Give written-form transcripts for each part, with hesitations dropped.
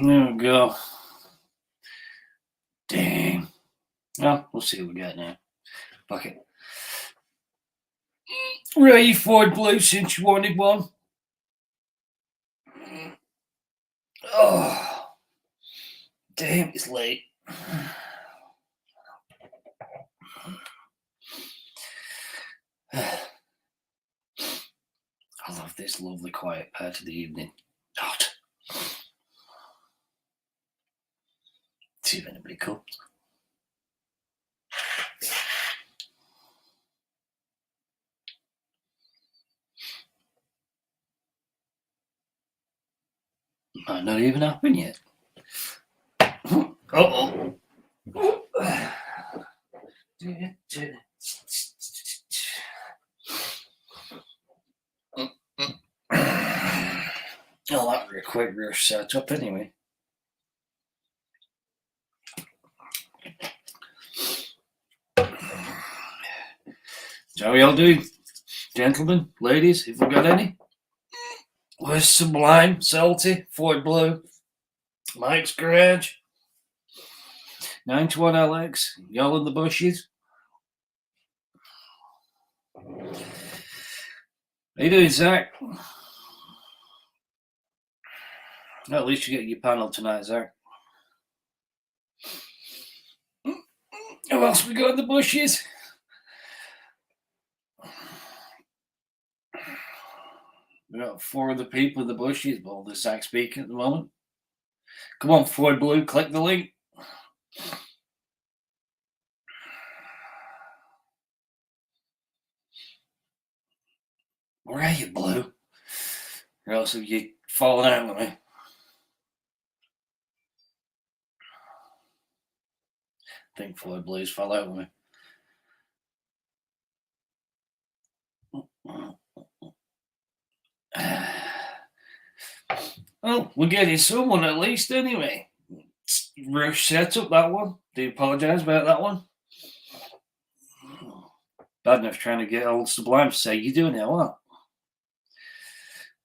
There we go. Dang. Well, we'll see what we got now. Fuck it. Ray Ford Blue since you wanted one. Oh, damn, it's late. I love this lovely quiet part of the evening. Not. See if anybody comes. Might not even happen yet. Uh-oh. Oh, that was a quick rear setup anyway. So how are y'all doing? Gentlemen, ladies, if we got any? Where's Sublime, Salty, Ford Blue, Mike's Garage, 91 Alex, y'all in the bushes? How you doing, Zach? At least you get your panel tonight, Zach. Who else we got in the bushes? We got 4 other people in the bushes, but the Zach speaking at the moment. Come on, Ford Blue, click the link. Where are you, Blue? Or else have you fallen out with me? I think Ford Blue's fell out with me. Oh, we're getting someone at least anyway. Rush setup, that one. Do apologise about that one. Bad enough trying to get old Sublime to say, you doing it or what?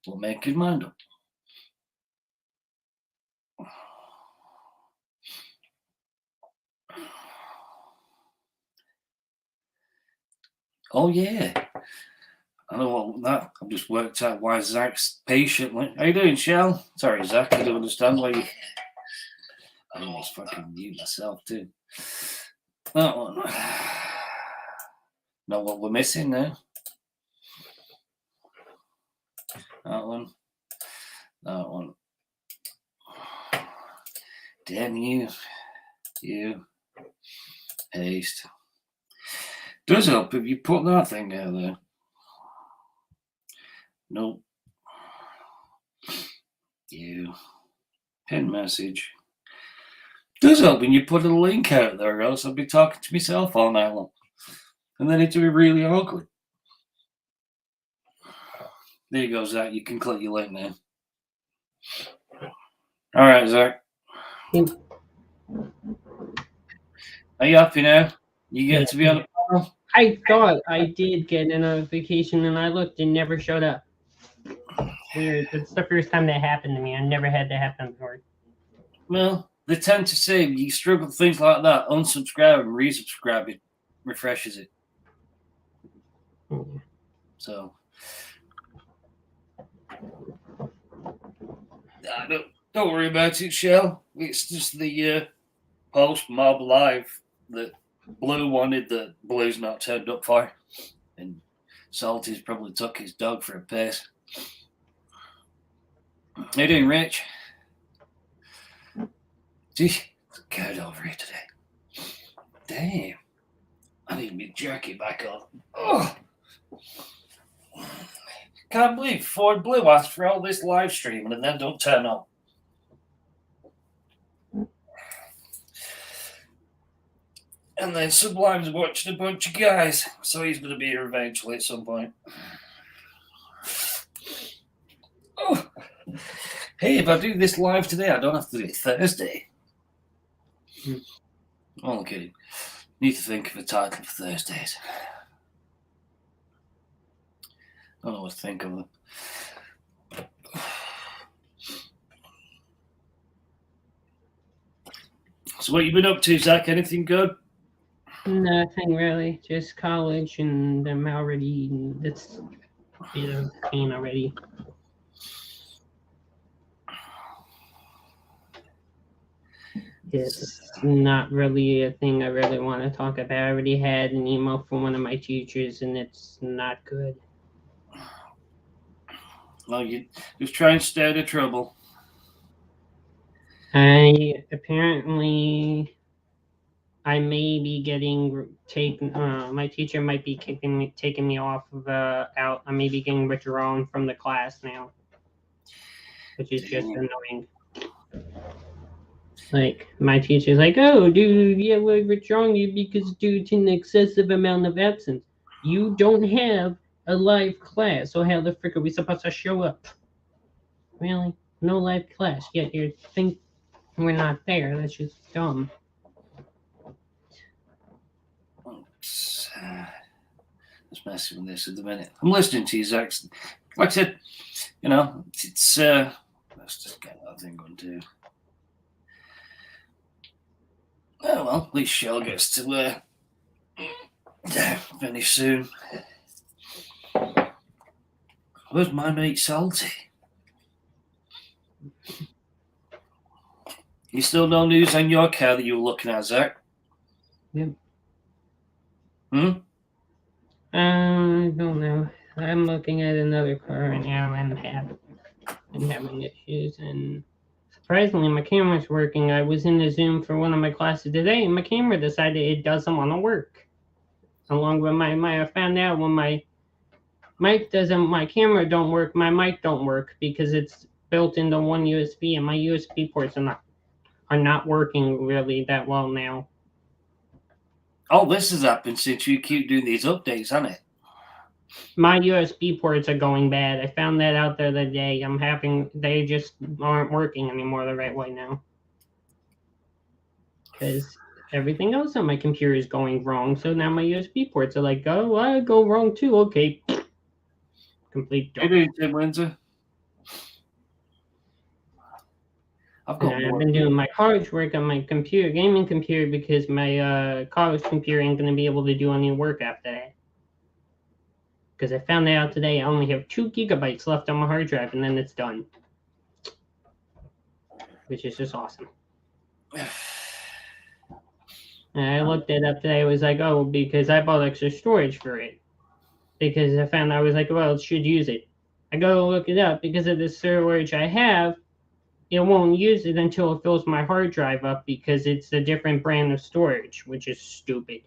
We'll make his mind up. Oh, yeah. I know what that. I've just worked out why Zach's patiently. How you doing, Shell? Sorry, Zach. I don't understand why you. I almost fucking mute myself too. That one. Know what we're missing now? That one. That one. Damn you. You. Paste. Does help if you put that thing out there. Nope. You. Pin message. Does help when you put a link out there, or else I'll be talking to myself all night long. And then it'll be really awkward. There you go, Zach. You can click your link now. All right, Zach. Are you happy now? You get to be on the panel? I thought I did get a notification and I looked and never showed up. Weird. It's the first time that happened to me. I never had that happen before. Well, they tend to say you struggle with things like that, unsubscribe and resubscribe, it refreshes it. So don't worry about it, Shell. It's just the post mob live that Blue wanted that Blue's not turned up for, and Salty's probably took his dog for a piss. How you doing, Rich? Gee, it's cold over here today. Damn. I need my jerky back on. Oh. Can't believe Ford Blue asked for all this live streaming and then don't turn up. And then Sublime's watching a bunch of guys, so he's going to be here eventually at some point. Oh. Hey, if I do this live today, I don't have to do it Thursday. Oh, kidding. Need to think of a title for Thursdays. I don't know what to think of them. So what you been up to, Zach? Anything good? Nothing really, just college, and I'm already. It's a bit of pain already. It's not really a thing I really want to talk about. I already had an email from one of my teachers, and it's not good. Well, you just try and stay out of trouble. I may be getting taken. My teacher might be taking me off of out. I may be getting withdrawn from the class now, which is just annoying. Like, my teacher's like, oh, dude, yeah, we're withdrawing you because due to an excessive amount of absence. You don't have a live class, so how the frick are we supposed to show up? Really? No live class, yet you think we're not there. That's just dumb. Just messing with this at the minute. I'm listening to you, Zach. Like I said, it's let's just get that thing going too. Oh well, at least Shell gets to finish soon. Where's my mate Salty? You still no news on your car that you were looking at, Zach? Yep. I don't know. I'm looking at another car right now and I'm having issues, and surprisingly my camera's working. I was in the Zoom for one of my classes today and my camera decided it doesn't want to work. Along with I found out when my camera don't work, my mic don't work because it's built into one USB and my USB ports are not working really that well now. Oh, this has happened since you keep doing these updates, hasn't it? My USB ports are going bad. I found that out the other day. They just aren't working anymore the right way now. Because everything else on my computer is going wrong. So now my USB ports are like, oh, I go wrong too. Okay. Complete dump. How you doing, Tim Windsor? I've been doing my college work on my gaming computer, because my college computer ain't going to be able to do any work after that. Because I found that out today. I only have 2 gigabytes left on my hard drive, and then it's done. Which is just awesome. And I looked it up today. I was like, oh, because I bought extra storage for it. Because I was like, well, it should use it. I go look it up. Because of the storage I have, it won't use it until it fills my hard drive up, because it's a different brand of storage, which is stupid.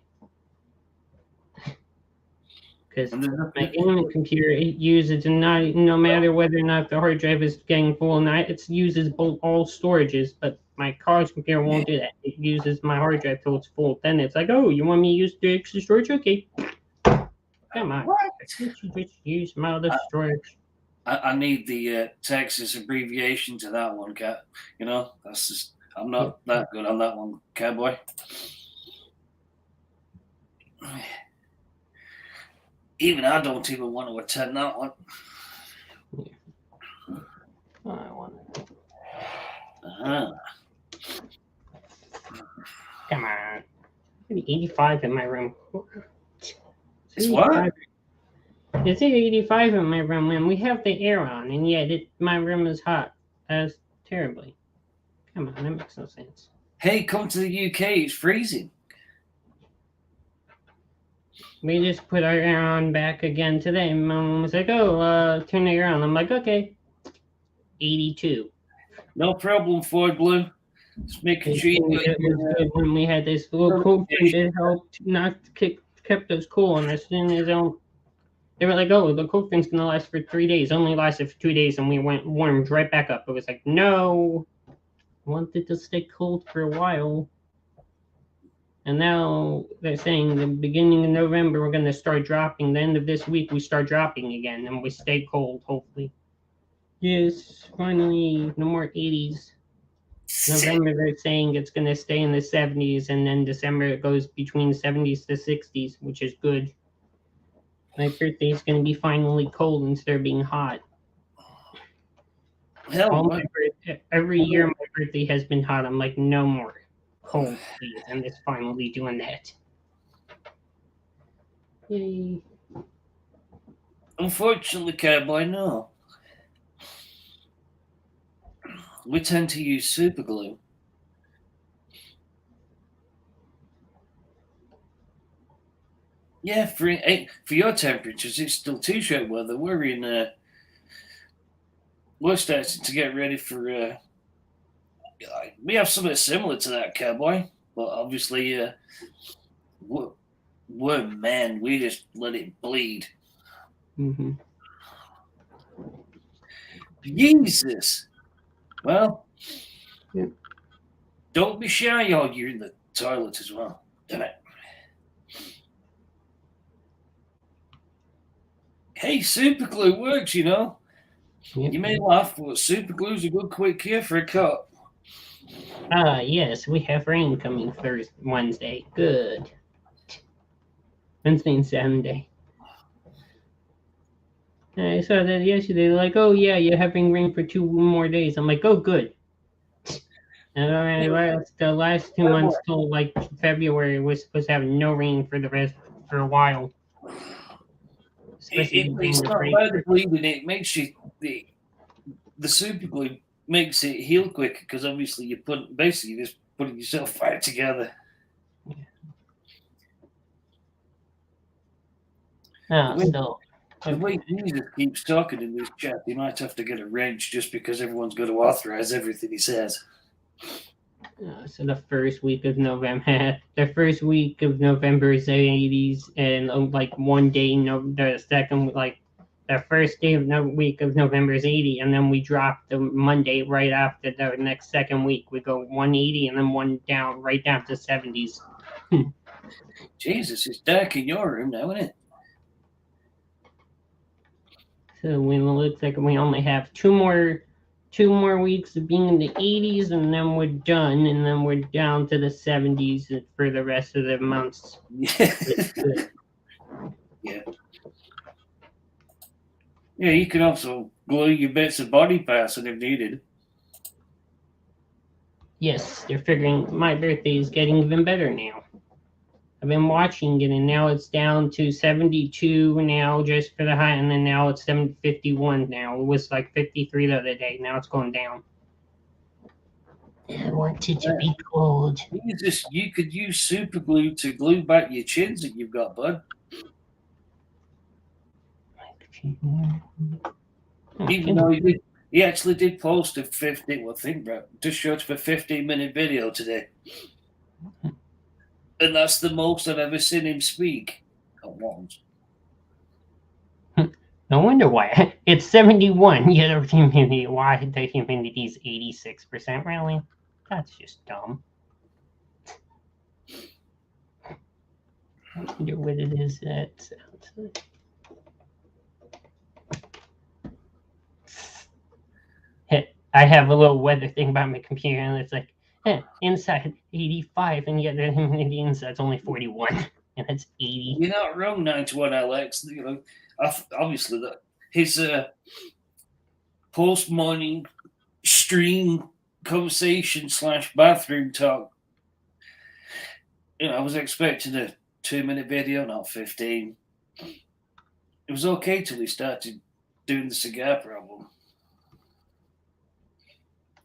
Because my gaming computer, it uses no matter whether or not the hard drive is getting full or not, it uses all storages, but my college computer won't do that. It uses my hard drive till it's full. Then it's like, oh, you want me to use the extra storage? Okay. Come on. What? You just use my other storage. I need the Texas abbreviation to that one, Cat. That's just, I'm not that good on that one, Cowboy. Even I don't even want to attend that one. I want it. Come on. 85 in my room. It's what? It's 85 in my room, and we have the air on, and yet my room is hot. That's terribly. Come on, that makes no sense. Hey, come to the UK. It's freezing. We just put our air on back again today. Mom was like, oh, turn the air on. I'm like, okay. 82. No problem, Ford Blue. Just making sure you it was good when we had this little cool thing that helped kept us cool. And as soon as they were like, oh, the cool thing's going to last for 3 days. Only lasted for 2 days, and we warmed right back up. It was like, no. I wanted to stay cold for a while. And now they're saying the beginning of November, we're going to start dropping. The end of this week, we start dropping again, and we stay cold, hopefully. Yes, finally, no more 80s. November, they're saying it's going to stay in the 70s, and then December, it goes between 70s to 60s, which is good. My birthday is going to be finally cold instead of being hot. Every year, my birthday has been hot. I'm like, no more. cold days, and it's finally doing that. Yay. Unfortunately, Cowboy, no. We tend to use super glue. Yeah, for your temperatures, it's still t-shirt weather. We're starting to get ready for. We have something similar to that, Cowboy, but obviously, we're men. We just let it bleed. Mm-hmm. Jesus. Well, Yeah. don't be shy, y'all. You're in the toilet as well. Damn it. Hey, super glue works, you know. Yep. You may laugh, but super glue's a good quick cure for a cut. Yes, we have rain coming Wednesday. Good. Wednesday and Saturday. I saw that yesterday. They're like, oh yeah, you're having rain for 2 more days. I'm like, oh good. And the last 2 months till like February was supposed to have no rain for the rest for a while. It's not about the bleeding. It makes you the super glue makes it heal quicker because obviously you just putting yourself back together. Still. The way Jesus keeps talking in this chat, he might have to get a wrench just because everyone's going to authorize everything he says. So the first week of November, the first week of November is the 80s, and like one day, the second like the first day of week of November is 80, and then we drop the Monday right after the next second week. We go 180 and then one down right down to 70s. Jesus, it's dark in your room now, isn't it? So it looks like we only have two more weeks of being in the 80s, and then we're done, and then we're down to the 70s for the rest of the months. Yeah. Yeah, you can also glue your bits of body parts if needed. Yes, they're figuring my birthday is getting even better now. I've been watching it, and now it's down to 72 now just for the high, and then now it's 51 now. It was like 53 the other day. Now it's going down. I want it to be cold. You could use super glue to glue back your chins that you've got, bud. Even though he actually did post a 15, just short of a 15-minute video today. And that's the most I've ever seen him speak at once. No wonder why. It's 71, yet the humidity, why the humidity is 86%, really? That's just dumb. I wonder what it is that I have a little weather thing about my computer, and it's like, inside 85, and yet the humidity inside's only 41, and it's 80. You're not wrong, 91 Alex. You know, obviously that his post-morning stream conversation / bathroom talk. You know, I was expecting a 2-minute video, not 15. It was okay till he started doing the cigar problem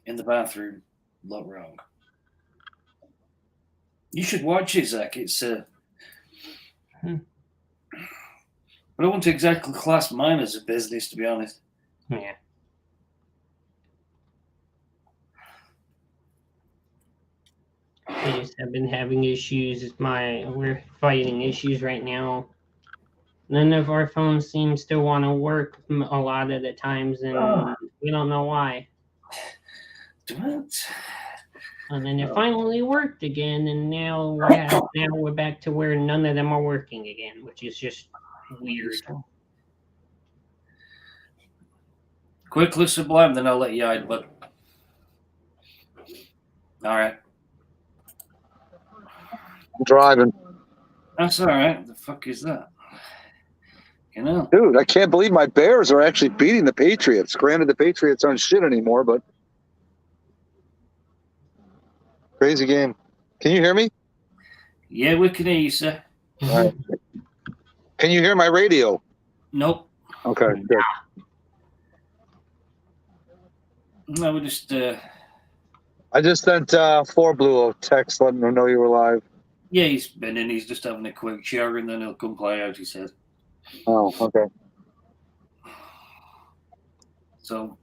in the bathroom. Not wrong. You should watch it, Zach. It's but I wouldn't exactly class mine as a business, to be honest. Yeah. I just have been having issues. We're fighting issues right now. None of our phones seems to want to work a lot of the times, and we don't know why. What? And then it finally worked again, and now we're back to where none of them are working again, which is just weird. Quickly, Sublime, then I'll let you hide, but all right. I'm driving. That's all right. The fuck is that? You know, dude, I can't believe my Bears are actually beating the Patriots. Granted, the Patriots aren't shit anymore, but crazy game. Can you hear me? Yeah, we can hear you, sir. All right. Can you hear my radio? Nope. Okay, good. No, we just I just sent 4 Blue a text letting them know you were live. yeah, he's been in. He's just having a quick shower, and then he'll come play out. He said. Oh, okay. So,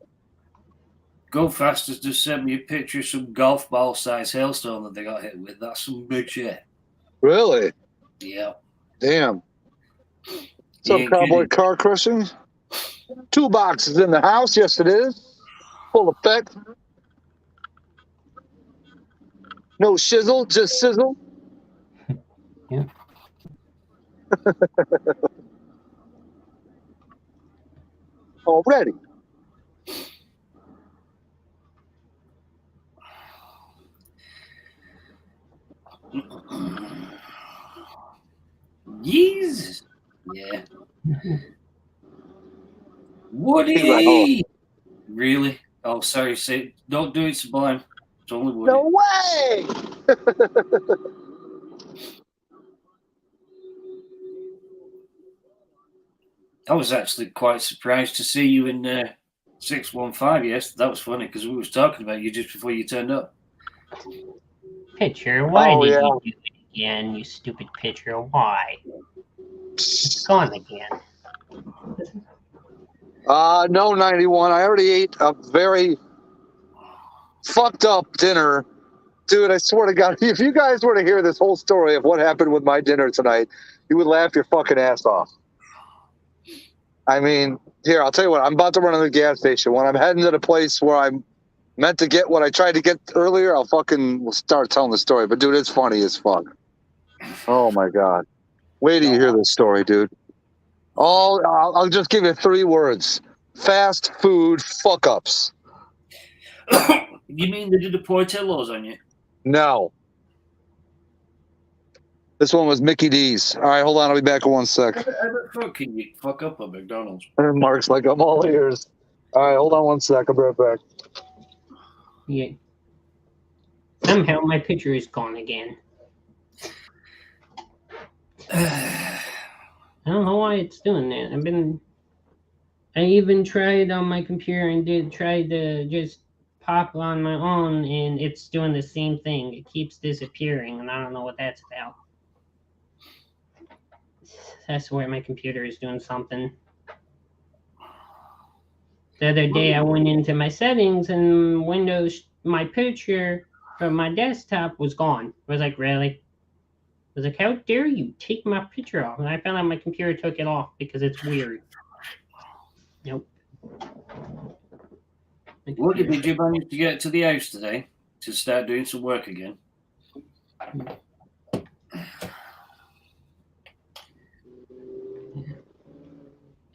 Go Fast has just sent me a picture of some golf ball size hailstone that they got hit with. That's some big shit. Really? Yeah. Damn. He Some ain't cowboy kidding. car crushing. Toolbox is in the house. Yes, it is. Full effect. No shizzle, just sizzle. Yeah. Already. Jesus. Yeah. He's like, Woody. Really? Oh, sorry. Say, don't do it, Sublime. It's only Woody. no way! I was actually quite surprised to see you in 615. Yes, that was funny because we was talking about you just before you turned up. Pitcher, why Oh, did yeah. you do it again, you stupid pitcher? Why? It's gone again. No, 91. I already ate a very fucked up dinner. Dude, I swear to God, if you guys were to hear this whole story of what happened with my dinner tonight, you would laugh your fucking ass off. I mean, here, I'll tell you what, I'm about to run to the gas station. When I'm heading to the place where I'm meant to get what I tried to get earlier, I'll fucking start telling the story. But, dude, it's funny as fuck. Oh, my God. Wait till you hear this story, dude. I'll just give you 3 words. Fast food fuck-ups. You mean they did the Portillo's on you? No. This one was Mickey D's. All right, hold on. I'll be back in 1 sec. How the fuck can you fuck up at McDonald's? And Mark's like, I'm all ears. All right, hold on 1 sec. I'll be right back. Yeah. Somehow my pitcher is gone again. I don't know why it's doing that. I even tried on my computer and tried to just pop on my own, and it's doing the same thing. It keeps disappearing, and I don't know what that's about. That's where my computer is doing something. The other day I went into my settings and Windows, my picture from my desktop was gone. I was like, really? I was like, how dare you take my picture off? And I found out my computer took it off because it's weird. Nope. Woody, did you manage to get to the house today to start doing some work again?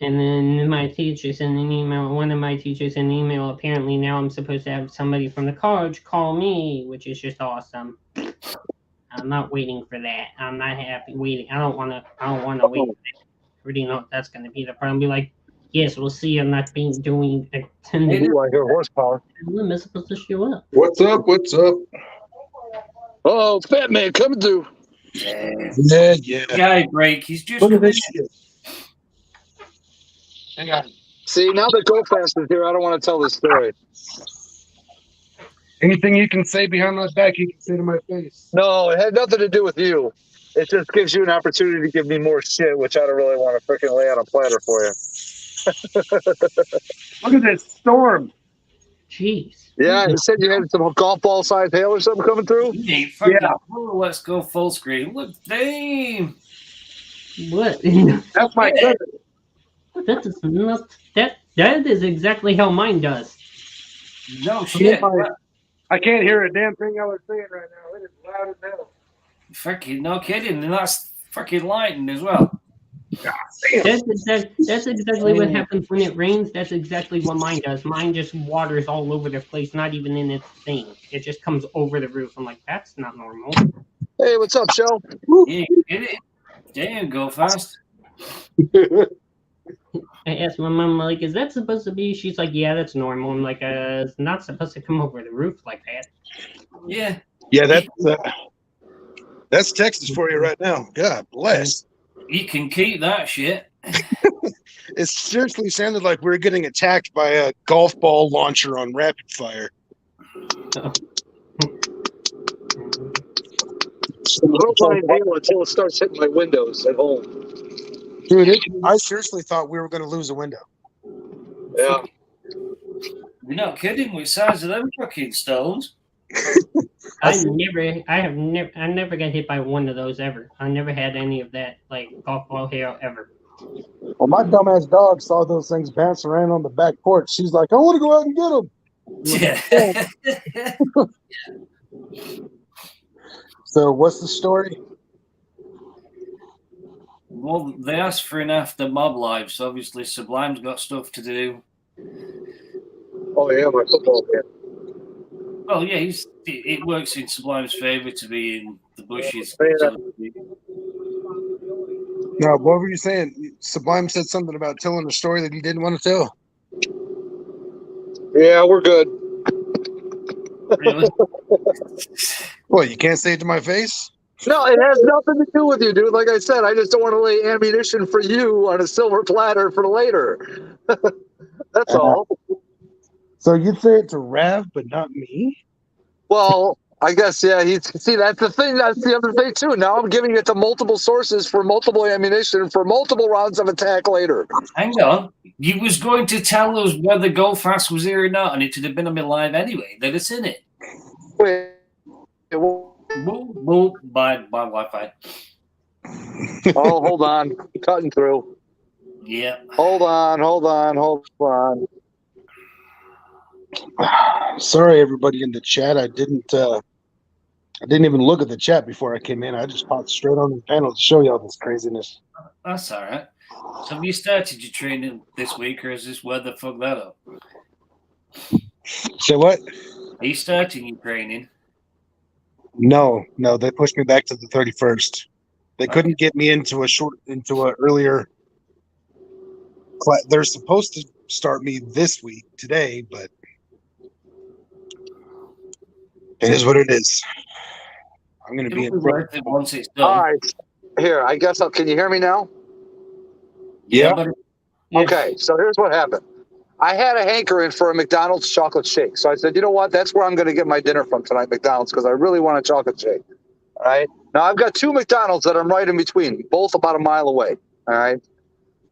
And then my teacher sent an email. One of my teachers sent an email. Apparently now I'm supposed to have somebody from the college call me, which is just awesome. I'm not waiting for that. I'm not happy waiting. I don't want to wait. I already know that's going to be the problem. Be like, yes, we'll see. I'm not attending. Ooh, I hear horsepower. I'm not supposed to show up. What's up? What's up? Oh, fat man coming through. Yeah. Yeah. Guy break. He's just Look at coming this in. shit. Hang on. See, now that Go Fast is here, I don't want to tell this story. Anything you can say behind my back, you can say to my face. No, it had nothing to do with you. It just gives you an opportunity to give me more shit, which I don't really want to freaking lay on a platter for you. Look at this storm. Jeez. Yeah, you said you had some golf ball sized hail or something coming through? Hey, fucking Yeah. oh, let's go full screen. Look, damn. What? That's my cousin. That is not that. That is exactly how mine does. No shit. I can't hear a damn thing I was saying right now. It is loud as hell. Fucking no kidding. And that's fucking lightning as well. Damn. That's exactly what happens when it rains. That's exactly what mine does. Mine just waters all over the place, not even in its thing. It just comes over the roof. I'm like, that's not normal. Hey, what's up, Shell? Yeah, get it. Damn, Go Fast. I asked my mom, like, is that supposed to be? She's like, yeah, that's normal. I'm like, it's not supposed to come over the roof like that. Yeah. Yeah, That's Texas for you right now. God bless. You can keep that shit. It seriously sounded like we were getting attacked by a golf ball launcher on rapid fire. Oh. I don't mind Halo until it starts hitting my windows at home. Dude, I seriously thought we were going to lose a window. Yeah. You're not kidding. Which size of them fucking stones? I never got hit by one of those ever. I never had any of that like golf ball hail ever. Well, my dumbass dog saw those things bouncing around on the back porch. She's like, I want to go out and get them. Yeah. So what's the story? Well, they asked for an after mob live, so obviously Sublime's got stuff to do. Oh yeah, my football fan. Oh yeah, it works in Sublime's favour to be in the bushes. No, what were you saying? Sublime said something about telling a story that he didn't want to tell. Yeah, we're good. Really? What, you can't say it to my face? No, it has nothing to do with you, dude. Like I said, I just don't want to lay ammunition for you on a silver platter for later. That's all. So you'd say it to Rav, but not me? Well, I guess, yeah. See, that's the thing. That's the other thing, too. Now I'm giving it to multiple sources for multiple ammunition for multiple rounds of attack later. Hang on. You was going to tell us whether Go Fast was here or not, and it would have been on my live anyway. They'd have seen it. Wait. Boop, boop, bye Wi-Fi. Oh, hold on. Cutting through. Yeah. Hold on. Sorry, everybody in the chat. I didn't even look at the chat before I came in. I just popped straight on the panel to show you all this craziness. That's all right. So have you started your training this week, or is this weather fuck that up? Say what? Are you starting your training? No, they pushed me back to the 31st. They couldn't get me into a earlier class. They're supposed to start me this week, today, but it is what it is. I'm going to be in front. Once it's done. All right. Here, I guess. Can you hear me now? Yeah. But Okay, so here's what happened. I had a hankering for a McDonald's chocolate shake. So I said, you know what? That's where I'm going to get my dinner from tonight, McDonald's, because I really want a chocolate shake. All right. Now, I've got two McDonald's that I'm right in between, both about a mile away. All right.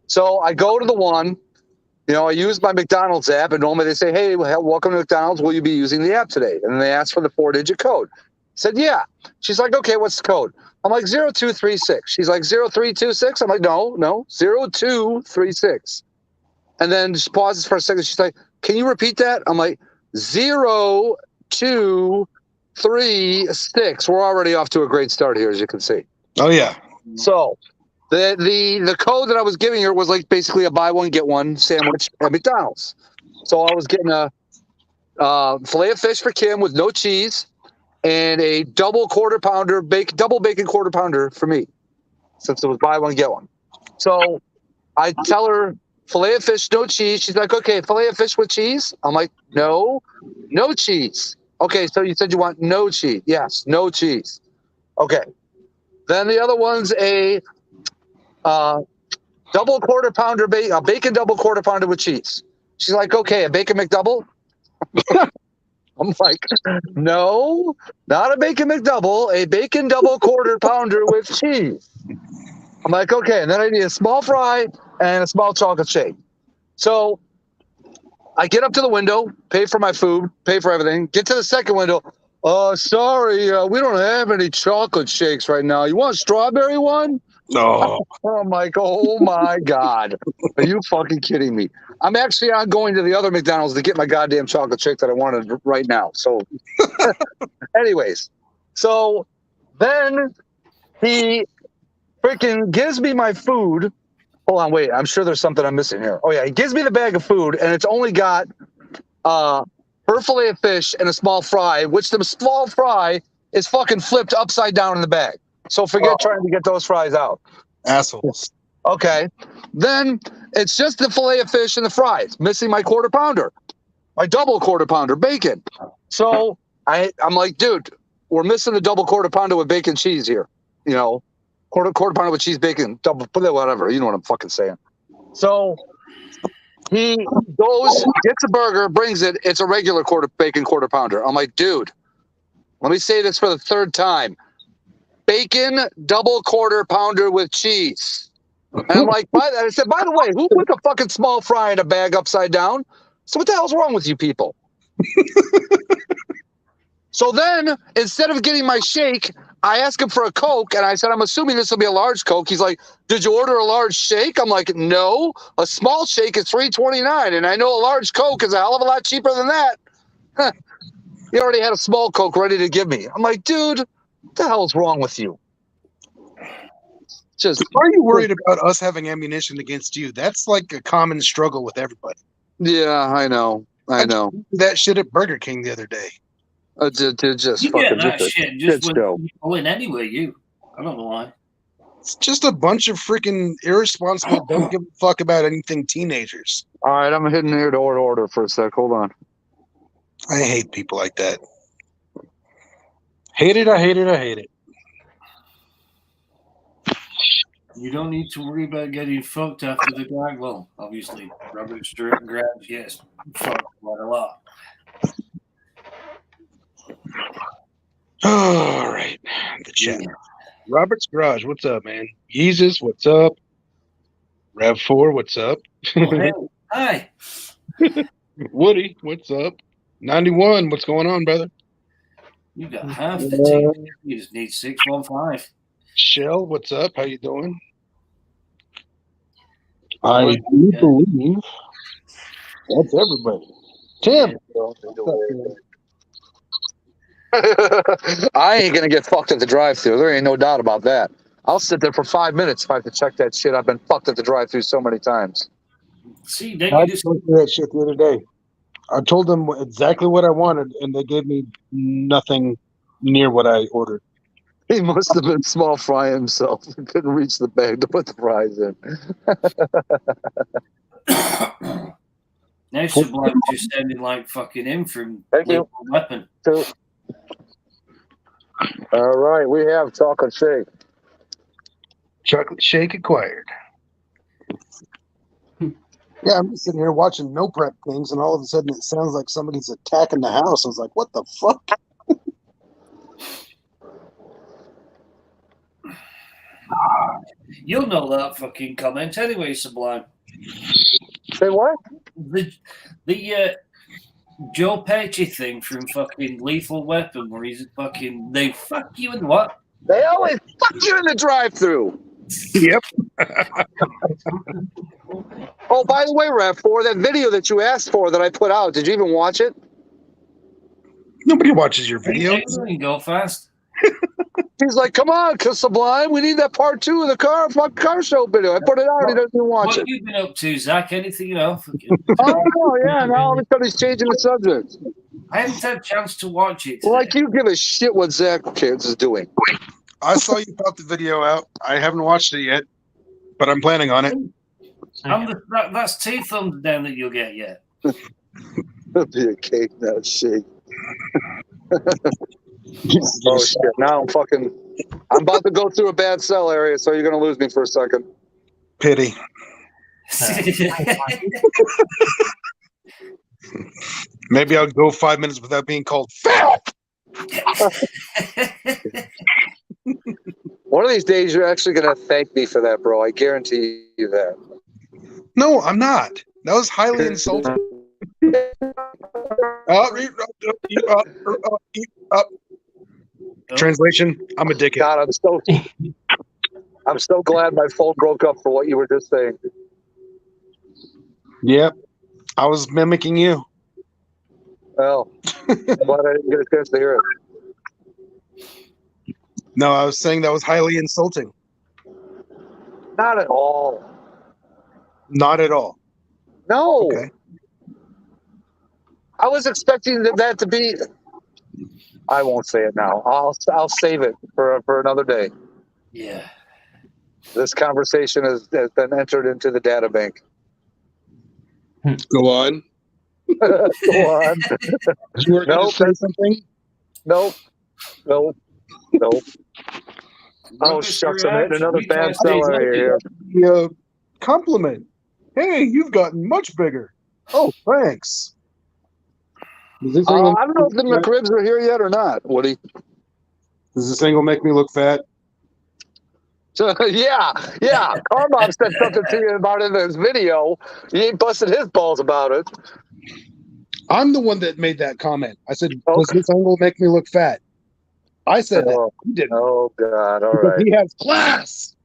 So I go to the one, I use my McDonald's app, and normally they say, hey, welcome to McDonald's. Will you be using the app today? And then they ask for the 4-digit code. I said, yeah. She's like, okay, what's the code? I'm like, 0236. She's like, 0326. I'm like, no, 0236. And then she pauses for a second. She's like, can you repeat that? I'm like, 0236. We're already off to a great start here, as you can see. Oh, yeah. So the code that I was giving her was like basically a buy one, get one sandwich at McDonald's. So I was getting a filet of fish for Kim with no cheese and a double bacon quarter pounder for me, since it was buy one, get one. So I tell her, filet of fish, no cheese. She's like, okay, filet of fish with cheese? I'm like, no cheese. Okay, so you said you want no cheese. Yes, no cheese. Okay. Then the other one's a double quarter pounder, a bacon double quarter pounder with cheese. She's like, okay, a bacon McDouble? I'm like, no, not a bacon McDouble, a bacon double quarter pounder with cheese. I'm like, okay, and then I need a small fry and a small chocolate shake. So I get up to the window, pay for my food, pay for everything, get to the second window. Sorry, we don't have any chocolate shakes right now. You want a strawberry one? No. I'm like, oh my God. Are you fucking kidding me? I'm going to the other McDonald's to get my goddamn chocolate shake that I wanted right now. So anyways, so then he freaking gives me my food. Hold on, wait. I'm sure there's something I'm missing here. Oh, yeah. He gives me the bag of food, and it's only got her filet of fish and a small fry, which the small fry is fucking flipped upside down in the bag. So forget trying to get those fries out. Assholes. Okay. Then it's just the filet of fish and the fries, missing my quarter pounder, my double quarter pounder, bacon. So I'm like, dude, we're missing the double quarter pounder with bacon cheese here. You know, quarter pounder with cheese, bacon, double, whatever. You know what I'm fucking saying. So he goes, gets a burger, brings it. It's a regular bacon quarter pounder. I'm like, dude, let me say this for the third time. Bacon double quarter pounder with cheese. And I'm like, I said, by the way, who put the fucking small fry in a bag upside down? So what the hell's wrong with you people? So then, instead of getting my shake, I asked him for a Coke, and I said, I'm assuming this will be a large Coke. He's like, did you order a large shake? I'm like, no, a small shake is $3.29, and I know a large Coke is a hell of a lot cheaper than that. He already had a small Coke ready to give me. I'm like, dude, what the hell's wrong with you? Just Why are you worried about us having ammunition against you? That's like a common struggle with everybody. yeah, I know. I did that shit at Burger King the other day. Just You fucking get that shit just shit show. when you go in anyway. I don't know why. It's just a bunch of freaking irresponsible, don't give a fuck about anything teenagers. All right, I'm hitting here to order for a sec. Hold on. I hate people like that. Hate it, I hate it, I hate it. You don't need to worry about getting fucked after the gag. Well, obviously, Robert Stewart grabs, yes, fucked quite a lot. All right, the chat. Yeah. Robert's Garage, what's up, man? Yeezus, what's up? Rev4, what's up? Well, hey, hi. Woody, what's up? 91, what's going on, brother? You got half the team. You just need 615. Shell, what's up? How you doing? I do believe that's everybody. Tim, I ain't gonna get fucked at the drive-thru. There ain't no doubt about that. I'll sit there for 5 minutes if I have to check that shit. I've been fucked at the drive-thru so many times. see, then I you just just went through that shit the other day. I told them exactly what I wanted, and they gave me nothing near what I ordered. He must have been small fry himself. He couldn't reach the bag to put the fries in. now Sublimes just sounding like fucking him from Thank you. Lethal Weapon. All right, we have chocolate shake. Chocolate shake acquired. Yeah, I'm just sitting here watching no prep things, and all of a sudden it sounds like somebody's attacking the house. I was like, what the fuck? You'll know that fucking comment anyway, Sublime. Say what? The Joe Pesci thing from fucking Lethal Weapon, where he's fucking, they fuck you and what? They always fuck you in the drive-thru. Yep. Oh, by the way, Rev4, that video that you asked for that I put out, did you even watch it? Nobody watches your You videos. can go fast. He's like, come on, Sublime, we need that part 2 of the car show video. I put it out, he doesn't even watch What it. you been up to, Zach? Anything, you know? Oh, yeah, now all of a sudden he's changing the subject. I haven't had a chance to watch it today. Like you give a shit what Zach Kids is doing. I saw you pop the video out. I haven't watched it yet, but I'm planning on it. That's 2 thumbs down that you'll get yet. It'll be a cake, not a shake. Oh, shit. Now I'm about to go through a bad cell area, so you're going to lose me for a second. Pity. Maybe I'll go 5 minutes without being called fat. One of these days, you're actually going to thank me for that, bro. I guarantee you that. No, I'm not. That was highly insulting. Translation: I'm a dickhead. God, I'm so glad my phone broke up for what you were just saying. Yep, I was mimicking you. Well, I'm glad I didn't get a chance to hear it. No, I was saying that was highly insulting. Not at all. Not at all. No. Okay. I was expecting that to be. I won't say it now. I'll save it for another day. Yeah. This conversation has been entered into the data bank. Go on. Go on. You were going to say something? Nope. Nope. Oh, Rubbish shucks, I'm hitting Garage, another we try bad to stay seller healthy. here. The compliment. Hey, you've gotten much bigger. Oh, thanks. Does this angle I don't know if the McRibs are here yet or not, Woody. does this angle make me look fat? So, yeah. Carmop said something to you about it in his video. He ain't busted his balls about it. I'm the one that made that comment. I said, does Okay. this angle make me look fat? I said that. Oh, He didn't. oh God! All Because right. he has class.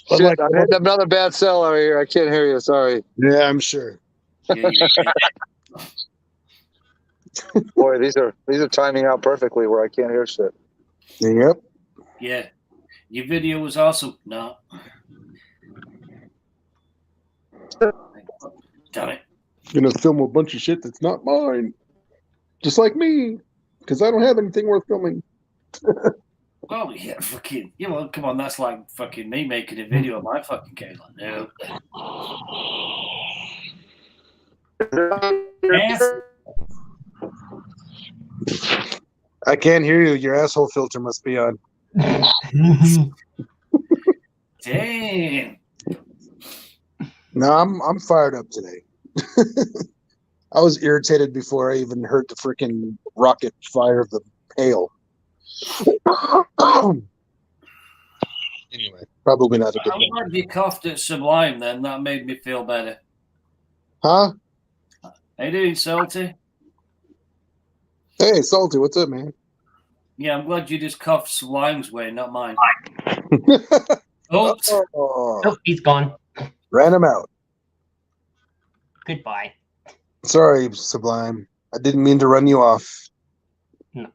But Shit, like, I'm hitting another bad seller here. I can't hear you. Sorry. yeah, I'm sure. Yeah, Boy, these are timing out perfectly where I can't hear shit. Yep. yeah. Your video was awesome. No. Damn it. Gonna film a bunch of shit that's not mine. Just like me. Because I don't have anything worth filming. Oh, yeah, fucking. Yeah, well, come on. That's like fucking me making a video of my fucking case. Like, no. Yes. I can't hear you. Your asshole filter must be on. Damn. No, I'm fired up today. I was irritated before I even heard the freaking rocket fire of the hail. Anyway, probably not a good I'm one. glad you coughed at Sublime then. That made me feel better. Huh? How you doing, Salty? Hey, Salty, what's up, man? Yeah, I'm glad you just coughed Sublime's way, not mine. Oops. Oh, he's gone. Ran him out. Goodbye. Sorry, Sublime. I didn't mean to run you off. No.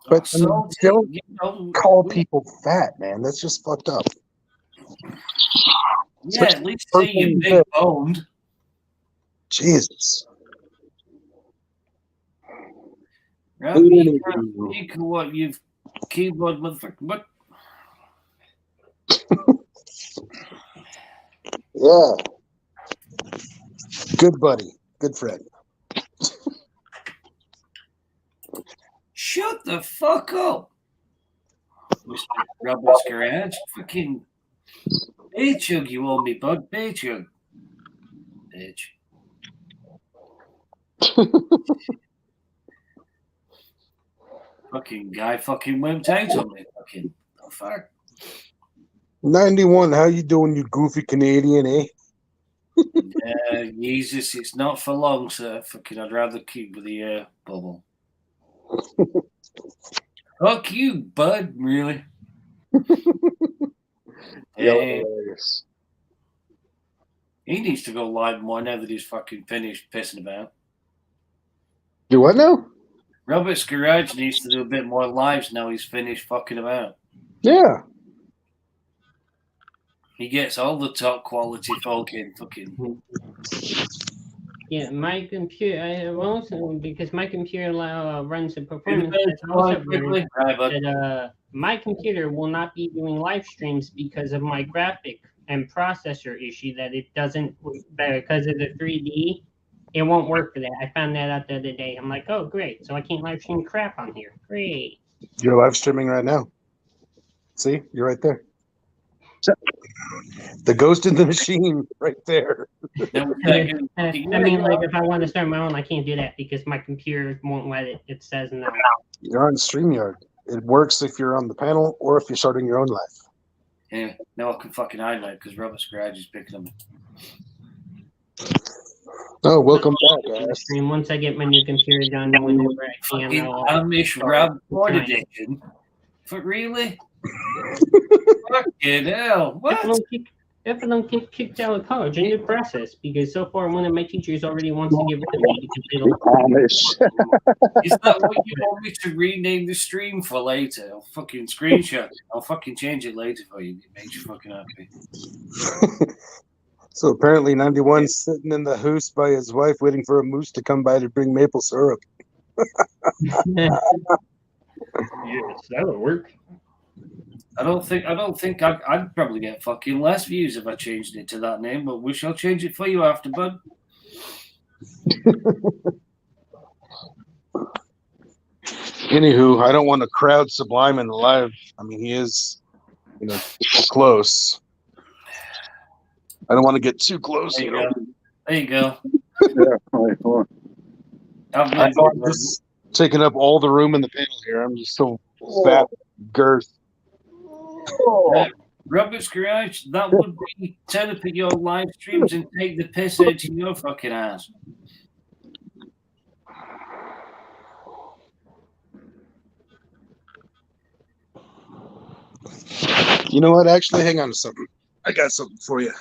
But Salty, don't you know, call people fat, man. That's just fucked up. yeah, at least say you're big boned. Jesus. Right? You can what you've keyboard motherfucker. But Yeah. Good buddy. Good friend. shut the fuck up. Mr. Robert's Garage. Fucking Baychug, you owe me, bud. Baychug. Bitch. Fucking guy fucking wimped out on me. Fucking the fuck. 91, how you doing, you goofy Canadian, eh? Jesus, it's not for long, sir. Fucking, I'd rather keep with the bubble. Fuck you, bud. Really? Hilarious. He needs to go live more now that he's fucking finished pissing about. Do what now? Robert's Garage needs to do a bit more lives now he's finished fucking about. Yeah. He gets all the top quality folk in fucking. Yeah, my computer. I have also because my computer runs the performance. Right, test, also quickly. learned Right, bud. that my computer will not be doing live streams because of my graphic and processor issue. That it doesn't because of the 3D. It won't work for that. I found that out the other day. I'm like, oh great, so I can't live stream crap on here. Great. You're live streaming right now. See? You're right there. The ghost in the machine right there. Then we're I taking- mean, like if I want to start my own, I can't do that because my computer won't let it. It says no. You're on StreamYard. It works if you're on the panel or if you're starting your own live. Yeah, now I can fucking highlight because Robert's Garage is picking them. Oh, welcome back, guys. Stream once I get my new computer done. Whenever I can, Fucking I'll Amish Rab Board Edition. For really? Fucking hell. What? If I don't get kicked out of college, a new process because so far one of my teachers already wants to get rid of me because they don't. Amish. Is that what you want me to rename the stream for later? I'll fucking screenshot it. I'll fucking change it later for you. It makes you fucking happy. So apparently 91's sitting in the house by his wife waiting for a moose to come by to bring maple syrup. Yes, that would work. I don't think I'd probably get fucking less views if I changed it to that name, but we shall change it for you after, bud. Anywho, I don't want to crowd Sublime in the live. I mean, he is, close. I don't want to get too close. There you go. There you go. Yeah. Right, hold on. I'm just taking up all the room in the panel here. I'm just so fat, girth. Robert's Garage, that would be turn up at your live streams and take the piss out of your fucking ass. You know what? Actually, hang on to something. I got something for you.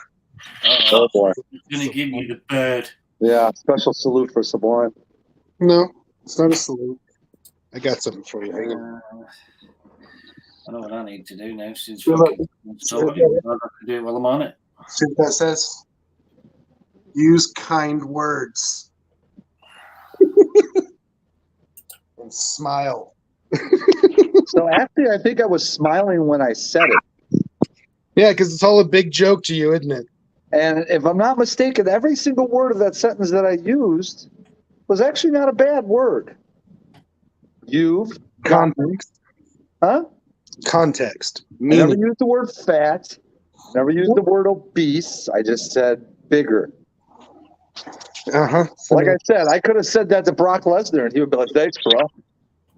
Oh boy. I'm gonna give you the bird. Yeah, special salute for Sublime. No, it's not a salute. I got something for you. Hang on. I know what I need to do now since Good fucking somebody I can do it while I'm on it. See what that says? Use kind words. And smile. So actually, I think I was smiling when I said it. Yeah, because it's all a big joke to you, isn't it? And if I'm not mistaken, every single word of that sentence that I used was actually not a bad word. You've Context. Huh? Context. I never Meaning. used the word fat. Never used the word obese. I just said bigger. Uh-huh. Like I said, I could have said that to Brock Lesnar, and he would be like, "Thanks, bro."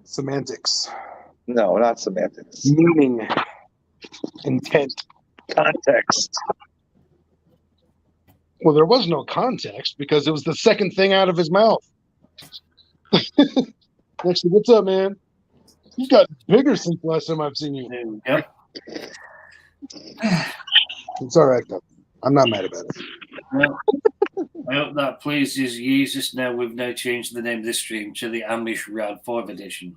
Semantics. No, not semantics. Meaning. Intent. Context. Well, there was no context because it was the second thing out of his mouth. Actually, what's up, man? You got bigger since the last time I've seen you. There we go. It's all right, though. I'm not mad about it. Well, I hope that pleases Jesus. Now we've now changed the name of this stream to the Amish Rad 4th edition.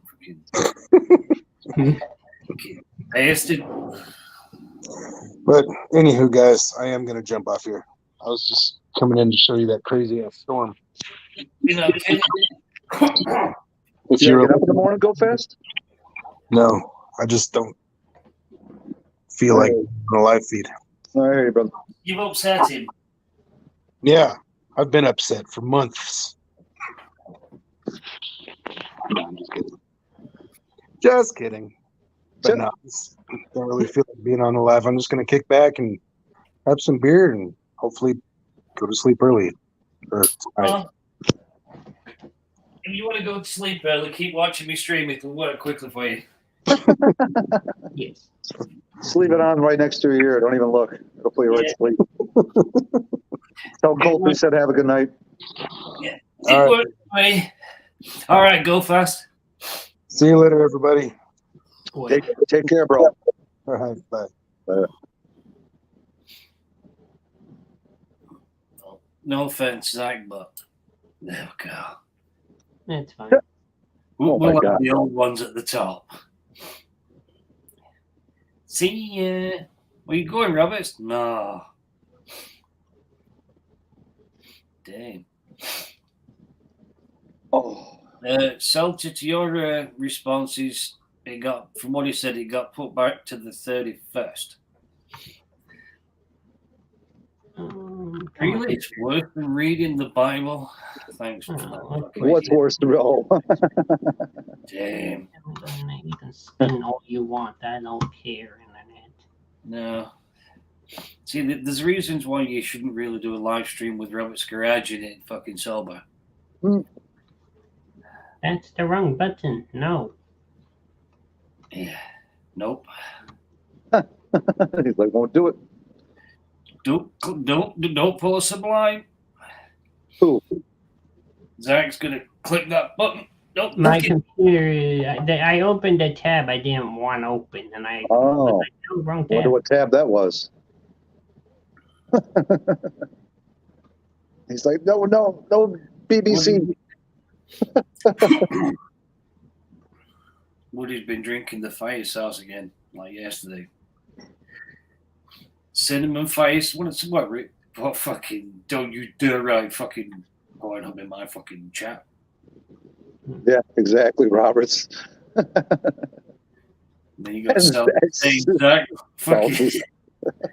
Bastard. But anywho, guys, I am gonna jump off here. I was just coming in to show you that crazy ass storm. You know, If Yeah, you're get up in the morning, go fast. no, I just don't feel like on a live feed. All right, brother. you've upset him. Yeah, I've been upset for months. No, I'm just kidding. Just kidding. But no, I don't really feel like being on the live. I'm just gonna kick back and have some beer and hopefully go to sleep early. Or tonight. If you want to go to sleep early, keep watching me stream. It will work quickly for you. Yes. Just leave it on right next to your ear. Don't even look. It'll put you right to sleep. Tell Colton said have a good night. Yeah. All right. Work for me. All right, go fast. See you later, everybody. Take care, bro. All right, bye. No offense, Zach, but there we go. That's fine. We'll my have God. the old ones at the top. See ya. Where you going, Roberts? No. Damn. Oh, Seltzer, to your responses, it got, from what he said, it got put back to the 31st. Really? It's worse than reading the Bible? Thanks for that. what's worse than Damn. You can spin all you want. I don't care, internet. No. See, there's reasons why you shouldn't really do a live stream with Robert's Garage in it fucking sober. That's the wrong button. No. Yeah. Nope. He's like, won't do it. Don't pull a Sublime. Who? Zach's gonna click that button. Nope. My computer, I opened a tab I didn't want open, and I was like, no, wrong tab. Wonder what tab that was. He's like, no, BBC. Woody's been drinking the fire sauce again, like yesterday. Cinnamon fire. What fucking? Don't you dare right fucking going up in my fucking chat. Yeah, exactly, Roberts. Then you got Zach. Fucking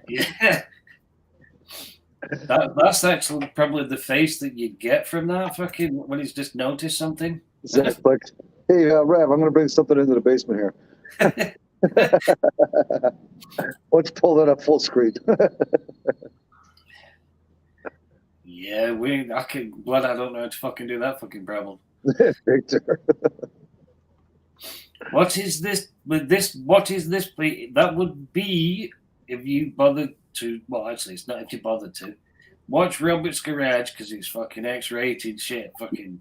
yeah. That's actually probably the face that you get from that fucking when he's just noticed something. Zach, like, Hey, Rev, I'm going to bring something into the basement here. Let's pull that up full screen. Yeah, glad I don't know how to fucking do that fucking problem. Victor. What is this? What is this? That would be if you bothered to. Well, actually, it's not if you bothered to. Watch Robert's Garage because it's fucking X-rated shit. Fucking.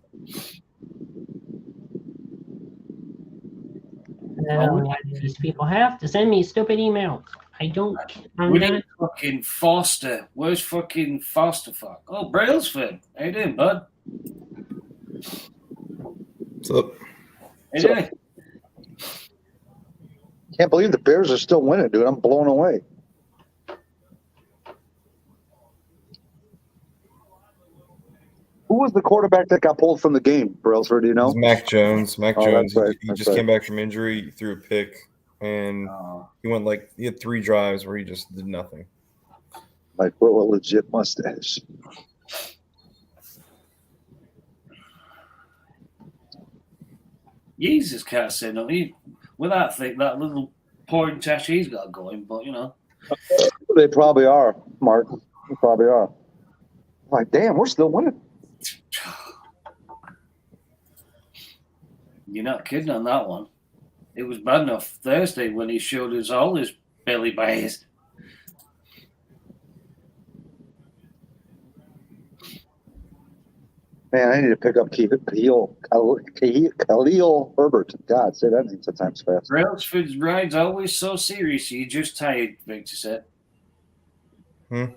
Why do these people have to send me stupid emails? I don't. I'm We not. need fucking Foster. Where's fucking Foster? Fuck. Oh, Brailsford. How you doing, bud? What's up? How you doing? Can't believe the Bears are still winning, dude. I'm blown away. Who was the quarterback that got pulled from the game, Brailsford? Do you know? It's Mac Jones. Mac Oh, Jones. that's right. He That's just right. came back from injury, he threw a pick, and he had 3 drives where he just did nothing. Like, what a legit mustache. Jesus, can't say no. With that thing, that little porn tash he's got going, but you know. They probably are, Mark. They probably are. Like, damn, we're still winning. You're not kidding on that one. It was bad enough Thursday when he showed us all his belly bias. Man, I need to pick up Khalil Herbert. God, say that name sometimes fast. Brailsford's ride's always so serious. You're just tired, Victor said. I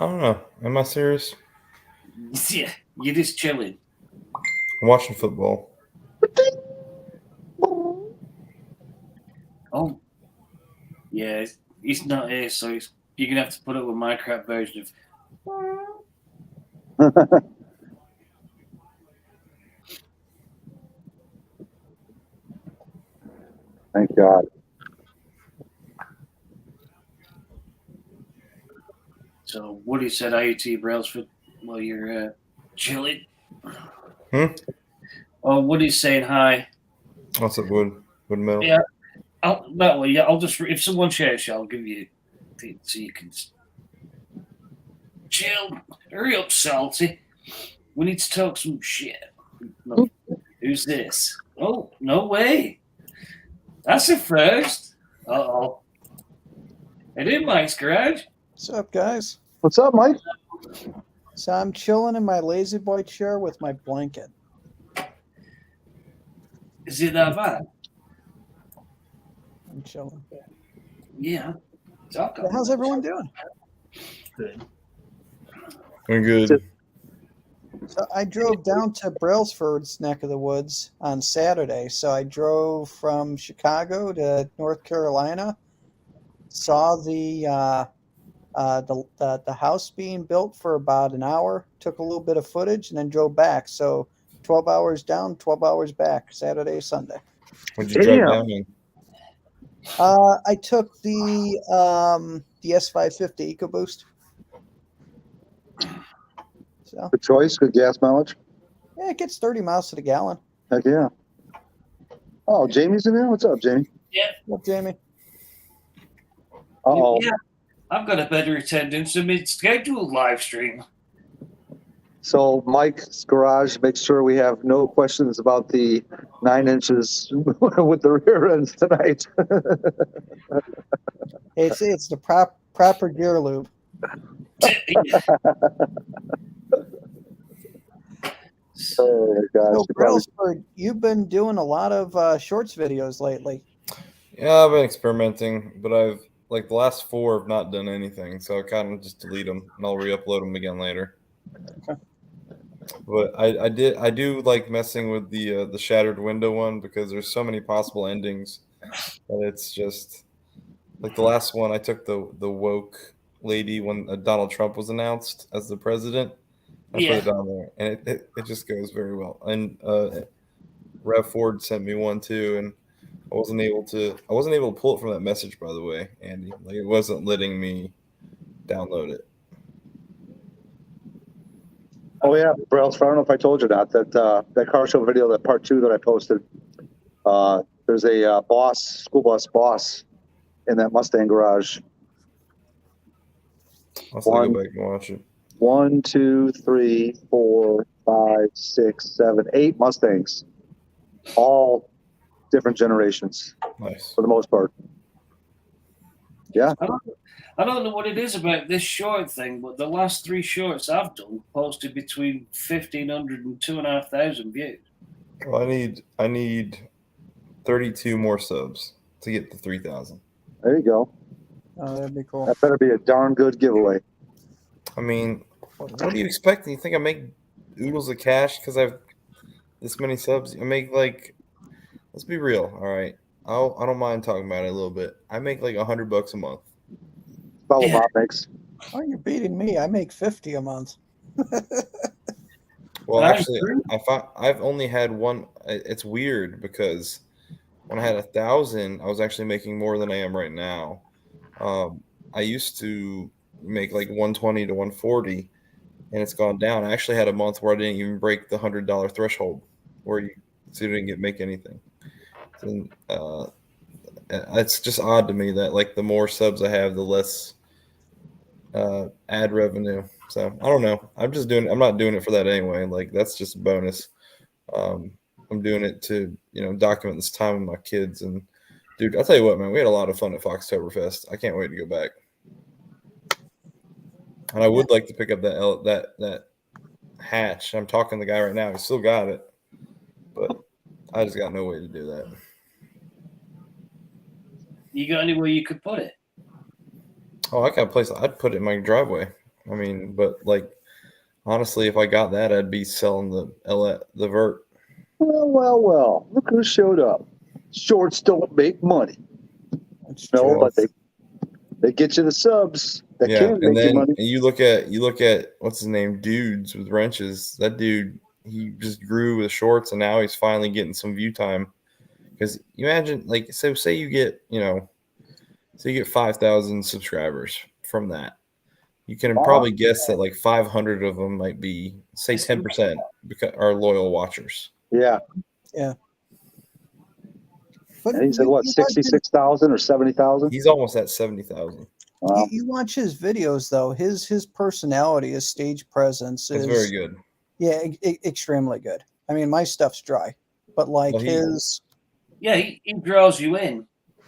don't know. Am I serious? Yeah, you're just chilling. I'm watching football. Oh, yeah, he's not here, so you're going to have to put up with my crap version of. Thank God. So Woody said hi to you, Brailsford, while you're chilling. Oh, Woody's saying hi. What's up, Wood? Wood Mill? Yeah, that way. Yeah, I'll just if someone shares, I'll give you so you can chill. Hurry up, Salty. We need to talk some shit. No, who's this? Oh, no way. That's a first. Uh-oh. It is Mike's Garage. What's up, guys? What's up, Mike? So I'm chilling in my lazy boy chair with my blanket. Is it that bad? I'm chilling. Yeah. Talk So how's everyone doing? Good. Doing good. So I drove down to Brailsford's neck of the woods on Saturday. So I drove from Chicago to North Carolina, saw the house being built for about an hour, took a little bit of footage, and then drove back. So 12 hours down, 12 hours back, Saturday, Sunday. What'd you drive down in? I took the S550 EcoBoost. So Good choice. Good gas mileage. yeah, it gets 30 miles to the gallon. Heck yeah. Oh, Jamie's in there? What's up, Jamie? What, Jamie? Uh-oh. Yeah, I've got a better attendance than mid-scheduled live stream. So Mike's Garage, make sure we have no questions about the 9 inches with the rear ends tonight. It's the proper gear lube. Oh my gosh. So, Brailsford, you've been doing a lot of shorts videos lately. Yeah, I've been experimenting, but I've the last 4 have not done anything, so I kind of just delete them and I'll re-upload them again later. Okay. But I do like messing with the shattered window one because there's so many possible endings that it's just like the last one. I took the woke lady when Donald Trump was announced as the president. I put it down there, and it just goes very well. And Rev Ford sent me one too, and I wasn't able to pull it from that message, by the way, Andy. Like it wasn't letting me download it. Oh yeah, Braille. I don't know if I told you that car show video, that part 2 that I posted. There's a school bus boss in that Mustang garage. I'll still go back and watch it. 1, 2, 3, 4, 5, 6, 7, 8 Mustangs, all different generations Nice. for the most part. Yeah. I don't know what it is about this short thing, but the last 3 shorts I've done posted between 1,500 and 2,500 views. Well, I need 32 more subs to get to 3,000. There you go. Oh, that'd be cool. That better be a darn good giveaway. I mean, what do you expect? You think I make oodles of cash because I have this many subs? I make like, let's be real, all right. I don't mind talking about it a little bit. I make like $100 a month. About what Bob makes. Oh, you're beating me. I make 50 a month. Well, actually, I've only had one. It's weird because when I had 1,000, I was actually making more than I am right now. I used to make like 120 to 140, and it's gone down. I actually had a month where I didn't even break the $100 threshold, where you didn't make anything. And, it's just odd to me that like the more subs I have, the less ad revenue. So I don't know. I'm not doing it for that anyway. Like that's just a bonus. I'm doing it to, document this time with my kids. And dude, I'll tell you what, man, we had a lot of fun at Foxtoberfest. I can't wait to go back. And I would like to pick up that hatch. I'm talking to the guy right now. He still got it, but I just got no way to do that. You got anywhere you could put it? Oh, I got a place. I'd put it in my driveway. I mean, but like, honestly, if I got that, I'd be selling the vert. Well. Look who showed up. Shorts don't make money. True. But they get you the subs. That can make you money. And you look at what's his name, Dudes with Wrenches. That dude, he just grew with shorts, and now he's finally getting some view time. Because you imagine, like, so say you get, so you get 5,000 subscribers from that. You can probably guess that like 500 of them might be, say 10% are loyal watchers. Yeah. But and he said, what, 66,000 or 70,000? He's almost at 70,000. Wow. You watch his videos, though. His personality, his stage presence is very good. Yeah, extremely good. I mean, my stuff's dry, but like his. Yeah, he draws you in.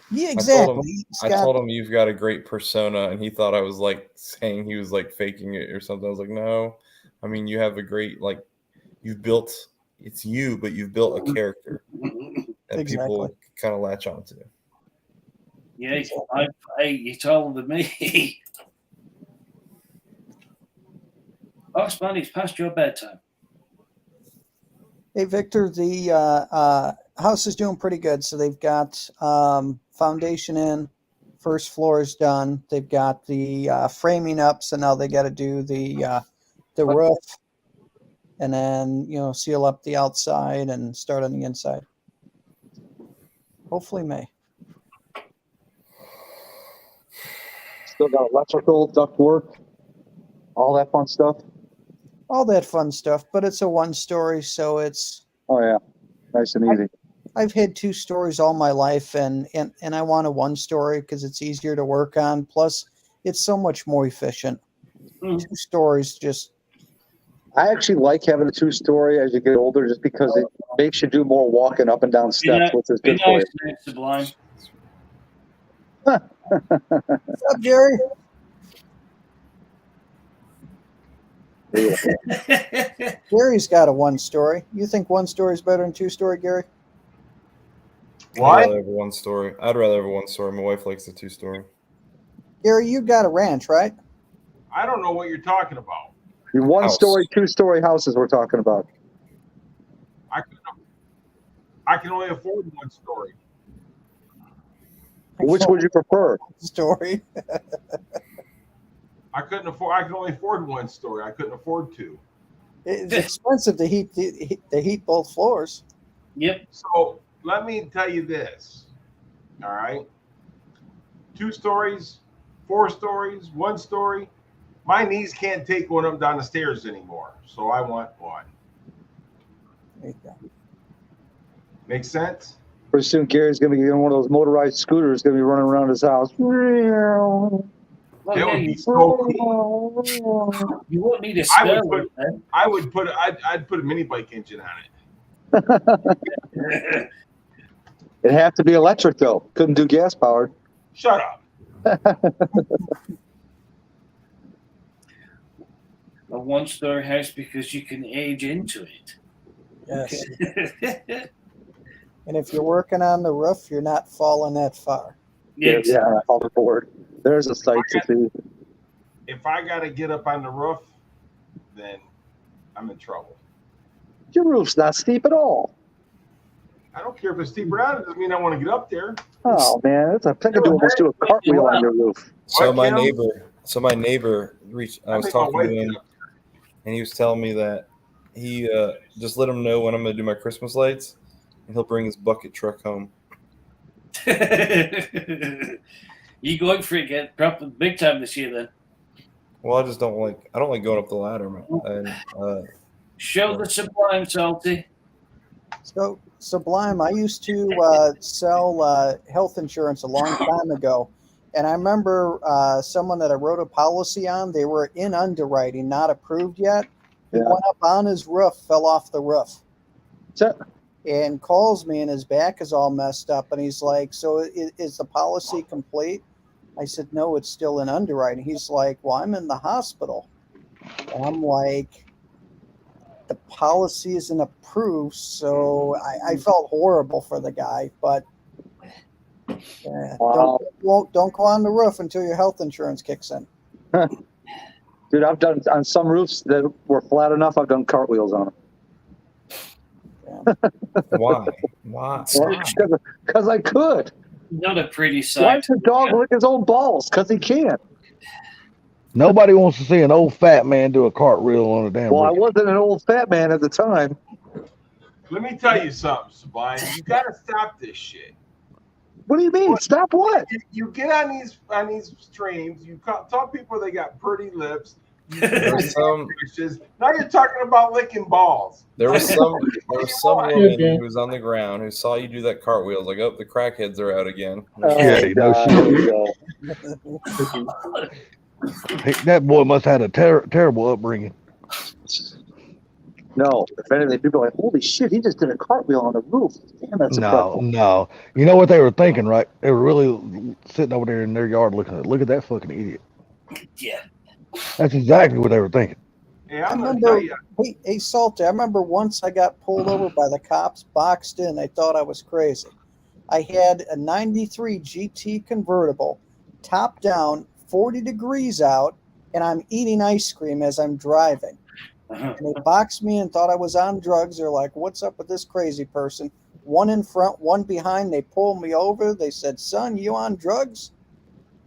Yeah, exactly. I told him you've got a great persona, and he thought I was like saying he was like faking it or something. I was like, no. I mean, you have a great, like, it's you, but you've built a character that people kind of latch onto. Yeah, you told me. Oxman, it's past your bedtime. Hey, Victor, the house is doing pretty good. So they've got foundation in, first floor is done. They've got the framing up, so now they got to do the roof, and then seal up the outside and start on the inside. Hopefully May. Still got electrical, duct work, all that fun stuff. All that fun stuff, but it's a 1-story, so it's. Oh yeah, nice and easy. I've had 2 stories all my life, and I want a 1-story because it's easier to work on. Plus, it's so much more efficient. 2 stories just. I actually like having a 2-story as you get older, just because it makes you do more walking up and down steps, which is good for you. Sublime. What's up, Jerry? Gary's got a 1-story. You think 1-story is better than 2-story, Gary? What? I'd rather have a 1-story. I'd rather have a 1-story. My wife likes a 2-story. Gary, you got a ranch, right? I don't know what you're talking about. The 1-story, 2-story houses we're talking about. I can only afford 1 story. Which would you prefer? Story. I can only afford 1 story. I couldn't afford 2. It's expensive to heat both floors. Yep. So let me tell you this. All right. 2 stories, 4 stories, 1 story. My knees can't take going up down the stairs anymore, so I want one. There you go. Make sense? Pretty soon, Gary's going to be getting one of those motorized scooters, going to be running around his house. Well, That yeah, would be you, so cool. you won't need a I spare would one put, then. I'd put a mini bike engine on it. It'd have to be electric, though. Couldn't do gas powered. Shut up. A one-story house because you can age into it. Yes. Okay. And if you're working on the roof, you're not falling that far. Yes. Yeah, hoverboard. There's a sight to see. If I got to get up on the roof, then I'm in trouble. Your roof's not steep at all. I don't care if it's steep or not. It doesn't mean I want to get up there. Oh, man. That's a thing to do almost do a cartwheel on your roof. So What, my Cam? neighbor reached. I was think my talking wife to him, did. and he was telling me that he just let him know when I'm going to do my Christmas lights, and he'll bring his bucket truck home. You going for it again? Probably big time this year then. Well, I don't like going up the ladder, man. And, Show the Sublime, Salty. So, Sublime, I used to sell health insurance a long time ago. And I remember someone that I wrote a policy on, they were in underwriting, not approved yet. He went up on his roof, fell off the roof. And calls me, and his back is all messed up. And he's like, so is the policy complete? I said, no, it's still in underwriting. He's like, well, I'm in the hospital. And I'm like, the policy isn't approved. So I felt horrible for the guy. But Wow. don't go on the roof until your health insurance kicks in. Dude, I've done on some roofs that were flat enough, I've done cartwheels on them. why? Because I could. Not a pretty Why sight. does the dog lick his own balls? Because he can't. Nobody wants to see an old fat man do a cartwheel on a damn Well, I roof. wasn't an old fat man at the time. Let me tell you something, Sublime. You got to stop this shit. What do you mean? Stop what? You get on these streams. You tell people they got pretty lips. There was some Now you're talking about licking balls. There was some woman who was on the ground who saw you do that cartwheel. Was like, oh, the crackheads are out again. Yeah, no shit. That boy must have had a terrible upbringing. No, if anything, people are like, holy shit, he just did a cartwheel on the roof. Damn, that's incredible. No. You know what they were thinking, right? They were really sitting over there in their yard looking at, look at that fucking idiot. Yeah. That's exactly what they were thinking. Yeah, I I'm gonna remember, tell you. hey, Salty, I remember once I got pulled over by the cops, boxed in. They thought I was crazy. I had a 93 GT convertible, top down, 40 degrees out, and I'm eating ice cream as I'm driving. And they boxed me and thought I was on drugs. They're like, what's up with this crazy person? One in front, one behind. They pulled me over. They said, son, you on drugs?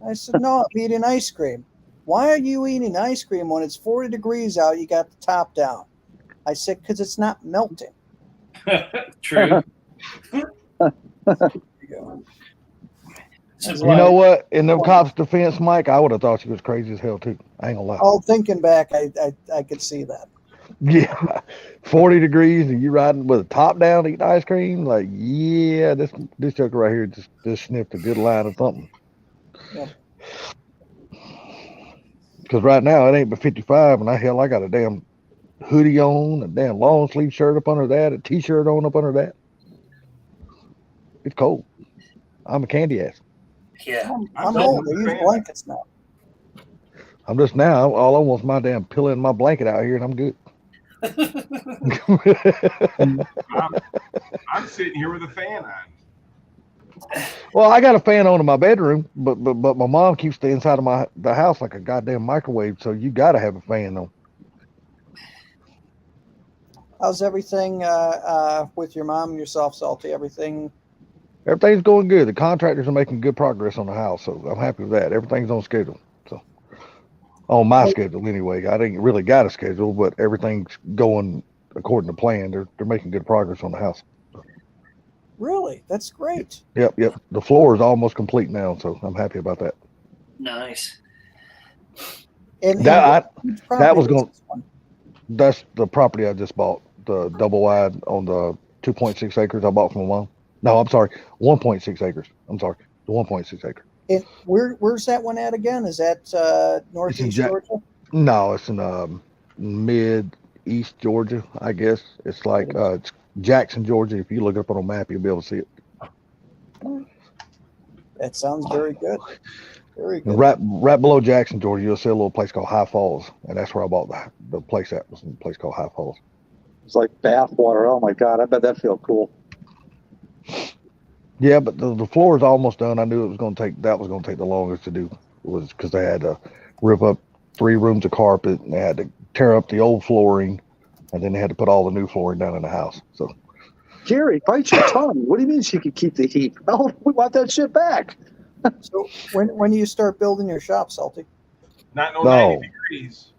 I said, no, I'm eating ice cream. Why are you eating ice cream when it's 40 degrees out? You got the top down. I said, because it's not melting. True. You know what? In them cops' defense, Mike, I would have thought you was crazy as hell too. I ain't gonna lie. Oh, thinking back, I could see that. Yeah, 40 degrees and you riding with a top down eating ice cream. Like, yeah, this joker right here just sniffed a good line of something. Yeah. Because right now it ain't but 55, and I got a damn hoodie on, a damn long sleeve shirt up under that, a t-shirt on up under that. It's cold. I'm a candy ass. Yeah. I'm old. I use blankets now. I'm just now. All I want is my damn pillow and my blanket out here, and I'm good. I'm sitting here with a fan on. Well, I got a fan on in my bedroom, but my mom keeps the inside of the house like a goddamn microwave, so you got to have a fan on. How's everything with your mom and yourself, Salty? Everything's going good. The contractors are making good progress on the house, so I'm happy with that. Everything's on schedule. So on my schedule anyway. I didn't really got a schedule, but everything's going according to plan. They're making good progress on the house. Really? That's great. Yep. The floor is almost complete now, so I'm happy about that. Nice. And That which that was property going. this one? That's the property I just bought. The double wide on the 2.6 acres I bought from my mom. No, I'm sorry, 1.6 acres. I'm sorry, the 1.6 acre. And where's that one at again? Is that It's in northeast Georgia? No, it's in mid east Georgia, I guess. It's like it's Jackson, Georgia. If you look it up on a map, you'll be able to see it. That sounds very good. Very good. And right below Jackson, Georgia, you'll see a little place called High Falls, and that's where I bought the place at. Was in a place called High Falls. It's like bath water. Oh my God, I bet that feel cool. Yeah, but the floor is almost done. I knew it was going to take the longest to do, was because they had to rip up 3 rooms of carpet, and they had to tear up the old flooring, and then they had to put all the new flooring down in the house. So, Gary, bite your tongue. What do you mean she could keep the heat? Oh, we want that shit back. So when do you start building your shop, Salty? Not no No. 90 degrees.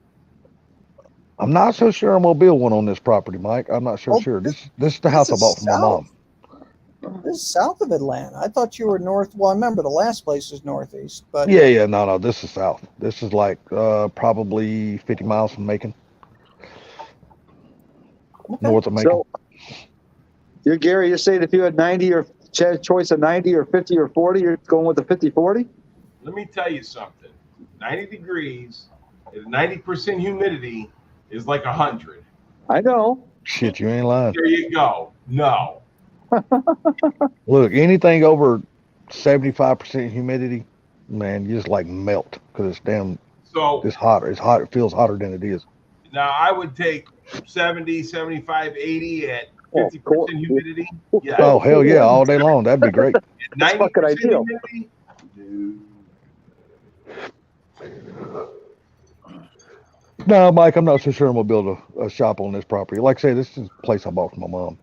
I'm not so sure I'm gonna build one on this property, Mike. I'm not so sure. This is the house I bought from my mom. This is south of Atlanta. I thought you were north. Well, I remember the last place was northeast, but Yeah, no, this is south. This is like probably 50 miles from Macon, north of Macon. So, you're Gary. You're saying if you had 90 or choice of 90 or 50 or 40, you're going with the 50-40? Let me tell you something. 90 degrees and 90% humidity is like 100. I know. Shit, you ain't lying. There you go. No. Look, anything over 75% humidity, man, you just like melt because it's damn. So it's hot. It's hot. It feels hotter than it is. now I would take 70, 75, 80 at 50% humidity. Yeah. Oh hell yeah, all day long. That'd be great. 90% humidity. No, Mike, I'm not so sure I'm gonna build a shop on this property. Like I say, this is a place I bought from my mom.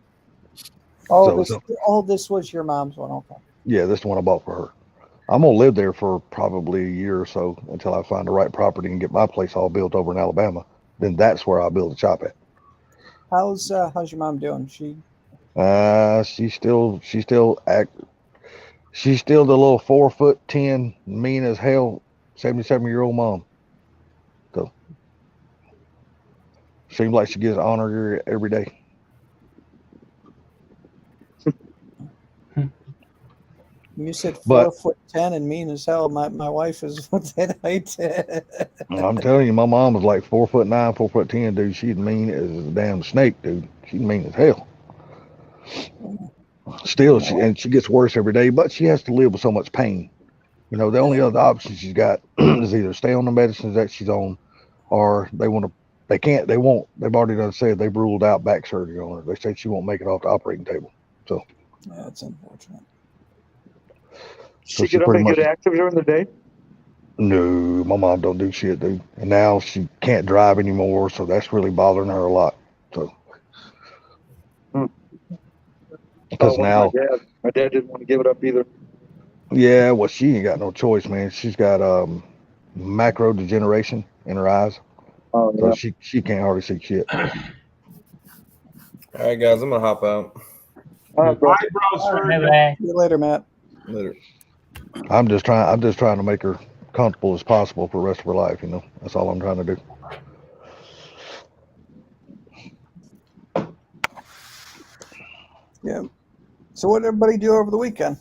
This was your mom's one. Okay. Yeah, this is the one I bought for her. I'm gonna live there for probably a year or so until I find the right property and get my place all built over in Alabama. Then that's where I'll build a shop at. How's your mom doing? She's still the little 4'10", mean as hell, 77-year-old mom. So seems like she gets honored every day. You said 4'10" and mean as hell. My wife is what that height. I'm telling you, my mom was like 4'9", 4'10", dude. She's mean as a damn snake, dude. She's mean as hell. Still, she gets worse every day, but she has to live with so much pain. You know, the only other option she's got is either stay on the medicines that she's on, or they've already done said they've ruled out back surgery on her. They say she won't make it off the operating table. So yeah, that's unfortunate. She get up and get active during the day? No, my mom don't do shit, dude. And now she can't drive anymore, so that's really bothering her a lot. So because now my dad didn't want to give it up either. Yeah, well, she ain't got no choice, man. She's got macro degeneration in her eyes. Oh, yeah. So she can't hardly see shit. All right, guys, I'm gonna hop out. All right, bro. Bye, bro. See you later, Matt. Later. I'm just trying to make her comfortable as possible for the rest of her life. You know, that's all I'm trying to do. Yeah. So what did everybody do over the weekend?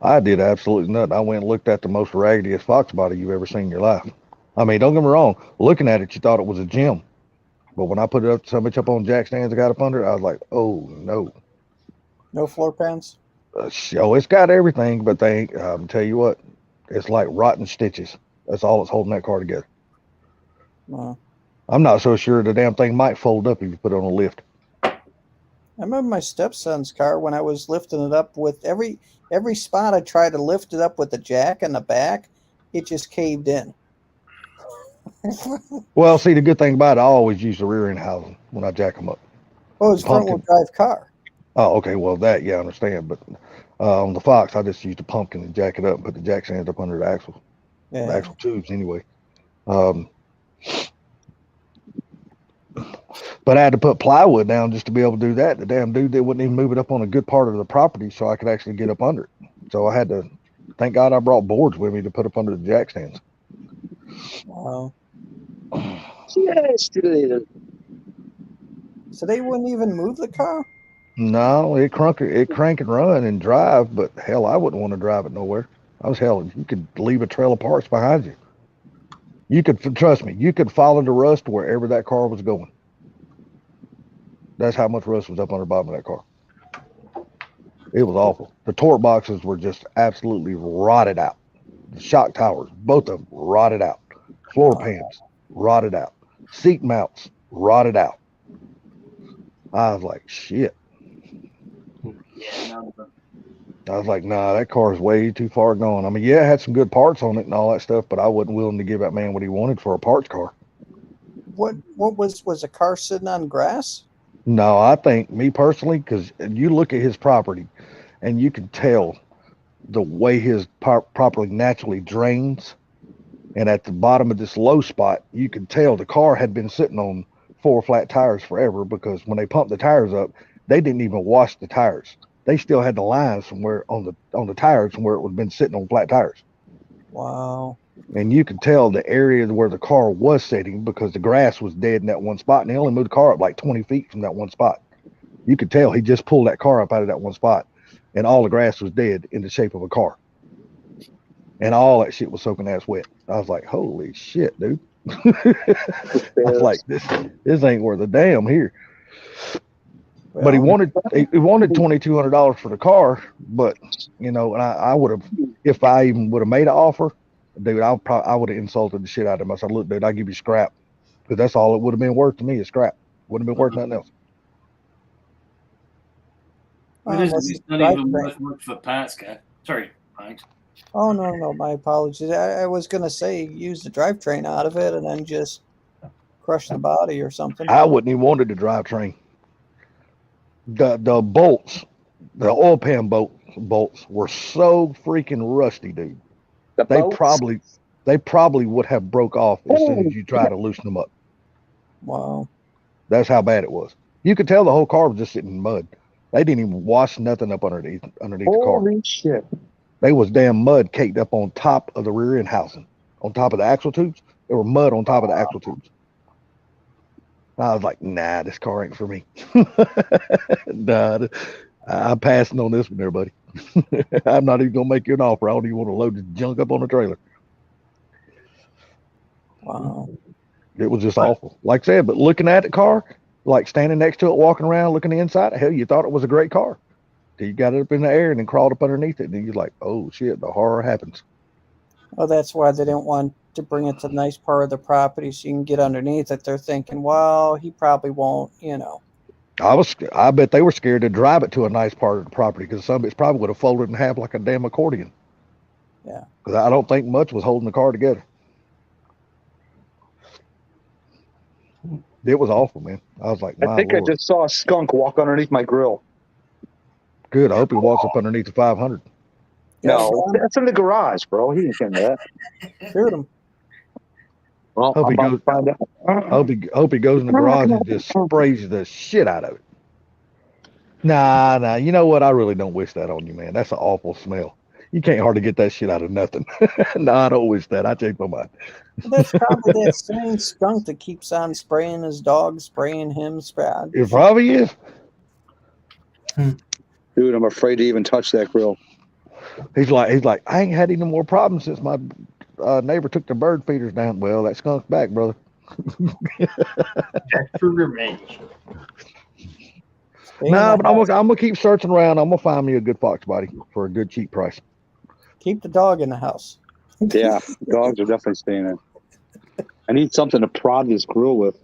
I did absolutely nothing. I went and looked at the most raggediest fox body you've ever seen in your life. I mean, don't get me wrong. Looking at it, you thought it was a gym. But when I put it up, so much up on jack stands, I got up under it, I was like, oh, no. No floor pans? It's got everything, but they ain't. Tell you what, it's like rotten stitches. That's all that's holding that car together. I'm not so sure the damn thing might fold up if you put it on a lift. I remember my stepson's car when I was lifting it up with every spot I tried to lift it up with the jack in the back, it just caved in. Well, see, the good thing about it, I always use the rear end housing when I jack them up. Oh, it's front wheel drive car. Oh, okay. Well, that, yeah, I understand. But on the Fox, I just used the pumpkin and jack it up and put the jack stands up under the axles. Yeah. The axle tubes, anyway. But I had to put plywood down just to be able to do that. The damn dude, they wouldn't even move it up on a good part of the property so I could actually get up under it. So I had to, thank God I brought boards with me to put up under the jack stands. Wow. Yes, dude. So they wouldn't even move the car? No, it crank and run and drive, but hell, I wouldn't want to drive it nowhere. You could leave a trail of parts behind you. You could trust me. You could follow the rust wherever that car was going. That's how much rust was up on the bottom of that car. It was awful. The torque boxes were just absolutely rotted out. The shock towers, both of them, rotted out. Floor pans, rotted out. Seat mounts, rotted out. I was like, shit. Yeah, no, I was like, nah, that car is way too far gone. I mean, yeah, it had some good parts on it and all that stuff, but I wasn't willing to give that man what he wanted for a parts car. What was a car sitting on grass? No, I think, me personally, because you look at his property and you can tell the way his property naturally drains. And at the bottom of this low spot, you could tell the car had been sitting on 4 flat tires forever, because when they pumped the tires up, they didn't even wash the tires. They still had the lines from where on the tires from where it would have been sitting on flat tires. Wow. And you could tell the area where the car was sitting, because the grass was dead in that one spot, and they only moved the car up like 20 feet from that one spot. You could tell he just pulled that car up out of that one spot, and all the grass was dead in the shape of a car. And all that shit was soaking ass wet. I was like, holy shit, dude. I was like, this ain't worth a damn here. Well, But he wanted $2,200 for the car. But and I would have, if I even would have made an offer, dude, I would have insulted the shit out of him. I said, look, dude, I'll give you scrap, because that's all it would have been worth to me is scrap. Wouldn't have been worth nothing else. It's not even worth much for parts, guy. Sorry, Mike. Oh, no, my apologies. I was going to say use the drivetrain out of it and then just crush the body or something. I wouldn't even wanted the drivetrain. The bolts, the oil pan bolts were so freaking rusty, dude. They probably would have broke off as soon as you try to loosen them up. Wow. That's how bad it was. You could tell the whole car was just sitting in mud. They didn't even wash nothing up underneath the car. Holy shit. They was damn mud caked up on top of the rear end housing. On top of the axle tubes. There were mud on top of the axle tubes. I was like, nah, this car ain't for me. Nah, I'm passing on this one there, buddy. I'm not even going to make you an offer. I don't even want to load the junk up on the trailer. Wow. It was just awful. Like I said, but looking at the car, like standing next to it, walking around, looking inside, hell, you thought it was a great car. Till you got it up in the air and then crawled up underneath it. And then you're like, oh, shit, the horror happens. Well, that's why they didn't want to bring it to the nice part of the property so you can get underneath it. They're thinking, well, he probably won't, I bet they were scared to drive it to a nice part of the property, because some of it's probably would have folded in half like a damn accordion. Yeah. Because I don't think much was holding the car together. It was awful, man. I was like, I think Lord. I just saw a skunk walk underneath my grill. Good. I hope he walks up underneath the 500. No, that's in the garage, bro. He didn't do that. Shoot him. Well, hope he goes in the garage and just sprays the shit out of it. Nah. You know what? I really don't wish that on you, man. That's an awful smell. You can't hardly get that shit out of nothing. No, I don't wish that. I changed my mind. That's probably that same skunk that keeps on spraying his dog, spraying him. It probably is. Dude, I'm afraid to even touch that grill. He's like, I ain't had any more problems since my neighbor took the bird feeders down. Well, that skunk's back, brother. Back for revenge. No, but I'm gonna keep searching around. I'm gonna find me a good fox body for a good cheap price. Keep the dog in the house. Yeah, dogs are definitely staying in. I need something to prod this grill with.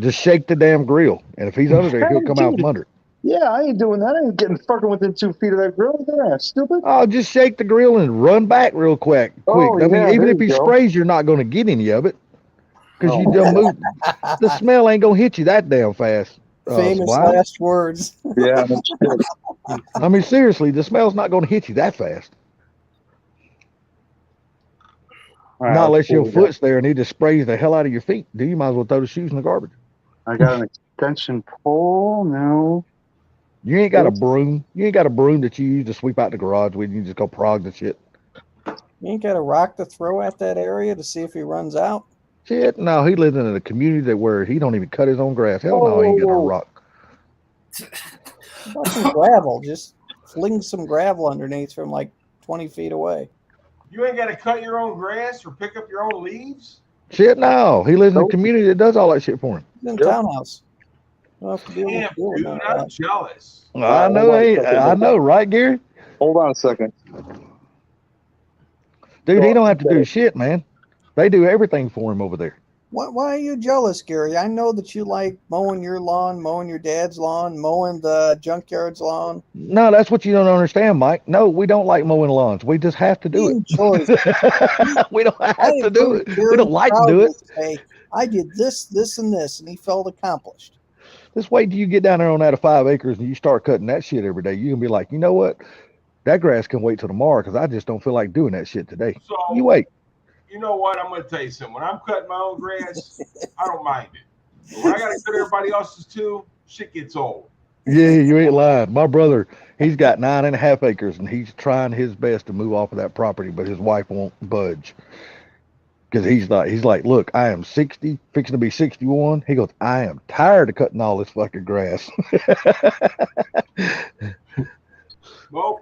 Just shake the damn grill, and if he's under there, he'll come out from under it. Yeah, I ain't doing that. I ain't getting fucking within 2 feet of that grill. There, stupid. Oh, just shake the grill and run back real quick. Oh, I mean, even if he sprays, you're not going to get any of it, because you don't move. The smell ain't going to hit you that damn fast. Famous last words. Yeah. I mean, seriously, the smell's not going to hit you that fast. Not unless your foot's there and he just sprays the hell out of your feet. Do you might as well throw the shoes in the garbage? I got an extension pole. No. You ain't got a broom. You ain't got a broom that you use to sweep out the garage with. You just go prog the shit. You ain't got a rock to throw at that area to see if he runs out. Shit, no, he lives in a community that where he don't even cut his own grass. Hell no, he ain't got no rock. How about some gravel? Just fling some gravel underneath from like 20 feet away. You ain't got to cut your own grass or pick up your own leaves? Shit, no, he lives in a community that does all that shit for him. He's in a townhouse. You don't have to deal Damn, with dude, none of I'm that. jealous. I know, I know, right, Gary? Hold on a second. Dude, he don't have to do shit, man. They do everything for him over there. Why are you jealous, Gary? I know that you like mowing your lawn, mowing your dad's lawn, mowing the junkyard's lawn. No, that's what you don't understand, Mike. No, we don't like mowing lawns. We just have to do it. We don't have to do it. We don't like to do it. Say, I did this, this, and this, and he felt accomplished. Just wait till you get down there on that 5 acres and you start cutting that shit every day. You can be like, you know what? That grass can wait till tomorrow because I just don't feel like doing that shit today. So, you wait. You know what? I'm going to tell you something. When I'm cutting my own grass, I don't mind it. But when I got to cut everybody else's too, shit gets old. Yeah, you ain't lying. My brother, he's got 9.5 acres and he's trying his best to move off of that property, but his wife won't budge. Because he's like, look, I am 60, fixing to be 61. He goes, I am tired of cutting all this fucking grass. Well,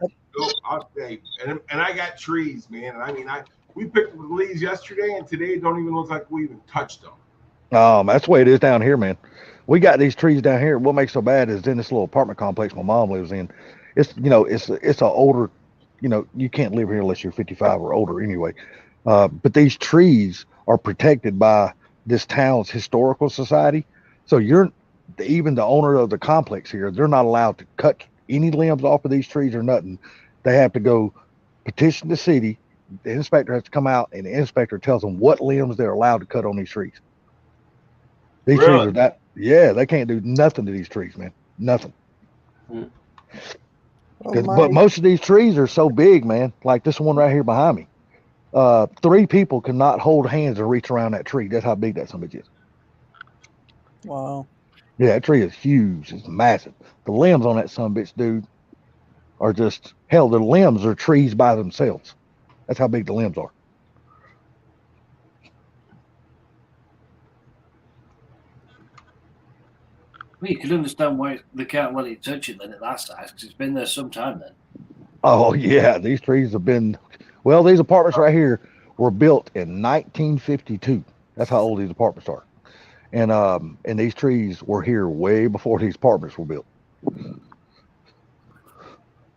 and I got trees, man. And I mean, we picked the leaves yesterday, and today it don't even look like we even touched them. That's the way it is down here, man. We got these trees down here. What makes so bad is in this little apartment complex my mom lives in. It's it's a older, you can't live here unless you're 55 or older anyway. But these trees are protected by this town's historical society. So even the owner of the complex here, they're not allowed to cut any limbs off of these trees or nothing. They have to go petition the city. The inspector has to come out, and the inspector tells them what limbs they're allowed to cut on these trees. These trees are they can't do nothing to these trees, man. Nothing. But most of these trees are so big, man. Like this one right here behind me. 3 people cannot hold hands and reach around that tree. That's how big that sumbitch is. Wow. Yeah, that tree is huge. It's massive. The limbs on that sumbitch, dude, are just hell. The limbs are trees by themselves. That's how big the limbs are. Well, you can understand why they can't let it touch it then at that size, because it's been there some time then. Oh yeah, these trees have been. Well, these apartments right here were built in 1952. That's how old these apartments are, and these trees were here way before these apartments were built.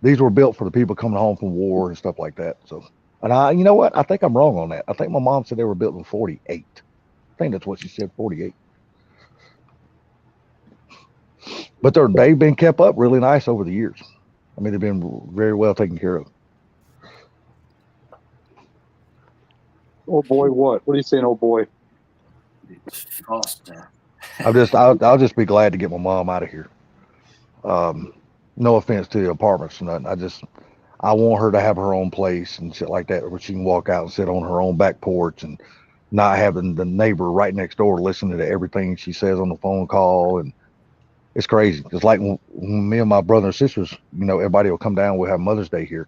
These were built for the people coming home from war and stuff like that. So, and you know what? I think I'm wrong on that. I think my mom said they were built in 48. I think that's what she said, 48. But they've been kept up really nice over the years. I mean, they've been very well taken care of. Oh boy, what? What are you saying, oh boy? Foster. I'll just be glad to get my mom out of here. No offense to the apartments or nothing. I want her to have her own place and shit like that, where she can walk out and sit on her own back porch and not having the neighbor right next door listening to everything she says on the phone call. And it's crazy. It's like when me and my brother and sisters, everybody will come down. We'll have Mother's Day here,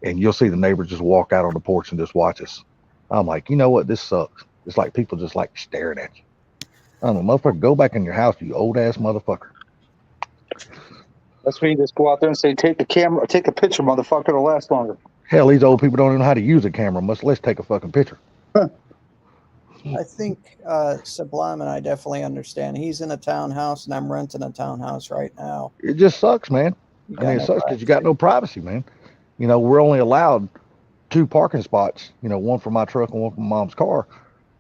and you'll see the neighbors just walk out on the porch and just watch us. I'm like, you know what? This sucks. It's like people just like staring at you. I don't know, motherfucker, go back in your house, you old ass motherfucker. That's when you just go out there and say, take a picture, motherfucker, it'll last longer. Hell, these old people don't even know how to use a camera, much less take a fucking picture. I think Sublime and I definitely understand. He's in a townhouse and I'm renting a townhouse right now. It just sucks, man. It sucks because you got no privacy, man. We're only allowed 2 parking spots, one for my truck and one for mom's car.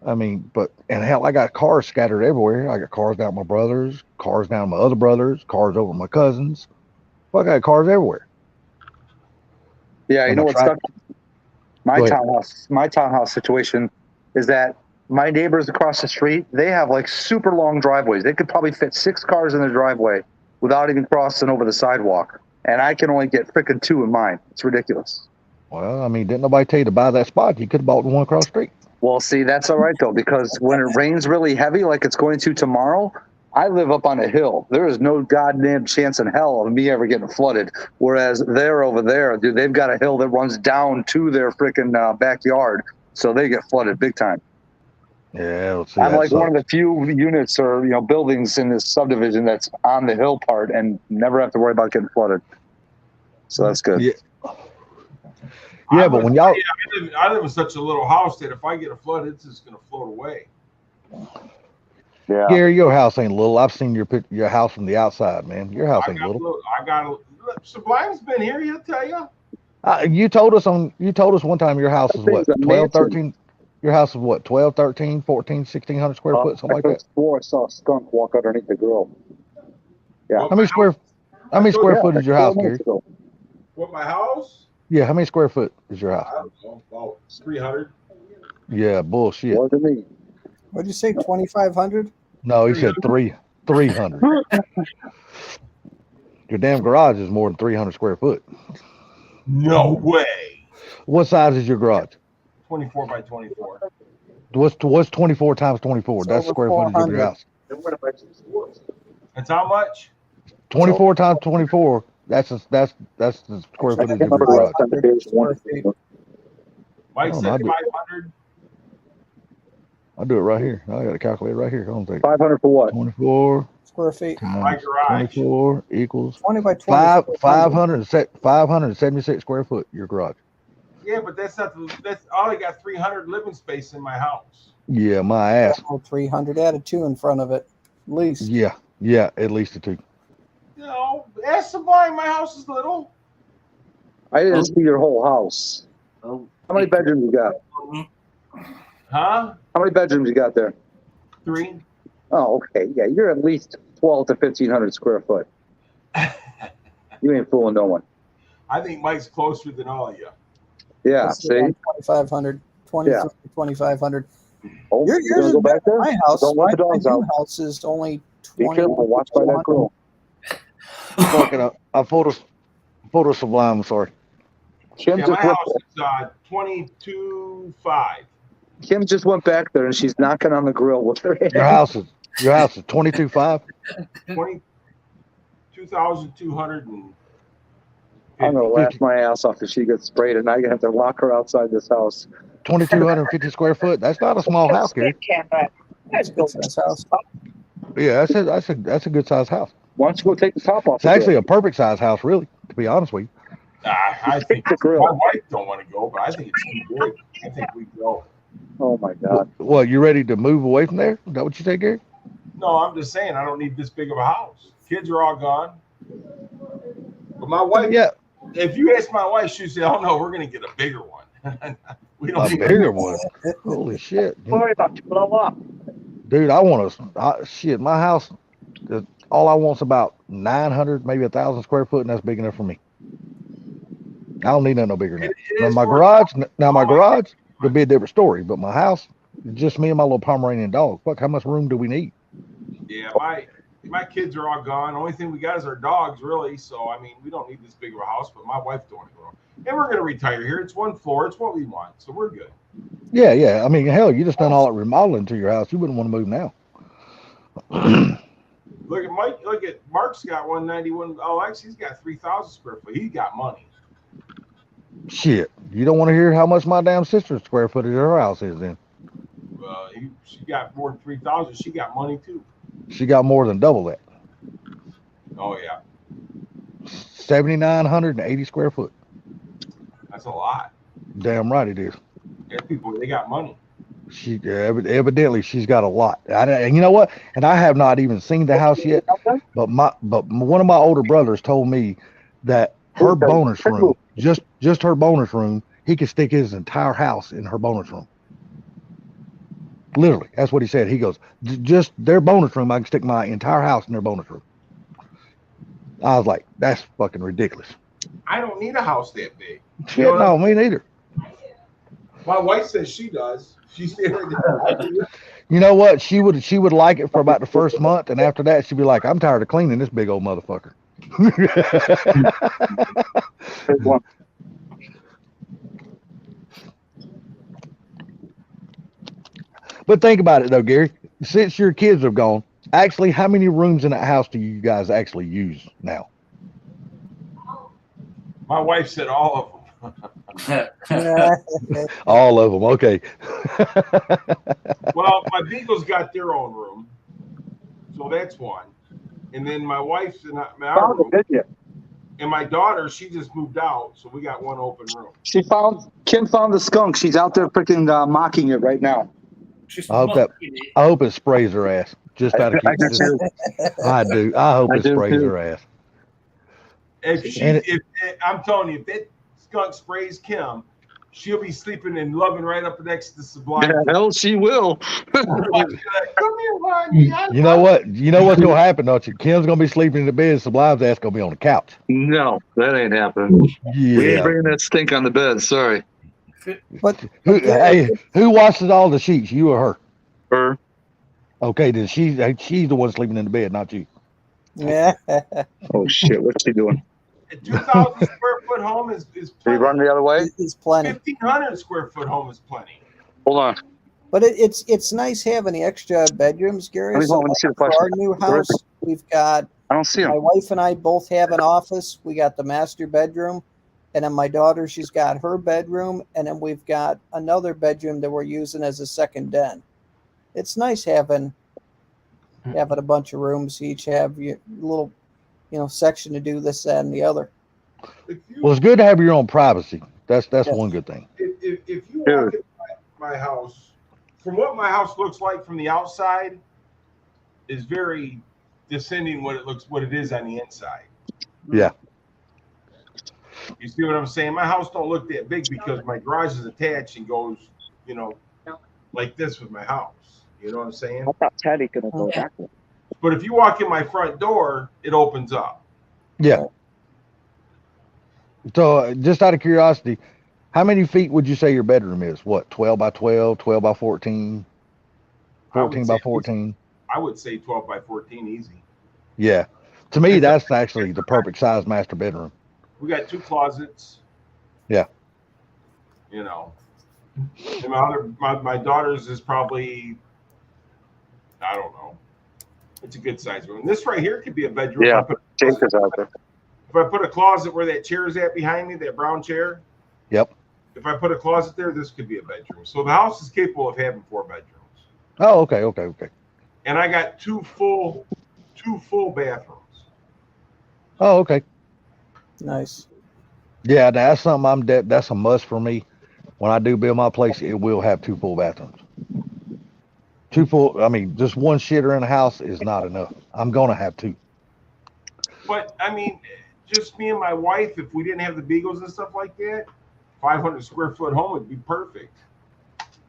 I mean, and hell, I got cars scattered everywhere. I got cars down my brother's, cars down my other brother's, cars over my cousin's. Well, I got cars everywhere. Yeah, you know what's stuck? My townhouse situation is that my neighbors across the street, they have like super long driveways. They could probably fit 6 cars in their driveway without even crossing over the sidewalk. And I can only get freaking 2 in mine. It's ridiculous. Well, I mean, didn't nobody tell you to buy that spot? You could have bought the one across the street. Well, see, that's all right, though, because when it rains really heavy, like it's going to tomorrow, I live up on a hill. There is no goddamn chance in hell of me ever getting flooded. Whereas they're over there, dude, they've got a hill that runs down to their freaking backyard, so they get flooded big time. Yeah, let's see. I'm that like one of sucks. the few units or buildings in this subdivision that's on the hill part and never have to worry about getting flooded. So that's good. Yeah. Yeah, but when y'all, I live in such a little house that if I get a flood, it's just going to float away. Yeah. Gary, your house ain't little. I've seen your house from the outside, man. Your house ain't little. Sublime's been here. He'll tell you. You told us one time your house is what, 12, 13. Your house is what, 12, 13, 14, 1,600 square foot, something like that? I saw a skunk walk underneath the grill. Yeah. How many square foot is your house, Gary? What, my house? Yeah, how many square foot is your house? I don't know, about 300. Yeah, bullshit. More than me. What did you say, 2,500? No, he said 300. Your damn garage is more than 300 square foot. No way. What size is your garage? 24 by 24. What's 24 times 24? It's That's over square footage of your 400. house. That's how much? 24 times 24. That's the square footage of your garage. 500 square feet. Mike Oh, said I do. 500. I'll do it right here. I got a calculator right here. Hold on. 500 for what? 24 Square feet. My times garage. 24 equals 20 by 20. 576 square foot. Your garage. Yeah, but that's not. That's I only got 300 living space in my house. Yeah, my ass. 300. Add a 2 in front of it, at least. Yeah, at least a 2. No, ask Sublime. My house is little. I didn't see your whole house. Oh, How many bedrooms you got? Huh? How many bedrooms you got there? 3. Oh, okay. Yeah, you're at least 12 to 1,500 square foot. You ain't fooling no one. I think Mike's closer than all of you. Yeah, Let's see? say around 2,500. 20 Yeah. to 2,500. Oh, Yours you gonna is go back bigger there? than my house. Don't let My the dogs new out. house is only Be 20. careful. Watch by that grill. Fucking up. I photo Sublime. Sorry. Kim Yeah, just my went, house is 22.5. Kim just went back there and she's knocking on the grill with her hand. Your house is 22.5. 22,200 and. I'm gonna laugh my ass off if she gets sprayed and I have to lock her outside this house. 2,250 square foot. That's not a small house, Gary. That's a good size house. Yeah, that's a good sized house. Why don't you go take the top off? It's actually a perfect sized house, really. To be honest with you. I think the grill. my wife don't want to go, but I think it's too big. I think we go. Oh my God. Well, you ready to move away from there? Is that what you say, Gary? No, I'm just saying I don't need this big of a house. Kids are all gone. But my wife, Yeah, if you ask my wife, she said, "Oh no, we're gonna get a bigger one. We don't a need bigger one. Holy shit, Worry about to blow up. dude! I want to shit. My house, all I want's about 900, maybe 1,000 square foot, and that's big enough for me. I don't need nothing no bigger than that. It Now is my for- garage could be a different story, but my house, just me and my little Pomeranian dog. Fuck, how much room do we need? Yeah, my kids are all gone. The only thing we got is our dogs, really. So I mean, we don't need this big of a house. But my wife don't want to go. And we're gonna retire here. It's one floor. It's what we want. So we're good. Yeah. I mean, hell, you just done all that remodeling to your house. You wouldn't want to move now. Look at Mike. Look at Mark's got 191. Oh, actually, he's got 3,000 square foot. He got money. Shit, you don't want to hear how much my damn sister's square footage of her house is then. She got more than 3,000. She got money too. She got more than double that. Oh yeah, 7,980 square foot. that's a lot. Damn right it is. There's people, they got money. Evidently she's got a lot. And you know what? And I have not even seen the house yet. But one of my older brothers told me that her bonus room, just her bonus room, he could stick his entire house in her bonus room. Literally, that's what he said. He goes, just their bonus room, I can stick my entire house in their bonus room. I was like, that's fucking ridiculous. I don't need a house that big. Shit, no, me neither. My wife says she does. She's there. You know what? She would like it for about the first month, and after that, she'd be like, I'm tired of cleaning this big old motherfucker. But think about it though, Gary. Since your kids have gone, Actually, how many rooms in that house do you guys actually use now? My wife said all of them. All of them. Okay. Well, my Beagles got their own room, so that's one. And then my wife's in our room, and my daughter, she just moved out, so we got one open room. Kim found the skunk. She's out there freaking mocking it right now. I hope it sprays her ass. Just out of curiosity. I do. I hope it sprays her ass. I'm telling you, if that skunk sprays Kim, she'll be sleeping and loving right up next to Sublimes. Yeah, hell, she will. Come here, honey. You know what? You know what's gonna happen, don't you? Kim's gonna be sleeping in the bed. Sublime's ass gonna be on the couch. No, that ain't happening. Yeah. We ain't bringing that stink on the bed. Sorry. But Who washes all the sheets? You or her? Her. Okay, then she's the one sleeping in the bed, not you. Yeah. Oh shit! What's she doing? A 2,000 square foot home is Did he plenty. run the other way? It's plenty. 1,500 square foot home is plenty. Hold on. But it's nice having the extra bedrooms, Gary. Let me So see the for question. our new house, we've got I don't see my him. wife and I both have an office. We got the master bedroom, and then my daughter, she's got her bedroom, and then we've got another bedroom that we're using as a second den. It's nice having a bunch of rooms. Each have your little, section to do this, that, and the other. Well, it's good to have your own privacy. That's one good thing. If you walk in my house, from what my house looks like from the outside, is very descending what it is on the inside. Yeah. You see what I'm saying? My house don't look that big because my garage is attached and goes, like this with my house. You know what I'm saying? I thought Teddy could have go back. But if you walk in my front door, it opens up. Yeah. So, just out of curiosity, how many feet would you say your bedroom is? What, 12 by 12, 12 by 14, 14 by 14? I would say 12 by 14 easy. Yeah. To me, that's actually the perfect size master bedroom. We got 2 closets. Yeah. And my daughter's is probably, I don't know. It's a good size room. This right here could be a bedroom. Yeah, Jacob's out there. If I put a closet where that chair is at behind me, that brown chair. Yep. If I put a closet there, this could be a bedroom. So the house is capable of having 4 bedrooms. Oh, okay. And I got two full bathrooms. Oh, okay. Nice. Yeah, that's something that's a must for me. When I do build my place, it will have 2 full bathrooms. 2 full. I mean, just one shitter in the house is not enough. I'm gonna have 2. But I mean, just me and my wife, if we didn't have the Beagles and stuff like that, 500 square foot home would be perfect.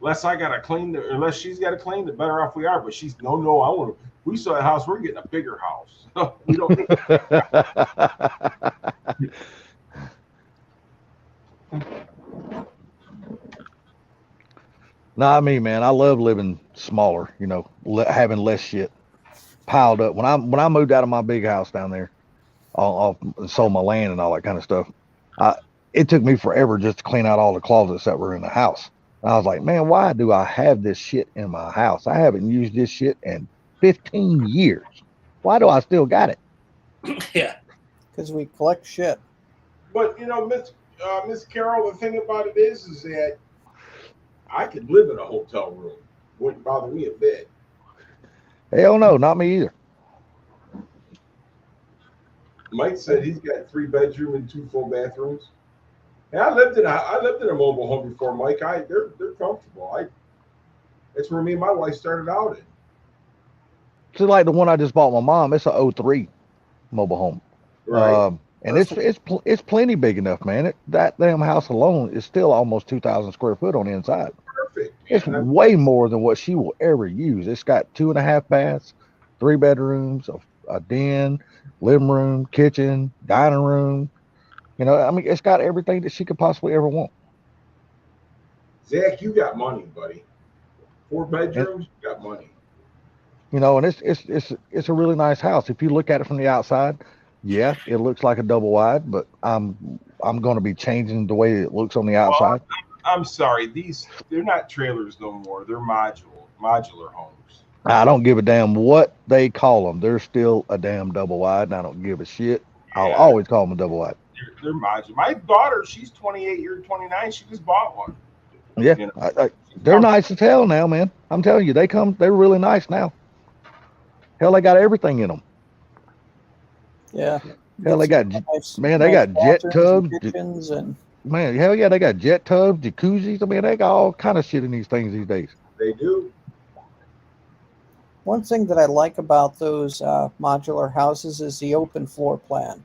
Unless I gotta clean unless she's gotta clean, the better off we are. But she's no, I want to. We saw a house. We're getting a bigger house. We don't need. Nah, I mean, man, I love living smaller. Having less shit piled up. When I moved out of my big house down there, sold my land and all that kind of stuff, it took me forever just to clean out all the closets that were in the house. And I was like, man, why do I have this shit in my house? I haven't used this shit in 15 years. Why do I still got it? Yeah. Because we collect shit. But Miss Carol, the thing about it is that I could live in a hotel room. Wouldn't bother me a bit. Hell no, not me either. Mike said he's got 3 bedroom and 2 full bathrooms. And I lived in a mobile home before, Mike. They're comfortable. That's where me and my wife started out in. Just like the one I just bought my mom, it's a 03 mobile home. Right. And it's plenty big enough, man. That damn house alone is still almost 2,000 square foot on the inside. Perfect. It's way more than what she will ever use. It's got 2.5 baths, 3 bedrooms, a den, living room, kitchen, dining room. I mean, it's got everything that she could possibly ever want. Zach, you got money, buddy. 4 bedrooms, you got money. And it's a really nice house. If you look at it from the outside, yeah, it looks like a double wide, but I'm going to be changing the way it looks on the outside. Well, I'm sorry, they're not trailers no more. They're modular homes. I don't give a damn what they call them. They're still a damn double wide, and I don't give a shit. I'll Yeah. always call them a double wide. They're modular. My daughter, she's 28, you're 29. She just bought one. Yeah, You know, they're nice as hell now, man. I'm telling you, they're really nice now. Hell, they got everything in them. Yeah. Hell, they got Nice- man, they nice got jet bathrooms tubs. and kitchens and Man, hell yeah, they got jet tubs, jacuzzis. I mean, they got all kind of shit in these things these days. They do. one thing that I like about those modular houses is the open floor plan.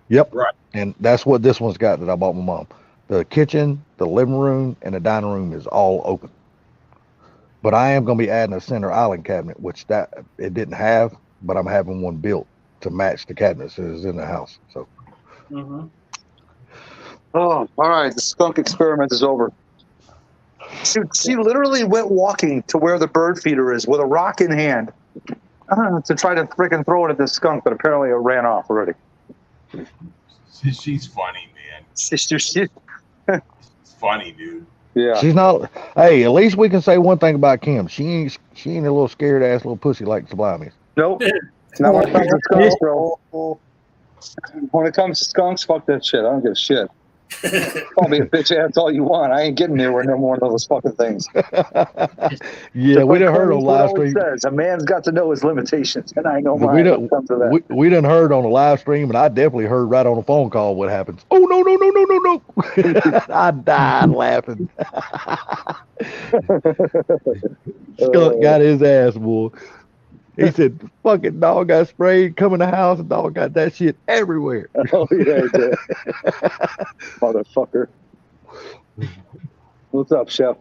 Yep. Right. And that's what this one's got that I bought my mom. The kitchen, the living room, and the dining room is all open. But I am going to be adding a center island cabinet, which that it didn't have, but I'm having one built to match the cabinets that is in the house. So. Mm-hmm. Oh, all right. The skunk experiment is over. She literally went walking to where the bird feeder is with a rock in hand to try to freaking throw it at the skunk, but apparently it ran off already. She's funny, man. She's It's funny, dude. yeah. She's not. Hey, at least we can say one thing about Kim. She ain't a little scared ass little pussy like Sublimes. Nope. Not when it comes to skunks, bro. When it comes to skunks, fuck that shit. I don't give a shit. Call me a bitch ass all you want. I ain't getting there with no more of those fucking things. Yeah, we done heard on live Always stream. says a man's got to know his limitations, and I know mine. We when done it comes to that. we done heard on the live stream, and I definitely heard right on the phone call what happens. Oh no! I died laughing. Skunk got his ass, boy. He said, "Fucking dog got sprayed. Come in the house, and dog got that shit everywhere." Oh yeah, he did. Motherfucker. What's up, Chef?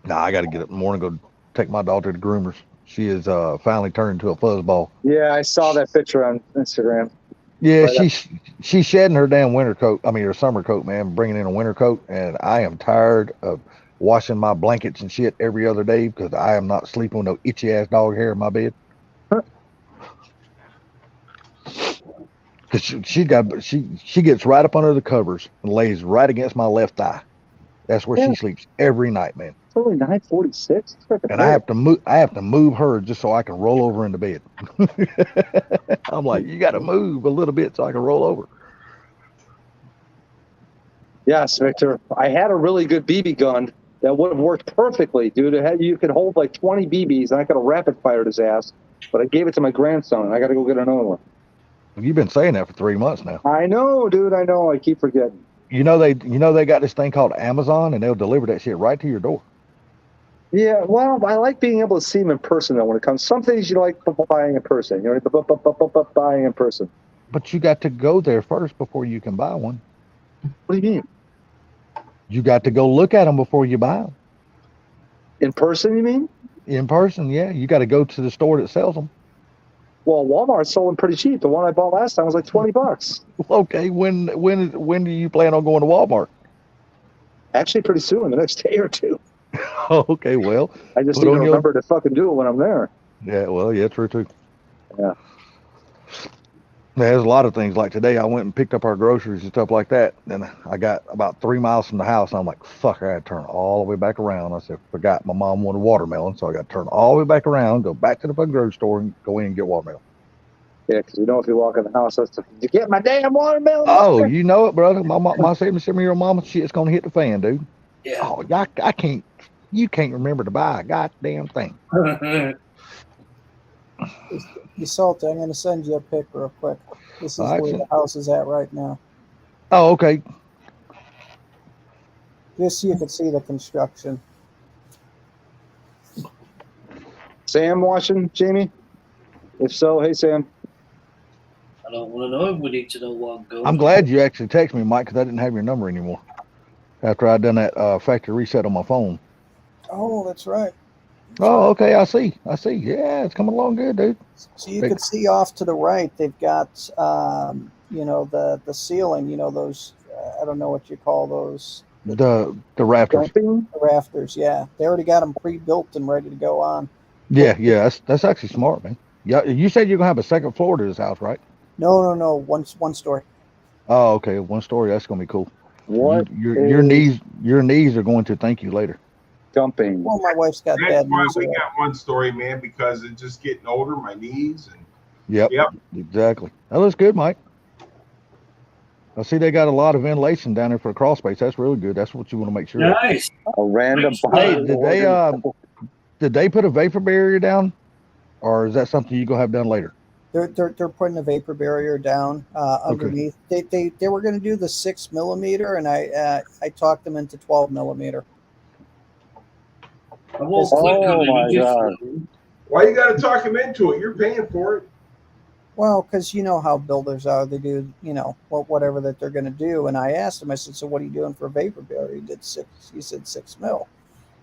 Nah, I got to get up in the morning, go take my daughter to groomers. She is finally turned into a fuzzball. Yeah, I saw that picture on Instagram. Yeah, Right she's shedding her damn winter coat. I mean, her summer coat, man, bringing in a winter coat. And I am tired of washing my blankets and shit every other day because I am not sleeping with no itchy ass dog hair in my bed. Cause she gets right up under the covers and lays right against my left thigh. That's where she sleeps every night, man. It's only 9:46. And I have to move her just so I can roll over into bed. I'm like, you got to move a little bit so I can roll over. Yes, Victor. I had a really good BB gun that would have worked perfectly, dude. You could hold like 20 BBs, and I could have rapid fired his ass. But I gave it to my grandson, and I got to go get another one. You've been saying that for 3 months now. I know, dude. I know. I keep forgetting. You know they got this thing called Amazon, and they'll deliver that shit right to your door. Yeah, well, I like being able to see them in person, though, when it comes. Some things you like buying in person. You know, buying in person. But you got to go there first before you can buy one. What do you mean? You got to go look at them before you buy them. In person, you mean? In person, yeah. You got to go to the store that sells them. Well, Walmart sold them pretty cheap. The one I bought last time was like $20. Okay, when do you plan on going to Walmart? Actually, pretty soon, the next day or two. Okay, well, I just put need to on remember to fucking do it when I'm there. yeah, well, yeah, true too. Yeah. There's a lot of things. Like today, I went and picked up our groceries and stuff like that. And I got about 3 miles from the house. And I'm like, fuck, I had to turn all the way back around. I said, forgot my mom wanted watermelon. So I got to turn all the way back around, go back to the fucking grocery store and go in and get watermelon. Yeah, because you know if you walk in the house, that's did you get my damn watermelon? Oh, you know it, brother. My 77-year-old mama, shit's going to hit the fan, dude. Yeah. Oh, I can't, you can't remember to buy a goddamn thing. You salty, I'm going to send you a pic real quick. This is where the house is at right now. Oh, okay. Just so you can see the construction. Sam watching, Jamie? If so, hey, Sam. I don't want to know. We need to know what goes. I'm glad you actually texted me, Mike, because I didn't have your number anymore after I'd done that factory reset on my phone. Oh, that's right. Oh, okay. I see. Yeah, it's coming along good, dude. So you can see off to the right, they've got, you know, the ceiling, you know, those, I don't know what you call those. The rafters. The rafters, yeah. They already got them pre-built and ready to go on. Yeah. That's actually smart, man. Yeah, you said you're going to have a second floor to this house, right? No. One story. Oh, okay. 1 story. That's going to be cool. What Your knees are going to thank you later. dumping? Well, my wife's got That's bad why news. we got one story, man, because it's just getting older, my knees, and Yep. Exactly. That looks good, Mike. I see they got a lot of ventilation down there for the crawl space. That's really good. That's what you want to make sure. Nice. A random Hey, bottle. did they put a vapor barrier down, or is that something you gonna have done later? They're putting a vapor barrier down underneath. They were going to do the 6 millimeter, and I talked them into 12 millimeter. I won't click on Oh my images. God. why you got to talk them into it? You're paying for it. Well, because you know how builders are. They do, whatever that they're going to do. And I asked him, I said, so what are you doing for a vapor barrier? He said 6 mil.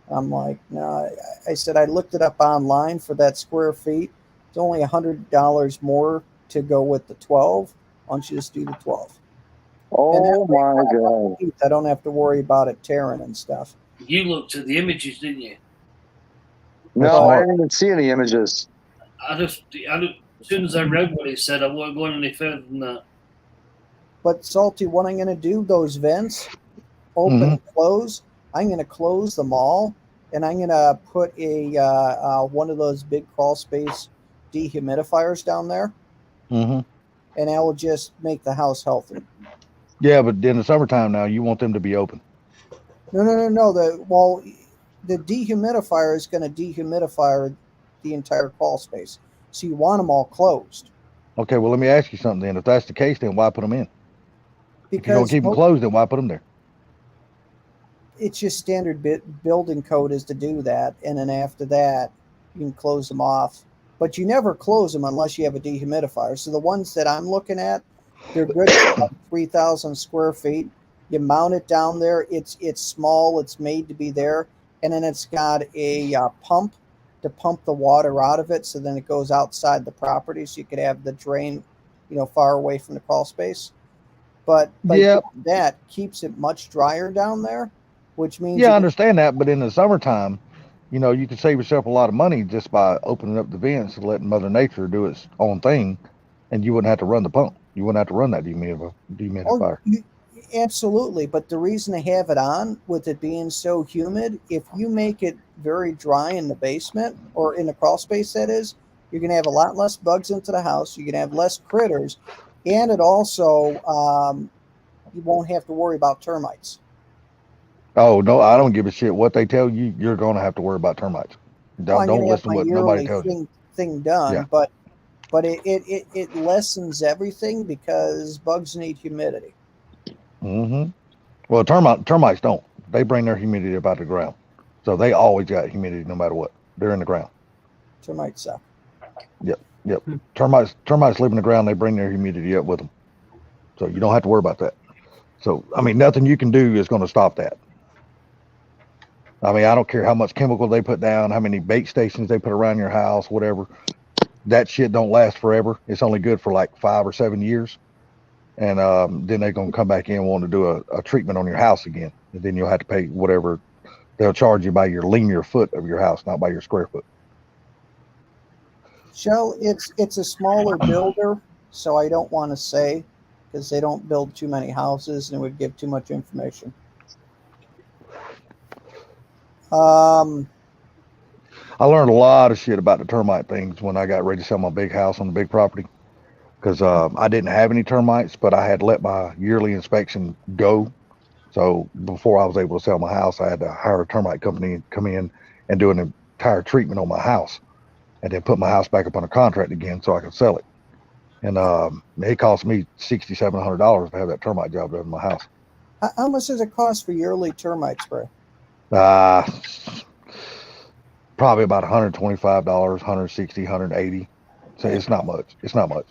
I'm like, no. I said, I looked it up online for that square feet. It's only $100 more to go with the 12. Why don't you just do the 12? Oh my God. I don't have to worry about it tearing and stuff. You looked at the images, didn't you? No, I didn't even see any images. As soon as I read what it said, I wasn't going any further than that. But Salty, what I'm going to do, those vents, open and close, I'm going to close them all, and I'm going to put a one of those big crawl space dehumidifiers down there, and that will just make the house healthy. Yeah, but in the summertime now, you want them to be open. No. The dehumidifier is going to dehumidify the entire crawl space, so you want them all closed. Okay, well, let me ask you something then. If that's the case, then why put them in? If you don't keep them closed, then why put them there? It's just standard building code is to do that, and then after that, you can close them off. But you never close them unless you have a dehumidifier. So the ones that I'm looking at, they're good for 3,000 square feet. You mount it down there. It's small. It's made to be there, and then it's got a pump to pump the water out of it. So then it goes outside the property, so you could have the drain, far away from the crawl space. But that keeps it much drier down there, which means I understand that. But in the summertime, you can save yourself a lot of money just by opening up the vents and letting Mother Nature do its own thing, and you wouldn't have to run the pump. You wouldn't have to run that dehumidifier. Absolutely, but the reason to have it on, with it being so humid, if you make it very dry in the basement or in the crawl space, that is, you're going to have a lot less bugs into the house. You're going to have less critters, and it also you won't have to worry about termites. Oh no, I don't give a shit what they tell you. You're going to have to worry about termites. Don't listen to what nobody tells you. Thing done, Yeah. but it lessens everything because bugs need humidity. Well, termites don't. They bring their humidity up out the ground, so they always got humidity no matter what. They're in the ground. Termites suck. Yep. Termites live in the ground. They bring their humidity up with them, so you don't have to worry about that. So I mean, nothing you can do is going to stop that. I mean, I don't care how much chemical they put down, how many bait stations they put around your house, whatever. That shit don't last forever. It's only good for like 5 or 7 years. And then they're going to come back in and want to do a treatment on your house again. And then you'll have to pay whatever they'll charge you by your linear foot of your house, not by your square foot. Shell, it's a smaller builder, so I don't want to say, because they don't build too many houses and it would give too much information. I learned a lot of shit about the termite things when I got ready to sell my big house on the big property, because I didn't have any termites, but I had let my yearly inspection go. So before I was able to sell my house, I had to hire a termite company to come in and do an entire treatment on my house, and then put my house back up on a contract again so I could sell it. And it cost me $6,700 to have that termite job done in my house. How much does it cost for yearly termite spray? Probably about $125, $160, $180. So it's not much. It's not much.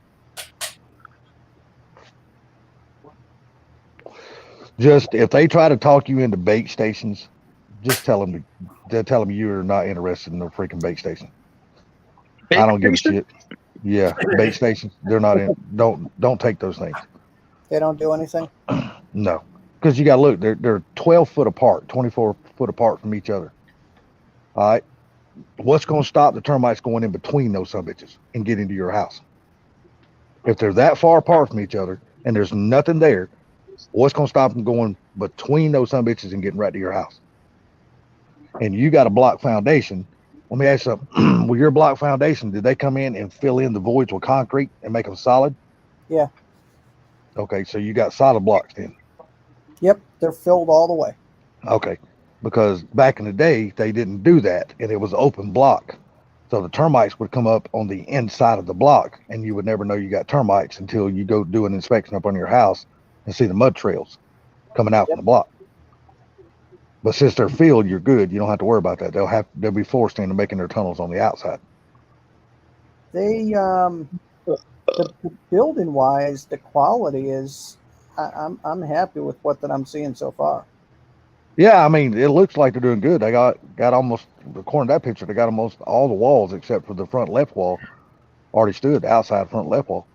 Just if they try to talk you into bait stations, just tell them you're not interested in the freaking bait station. I don't give a shit. Yeah, bait stations. They're not in. Don't take those things. They don't do anything? No, because you got to look. They're 12 foot apart, 24 foot apart from each other. All right. What's going to stop the termites going in between those subbitches and getting to your house? If they're that far apart from each other and there's nothing there, what's going to stop them going between those some bitches and getting right to your house. And you got a block foundation. Let me ask you something. With your block foundation, did they come in and fill in the voids with concrete and make them solid? Yeah. Okay, so you got solid blocks then. Yep, they're filled all the way. Okay, because back in the day, they didn't do that, and it was open block. So the termites would come up on the inside of the block, and you would never know you got termites until you go do an inspection up on your house and see the mud trails coming out from the block. But since they're filled, you're good. You don't have to worry about that. They'll be forced into making their tunnels on the outside. They the building wise, the quality is. I'm happy with what that I'm seeing so far. Yeah, I mean, it looks like they're doing good. They got almost, according to that picture, they got almost all the walls except for the front left wall already stood, the outside front left wall.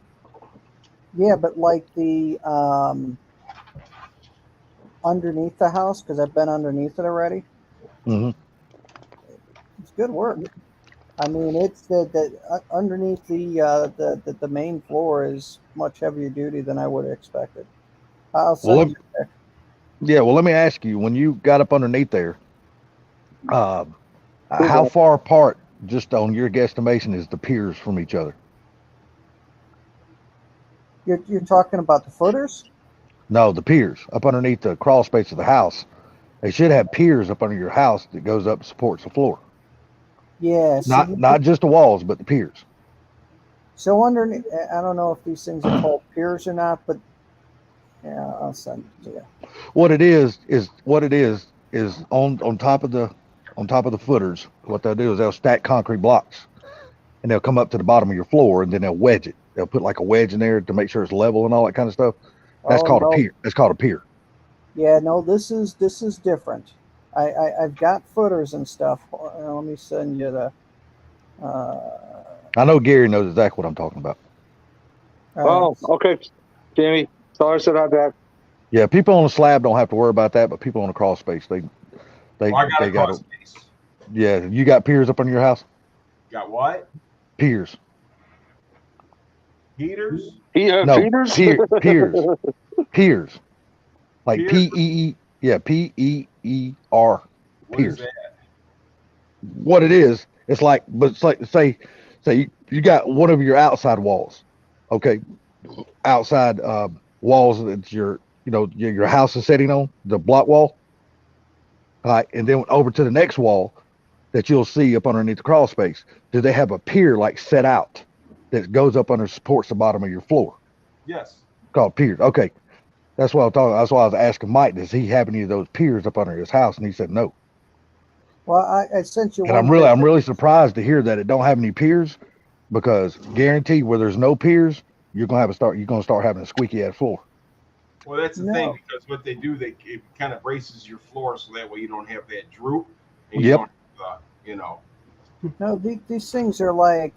Yeah, but like the underneath the house, because I've been underneath it already. Mm-hmm. It's good work. I mean, it's the underneath the main floor is much heavier duty than I would have expected. I'll send you a pic. Yeah, well, let me ask you, when you got up underneath there, how far apart, just on your guesstimation, is the piers from each other? You're talking about the footers? No, the piers up underneath the crawl space of the house. They should have piers up under your house that goes up and supports the floor. Yeah. Not just the walls, but the piers. So underneath, I don't know if these things are called piers or not, but yeah, I'll send it to you. What it is on top of the footers. What they'll do is they'll stack concrete blocks, and they'll come up to the bottom of your floor, and then they'll wedge it. They'll put like a wedge in there to make sure it's level and all that kind of stuff. That's called a pier. That's called a pier. Yeah, no, this is different. I've got footers and stuff. Let me send you the. I know Gary knows exactly what I'm talking about. Oh, okay, Jamie. Sorry, I said hi back. Yeah, people on the slab don't have to worry about that, but people on the crawl space, they got it. Yeah, you got piers up on your house? Got what? Piers. Heaters? No, Peters? Piers. Like Piers? P-E-E. Yeah, P-E-E-R. What is Piers. that? What it is, it's like say you got one of your outside walls, okay, outside walls that your house is sitting on, the block wall, all right, and then over to the next wall that you'll see up underneath the crawl space. Do they have a pier like set out that goes up under, supports the bottom of your floor? Yes. Called piers. Okay, that's what I thought. That's why I was asking Mike, does he have any of those piers up under his house? And he said no. Well, I sent you. And I'm really surprised to hear that it don't have any piers, because guaranteed where there's no piers, you're gonna start having a squeaky ass floor. Well, that's the thing, because what they do, it kind of braces your floor so that way you don't have that droop. And you don't have, No, these things are like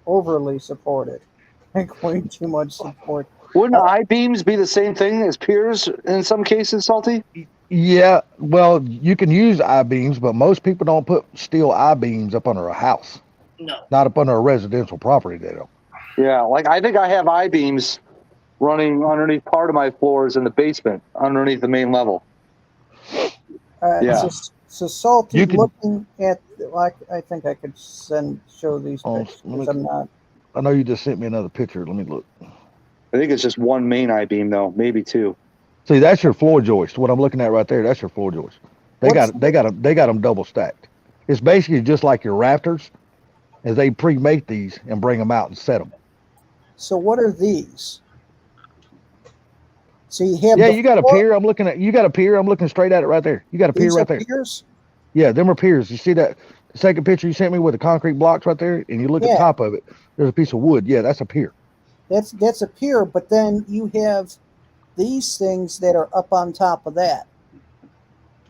overly supported. Like way too much support. Wouldn't I-beams be the same thing as piers in some cases, Salty? Yeah, well, you can use I-beams, but most people don't put steel I-beams up under a house. No. Not up under a residential property, they don't. Yeah, like I think I have I-beams running underneath part of my floors in the basement, underneath the main level. Yeah. So Salty, looking at, like, I think I could show these pictures. I'm not. I know you just sent me another picture. Let me look. I think it's just one main I-beam though, maybe two. See, that's your floor joist. What I'm looking at right there, that's your floor joist. They got them double stacked. It's basically just like your rafters, as they pre-make these and bring them out and set them. So what are these? So you have you got a pier. I'm looking at. You got a pier. I'm looking straight at it right there. You got a pier right there. Piers? Yeah, them are piers. You see that second picture you sent me with the concrete blocks right there, and you look at the top of it. There's a piece of wood. Yeah, that's a pier. That's a pier, but then you have these things that are up on top of that.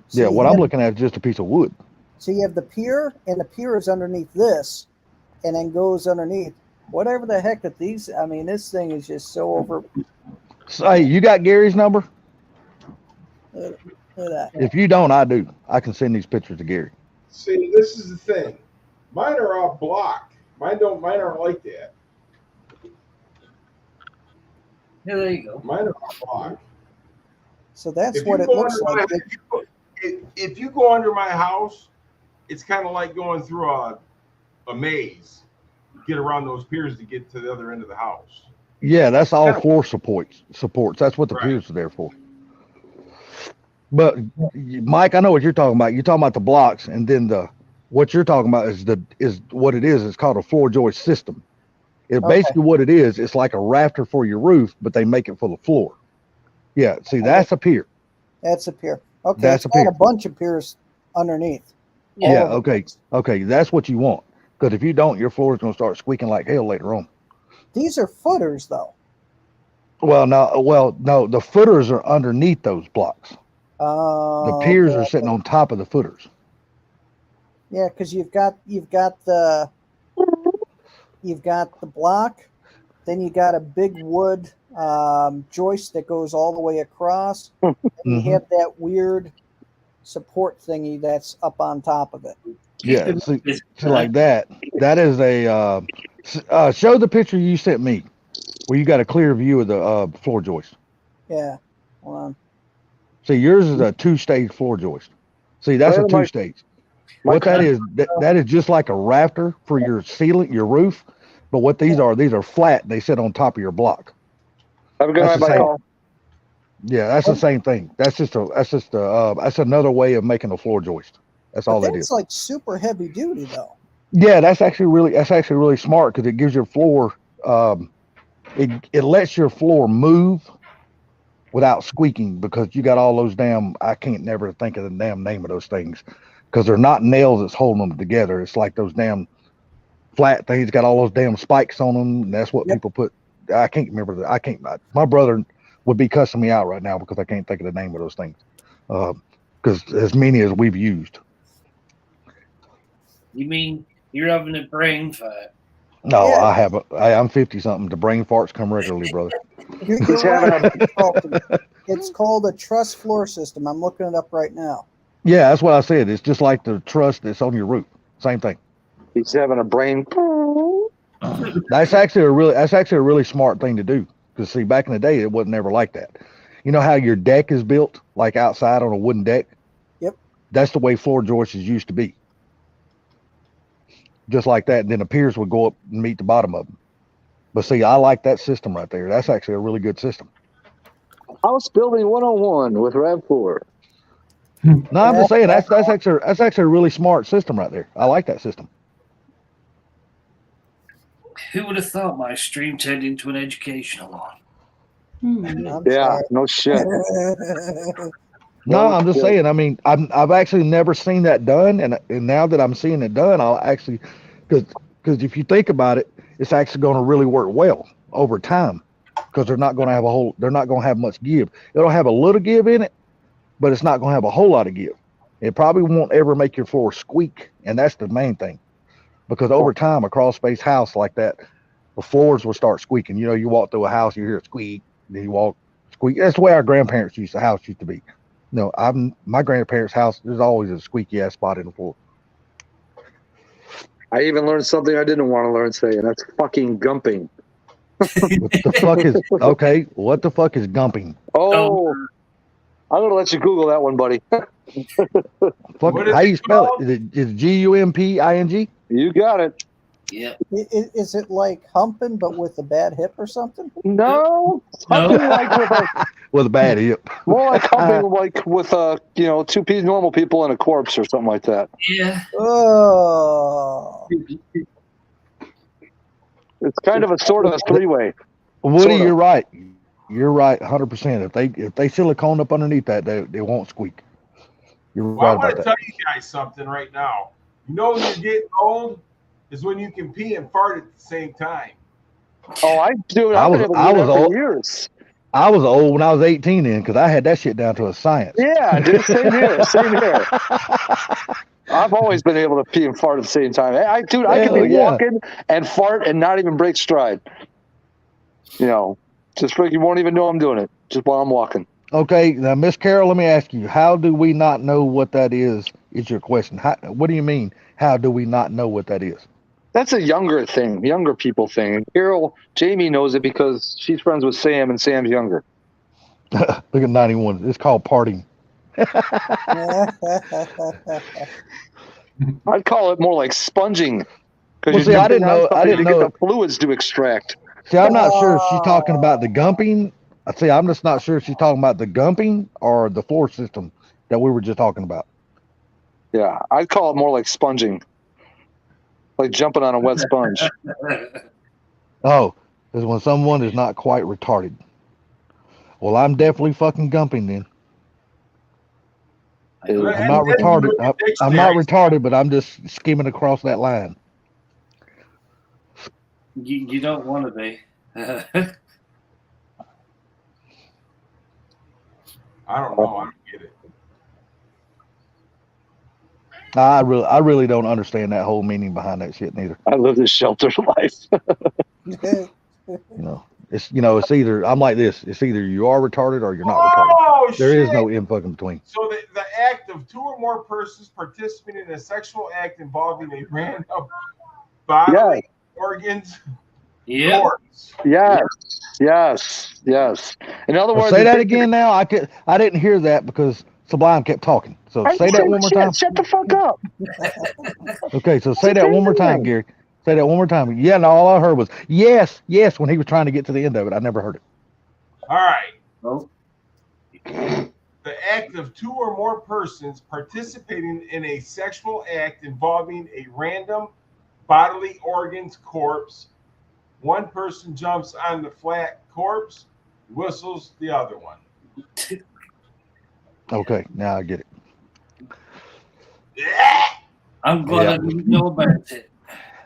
So yeah, what I'm looking at is just a piece of wood. So you have the pier, and the pier is underneath this, and then goes underneath. Whatever the heck that these, I mean, this thing is just so over. So, hey, you got Gary's number? Look at that. If you don't, I do. I can send these pictures to Gary. See, this is the thing. Mine are all block. Mine aren't like that. Yeah, there you go. Mine are all block. So that's If what you it go looks under like. if you go under my house, it's kind of like going through a maze. You get around those piers to get to the other end of the house. Yeah, that's all Kinda- floor supports. That's what the Right. piers are there for. But Mike, I know what you're talking about. You're talking about the blocks, and then what you're talking about is what it is. It's called a floor joist system. It Okay. basically what it is. It's like a rafter for your roof, but they make it for the floor. Yeah, see, that's a pier. That's a pier. Okay, That's it's a got pier. a bunch of piers underneath. Yeah, All of them. okay, that's what you want. Because if you don't, your floor is going to start squeaking like hell later on. These are footers, though. Well, no, the footers are underneath those blocks. The piers Okay. are sitting on top of the footers. Yeah, because you've got the block, then you got a big wood joist that goes all the way across, and you Mhm. have that weird support thingy that's up on top of it. Yeah, see, like that. That is a show the picture you sent me, where you got a clear view of the floor joist. Yeah. Hold on. See, yours is a 2-stage floor joist. See, that's Right a on my- 2-stage. What that is, that is just like a rafter for your ceiling, your roof. But what these are flat. They sit on top of your block. Have a good That's night, the same. Michael. Yeah, that's the same thing. That's another way of making a floor joist. That's all But that that's is. like super heavy duty, though. Yeah, that's actually really smart because it gives your floor it lets your floor move without squeaking because you got all those damn I can't never think of the damn name of those things because they're not nails that's holding them together. It's like those damn flat things got all those damn spikes on them. And that's what Yep. people put. I can't remember that. I can't. My brother would be cussing me out right now because I can't think of the name of those things. Because as many as we've used. You mean you're having a brain fart? No, Yeah. I'm 50 something. The brain farts come regularly, brother. You're He's having right. It's called a truss floor system. I'm looking it up right now. Yeah, that's what I said. It's just like the truss that's on your roof. Same thing. He's having a brain. That's actually a really smart thing to do. Because see, back in the day, it wasn't ever like that. You know how your deck is built, like outside on a wooden deck? Yep. That's the way floor joists used to be. Just like that, and then the piers would go up and meet the bottom of them. But see, I like that system right there. That's actually a really good system. House building 101 with RAV4. No, I'm just saying that's actually a really smart system right there. I like that system. Who would have thought my stream turned into an educational one? I'm Yeah, sorry. no shit. No, I'm just saying. I mean, I've actually never seen that done, and now that I'm seeing it done, I'll actually, because if you think about it, it's actually going to really work well over time, because they're not going to have much give. It'll have a little give in it, but it's not going to have a whole lot of give. It probably won't ever make your floor squeak, and that's the main thing, because over time, a crawl space house like that, the floors will start squeaking. You know, you walk through a house, you hear it squeak, then you walk squeak. That's the way our grandparents house used to be. No, my grandparents' house. There's always a squeaky ass spot in the floor. I even learned something I didn't want to learn today, and that's fucking gumping. What the fuck is okay? What the fuck is gumping? Oh, I'm gonna let you Google that one, buddy. Fuck, how you spell it? Is it GUMPING? You got it. Yeah. Is it like humping but with a bad hip or something? No, humping with a bad hip. More like humping like with two normal people and a corpse or something like that. Yeah. Oh. It's kind of a sort of a three-way. Woody, you're right. You're right, 100%. If they silicone up underneath that, they won't squeak. You're right I want about to that. tell you guys something right now. You know when you're getting old is when you can pee and fart at the same time. Oh, I've been able to do that for years. I was old when I was 18 then because I had that shit down to a science. Yeah, dude, same here. I've always been able to pee and fart at the same time. I can be walking and fart and not even break stride. You know, just you won't even know I'm doing it just while I'm walking. Okay, now Miss Carol, let me ask you: how do we not know what that is? Is your question? What do you mean? How do we not know what that is? That's a younger people thing. And Jamie knows it because she's friends with Sam, and Sam's younger. Look at 91. It's called partying. I'd call it more like sponging. Well, Because see, I didn't know. I didn't to know. get the fluids to extract. See, I'm not sure if she's talking about the gumping. See, I'm just not sure if she's talking about the gumping or the floor system that we were just talking about. Yeah, I'd call it more like sponging. Like jumping on a wet sponge. Oh, is when someone is not quite retarded. Well, I'm definitely fucking gumping then. I'm not retarded. I'm not retarded, but I'm just skimming across that line. You don't want to be. I don't know. I don't get it. I really don't understand that whole meaning behind that shit neither. I live this sheltered life. It's either I'm like this. It's either you are retarded or you're not retarded. There is no in fucking between. So the act of two or more persons participating in a sexual act involving a random bodily organs. Yeah. Yes. In other words, say that again. Now I didn't hear that because Sublime kept talking. So say that one more time. Shut the fuck up. Okay, so say that one more time, Gary. Say that one more time. Yeah, no, all I heard was yes when he was trying to get to the end of it. I never heard it. All right. Well, the act of two or more persons participating in a sexual act involving a random bodily organs corpse. One person jumps on the flat corpse, whistles the other one. Okay, now I get it. I'm glad I didn't know about it.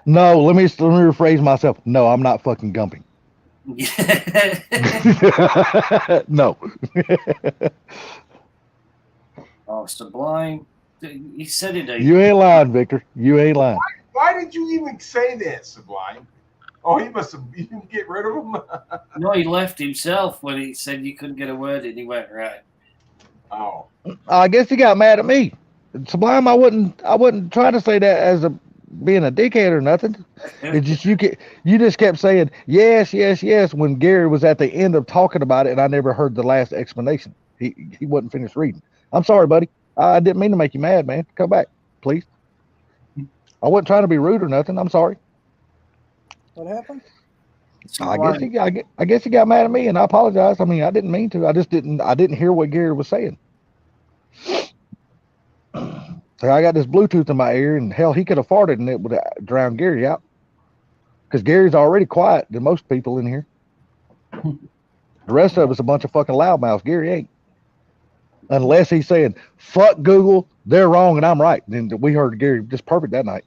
No, let me rephrase myself. No, I'm not fucking gumping. No. Oh, Sublime. You said it. You ain't lying, Victor. You ain't lying. Why did you even say that, Sublime? Oh, you didn't get rid of him? No, he left himself when he said you couldn't get a word in. He went, right. Oh. I guess he got mad at me. Sublime, I wouldn't try to say that as being a dickhead or nothing. It's just you just kept saying yes when Gary was at the end of talking about it, and I never heard the last explanation. He wasn't finished reading. I'm sorry, buddy. I didn't mean to make you mad, man. Come back, please. I wasn't trying to be rude or nothing. I'm sorry. What happened? I guess he got mad at me, and I apologize. I mean, I didn't mean to. I didn't hear what Gary was saying. So I got this Bluetooth in my ear, and hell, he could have farted, and it would have drowned Gary out. Because Gary's already quiet than most people in here. The rest of us a bunch of fucking loudmouths. Gary ain't. Unless he's saying, fuck Google, they're wrong and I'm right. Then we heard Gary just perfect that night.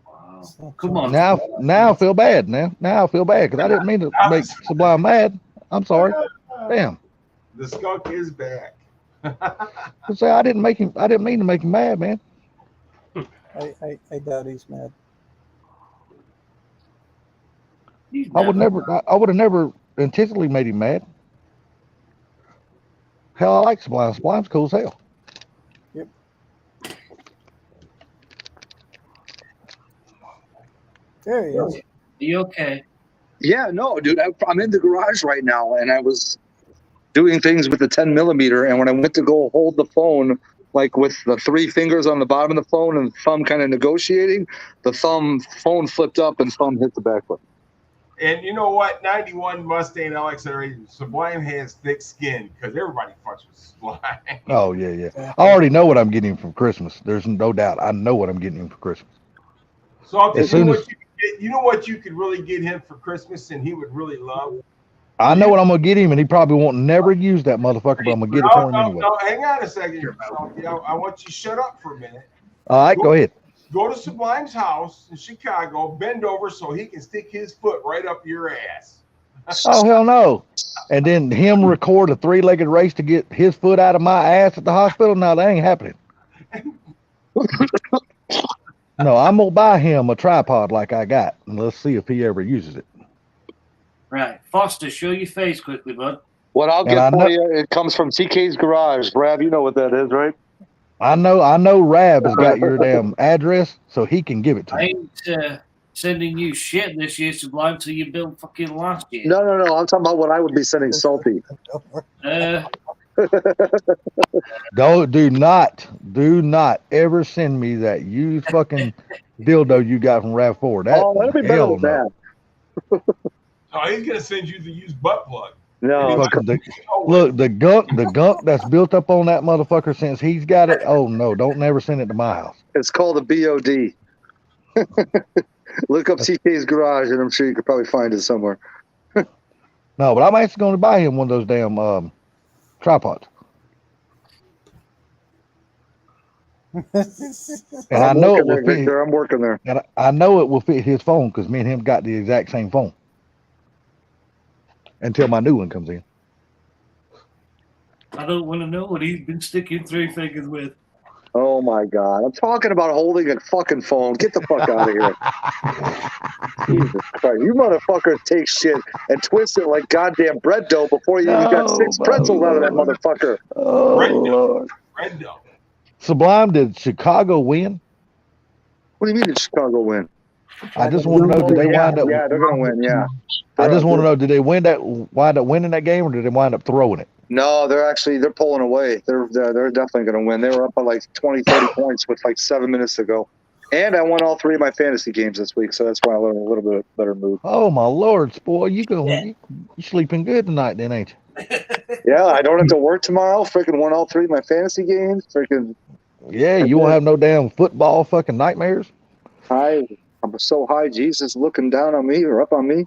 Wow. Come on. Now I feel bad. Now I feel bad because I didn't mean to make Sublime mad. I'm sorry. Damn. The skunk is back. I didn't mean to make him mad, man. I doubt he's mad. I would have never intentionally made him mad. Hell, I like Sublime. Sublime's cool as hell. Yep. There he is. Are you okay? Yeah, no, dude. I'm in the garage right now, and I was doing things with the 10mm, and when I went to go hold the phone, like with the 3 fingers on the bottom of the phone and the thumb kind of negotiating, the phone flipped up and thumb hit the back button. And you know what? 91 Mustang LXR Sublime has thick skin because everybody fucks with Sublime. Oh, yeah. I already know what I'm getting him for Christmas. There's no doubt. I know what I'm getting him for Christmas. So I'll tell you what you could really get him for Christmas and he would really love? I know what I'm going to get him, and he probably won't never use that motherfucker, but I'm going to get it for him anyway. No, hang on a second. I want you to shut up for a minute. All right, go ahead. Go to Sublime's house in Chicago, bend over so he can stick his foot right up your ass. Oh, hell no. And then him record a 3-legged race to get his foot out of my ass at the hospital? No, that ain't happening. No, I'm going to buy him a tripod like I got, and let's see if he ever uses it. Right. Foster, show your face quickly, bud. What I'll get for you, it comes from TK's Garage. Rab, you know what that is, right? I know Rab has got your damn address, so he can give it to you. sending you shit this year, Sublime, till you built fucking last year. No. I'm talking about what I would be sending Salty. Don't do not ever send me that used fucking dildo you got from RAV4. That That'll be better than that. Oh, he's gonna send you the used butt plug. No. Look, the gunk that's built up on that motherfucker since he's got it. Oh no, don't never send it to my house. It's called a BOD. Look up TK's garage, and I'm sure you could probably find it somewhere. No, but I'm actually going to buy him one of those damn tripods. And I know it will fit. I'm working there. And I know it will fit his phone because me and him got the exact same phone. Until my new one comes in. I don't want to know what he's been sticking three fingers with. Oh my God! I'm talking about holding a fucking phone. Get the fuck out of here! Jesus Christ! You motherfuckers take shit and twist it like goddamn bread dough before you even got 6 pretzels out of that motherfucker. Oh, Lord. Bread dough. Sublime, did Chicago win? What do you mean did Chicago win? I just want to know, did they wind up? Yeah, they're gonna win. Yeah. I just want to know, did they wind up winning that game, or did they wind up throwing it? No, they're pulling away. They're definitely going to win. They were up by like 20, 30 points with like 7 minutes to go. And I won all 3 of my fantasy games this week, so that's why I'm in a little bit better mood. Oh my Lord, boy, you sleeping good tonight, then, ain't you? Yeah, I don't have to work tomorrow. Freaking won all 3 of my fantasy games. Freaking. Yeah, you won't have no damn football fucking nightmares. I'm so high, Jesus looking down on me or up on me.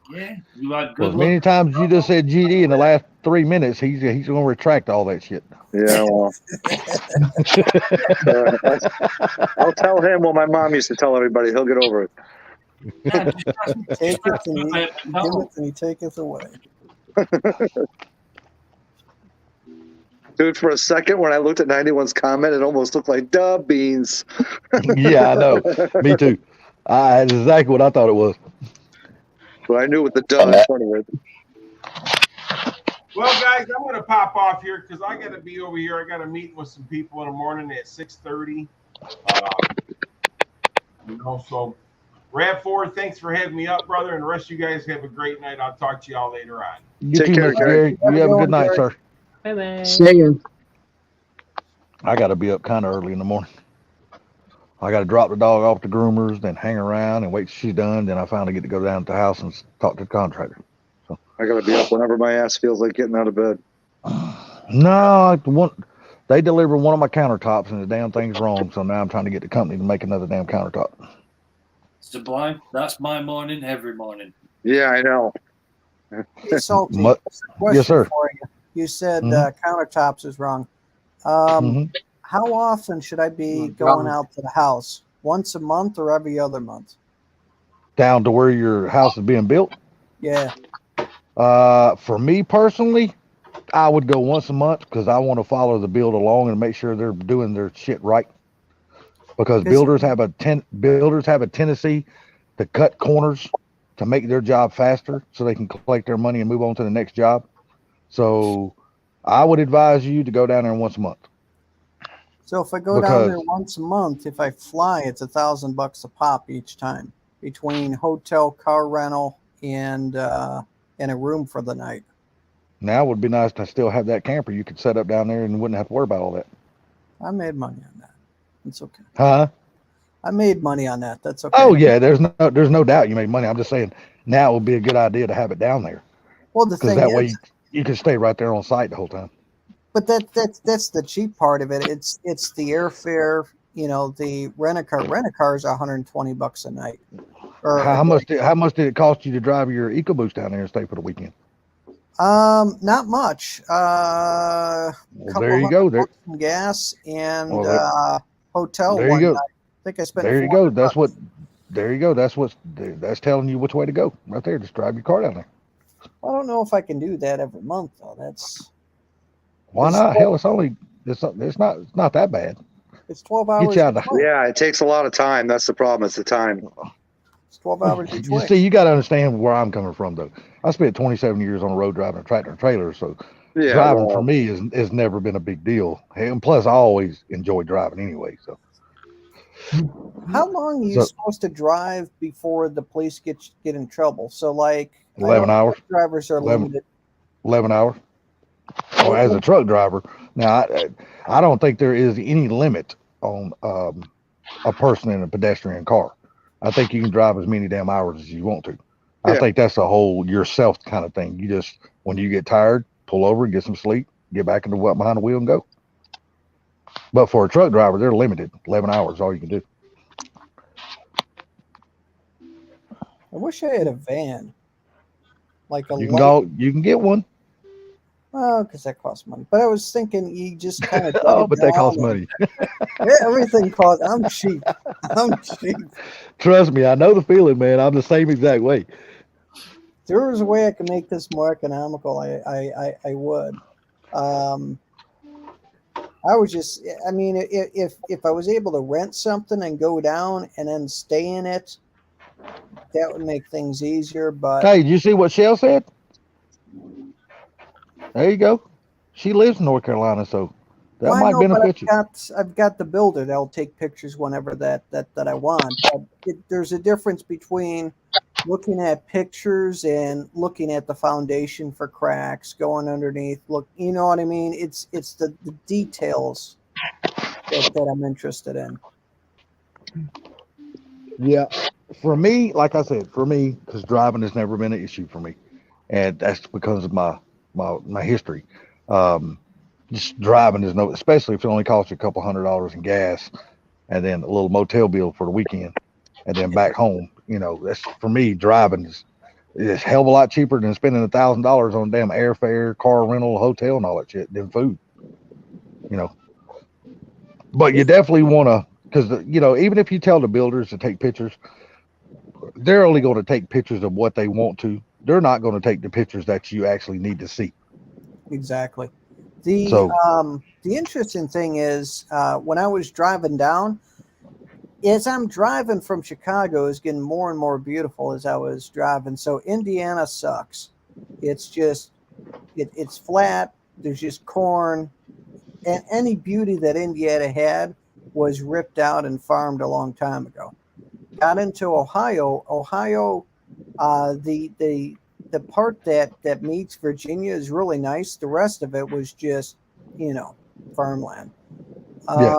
Yeah, you had good As many times you just said GD in the last 3 minutes, he's going to retract all that shit. Yeah, well, I'll tell him what my mom used to tell everybody. He'll get over it. Take it and he give it and he taketh away. Dude, for a second when I looked at 91's comment, it almost looked like dub beans. Yeah, I know. Me too. That's exactly what I thought it was. But I knew with the dub in front of it. Well, guys, I'm going to pop off here because I got to be over here. I got a meeting with some people in the morning at 6:30. So RAV4, thanks for having me up, brother. And the rest of you guys have a great night. I'll talk to y'all later on. You too, Mr. Gary. You have a good night, sir. Bye-bye. See you. I got to be up kind of early in the morning. I got to drop the dog off the groomers, then hang around and wait till she's done. Then I finally get to go down to the house and talk to the contractor. So I got to be up whenever my ass feels like getting out of bed. No, they delivered one of my countertops and the damn thing's wrong. So now I'm trying to get the company to make another damn countertop. Sublime, that's my morning every morning. Yeah, I know. Hey, Salty, yes, sir. For you. You said countertops is wrong. How often should I be going out to the house? Once a month or every other month? Down to where your house is being built? Yeah. For me personally, I would go once a month because I want to follow the build along and make sure they're doing their shit right. Because builders have a tendency to cut corners to make their job faster so they can collect their money and move on to the next job. So I would advise you to go down there once a month. So if I go down there once a month, if I fly, it's $1,000 a pop each time between hotel, car rental, and a room for the night. Now it would be nice to still have that camper you could set up down there and wouldn't have to worry about all that. I made money on that. It's okay. Huh? I made money on that. That's okay. Oh yeah, there's no doubt you made money. I'm just saying now it would be a good idea to have it down there. Well, the thing that is, way you can stay right there on site the whole time. But that's the cheap part of it. It's the airfare. You know, the rent-a-car is $120 a night. Or how much did it cost you to drive your EcoBoost down there and stay for the weekend? Not much. Well, there you go. There gas and hotel. There you go. Night. I think I spent. There you go. That's what. There you go. That's telling you which way to go. Right there. Just drive your car down there. I don't know if I can do that every month though. That's. Why not? Hell, it's not that bad. It's 12 hours. Yeah, it takes a lot of time. That's the problem. It's the time. It's 12 hours each way. You see, you got to understand where I'm coming from, though. I spent 27 years on the road driving a tractor and trailer, so driving for me has never been a big deal. And plus, I always enjoy driving anyway. So, How long are you So- supposed to drive before the police get in trouble? So, like, I know 11 hours. truck drivers are 11. limited. 11 hours. Oh, as a truck driver. Now, I don't think there is any limit on a person in a pedestrian car. I think you can drive as many damn hours as you want to. I Yeah. think that's a whole yourself kind of thing. You just, when you get tired, pull over, get some sleep, get back into what behind the wheel and go. But for a truck driver, they're limited. 11 hours, all you can do. I wish I had a van, like a You can light. go, you can get one. Oh, because that costs money. But I was thinking you just kind of Oh, but that costs money. Everything costs. I'm cheap. I'm cheap. Trust me, I know the feeling, man. I'm the same exact way. If there was a way I could make this more economical, I would. I was just, I mean, if I was able to rent something and go down and then stay in it, that would make things easier. But Hey, did you see what Shell said? There you go. She lives in North Carolina, so that well, I might know, but benefit you. I've got the builder that'll take pictures whenever that I want. But there's a difference between looking at pictures and looking at the foundation for cracks, going underneath. Look, you know what I mean? It's the details that I'm interested in. Yeah. For me, like I said, because driving has never been an issue for me. And that's because of my history. Just driving is no, especially if it only costs you a couple $100 in gas and then a little motel bill for the weekend and then back home. You know, that's for me, driving is a hell of a lot cheaper than spending $1,000 on damn airfare, car rental, hotel, and all that shit, than food. You know, but you definitely want to, because, you know, even if you tell the builders to take pictures, they're only going to take pictures of what they want to. They're not going to take the pictures that you actually need to see. Exactly. So The interesting thing is when I was driving down, as I'm driving from Chicago, is getting more and more beautiful as I was driving. So Indiana sucks. It's just it's flat. There's just corn, and any beauty that Indiana had was ripped out and farmed a long time ago. Got into Ohio. The part that meets Virginia is really nice. The rest of it was just, farmland. Yeah.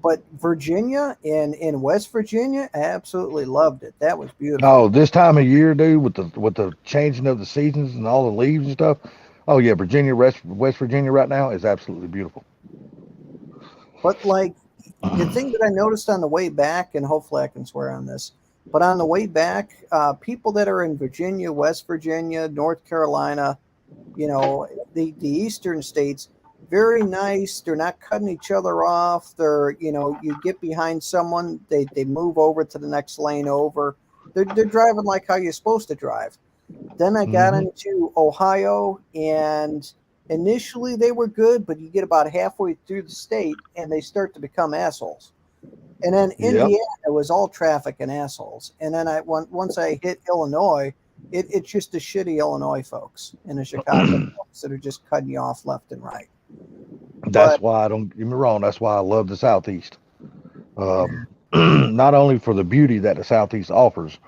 But Virginia and in West Virginia, I absolutely loved it. That was beautiful. oh, this time of year, dude, with the changing of the seasons and all the leaves and stuff. Oh yeah, West Virginia right now is absolutely beautiful. But like the thing that I noticed on the way back, and hopefully I can swear on this, but on the way back, people that are in Virginia, West Virginia, North Carolina, the eastern states, very nice. They're not cutting each other off. They're, you get behind someone, they move over to the next lane over. They're driving like how you're supposed to drive. Then I got into Ohio, and initially they were good, but you get about halfway through the state and they start to become assholes. And then Indiana was all traffic and assholes. And then once I hit Illinois, it's just the shitty Illinois folks and the Chicago folks that are just cutting you off left and right. That's why I don't get me wrong. That's why I love the Southeast. Not only for the beauty that the Southeast offers,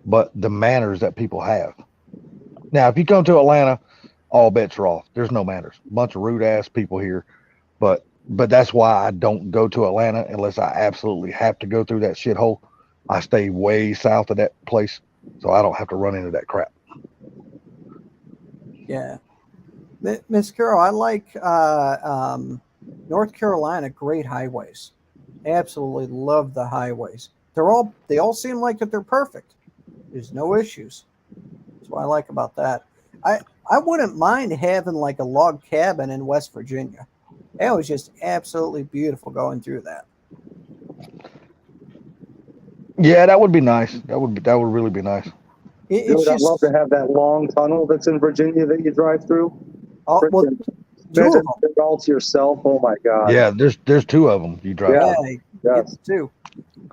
but the manners that people have. Now, if you come to Atlanta, all bets are off. There's no manners. A bunch of rude ass people here. But that's why I don't go to Atlanta unless I absolutely have to go through that shithole. I stay way south of that place, so I don't have to run into that crap. Yeah. Miss Carol, I like North Carolina, great highways. Absolutely love the highways. They all seem like that they're perfect. There's no issues. That's what I like about that. I wouldn't mind having like a log cabin in West Virginia. That was just absolutely beautiful going through that. Yeah, that would be nice. That would really be nice. I'd love to have that long tunnel that's in Virginia that you drive through. Oh, well, imagine it all to yourself. Oh my God. Yeah, there's two of them you drive. Yeah, two.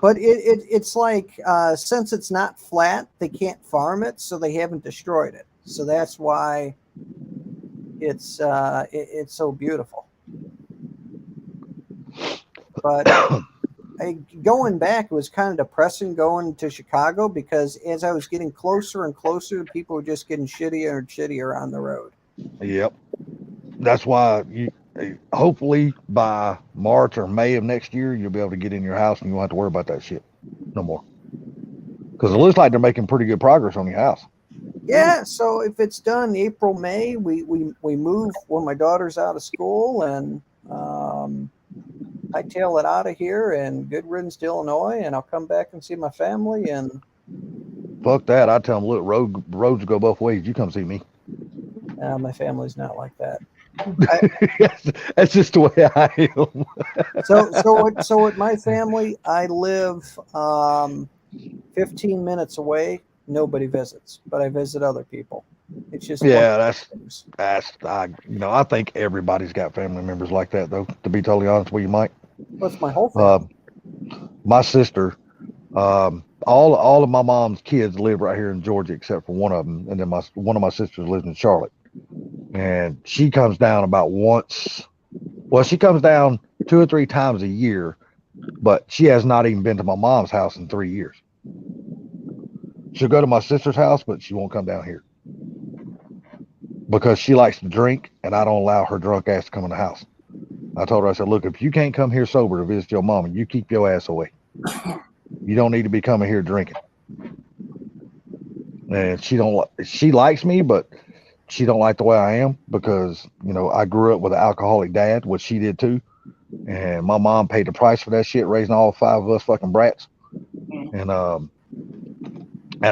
But it's like since it's not flat, they can't farm it, so they haven't destroyed it. So that's why it's so beautiful. But going back, it was kind of depressing going to Chicago because as I was getting closer and closer, people were just getting shittier and shittier on the road. Yep. That's why you hopefully by March or May of next year you'll be able to get in your house and you won't have to worry about that shit no more. Because it looks like they're making pretty good progress on your house. Yeah, so if it's done April, May, we move when my daughter's out of school and hightail it out of here and good riddance to Illinois, and I'll come back and see my family. And fuck that! I tell them, look, roads go both ways. You come see me. My family's not like that. That's just the way I am. So with my family, I live 15 minutes away. Nobody visits, but I visit other people. It's just that's I think everybody's got family members like that though. To be totally honest with you, Mike. What's my whole family? My sister, all of my mom's kids live right here in Georgia except for one of them, and then one of my sisters lives in Charlotte, and she comes down about once. Well, she comes down 2 or 3 times a year, but she has not even been to my mom's house in 3 years. She'll go to my sister's house, but she won't come down here because she likes to drink, and I don't allow her drunk ass to come in the house. I told her, I said, look, if you can't come here sober to visit your mom, you keep your ass away. You don't need to be coming here drinking. And she likes me, but she don't like the way I am because, I grew up with an alcoholic dad, which she did too. And my mom paid the price for that shit, raising all 5 of us fucking brats. And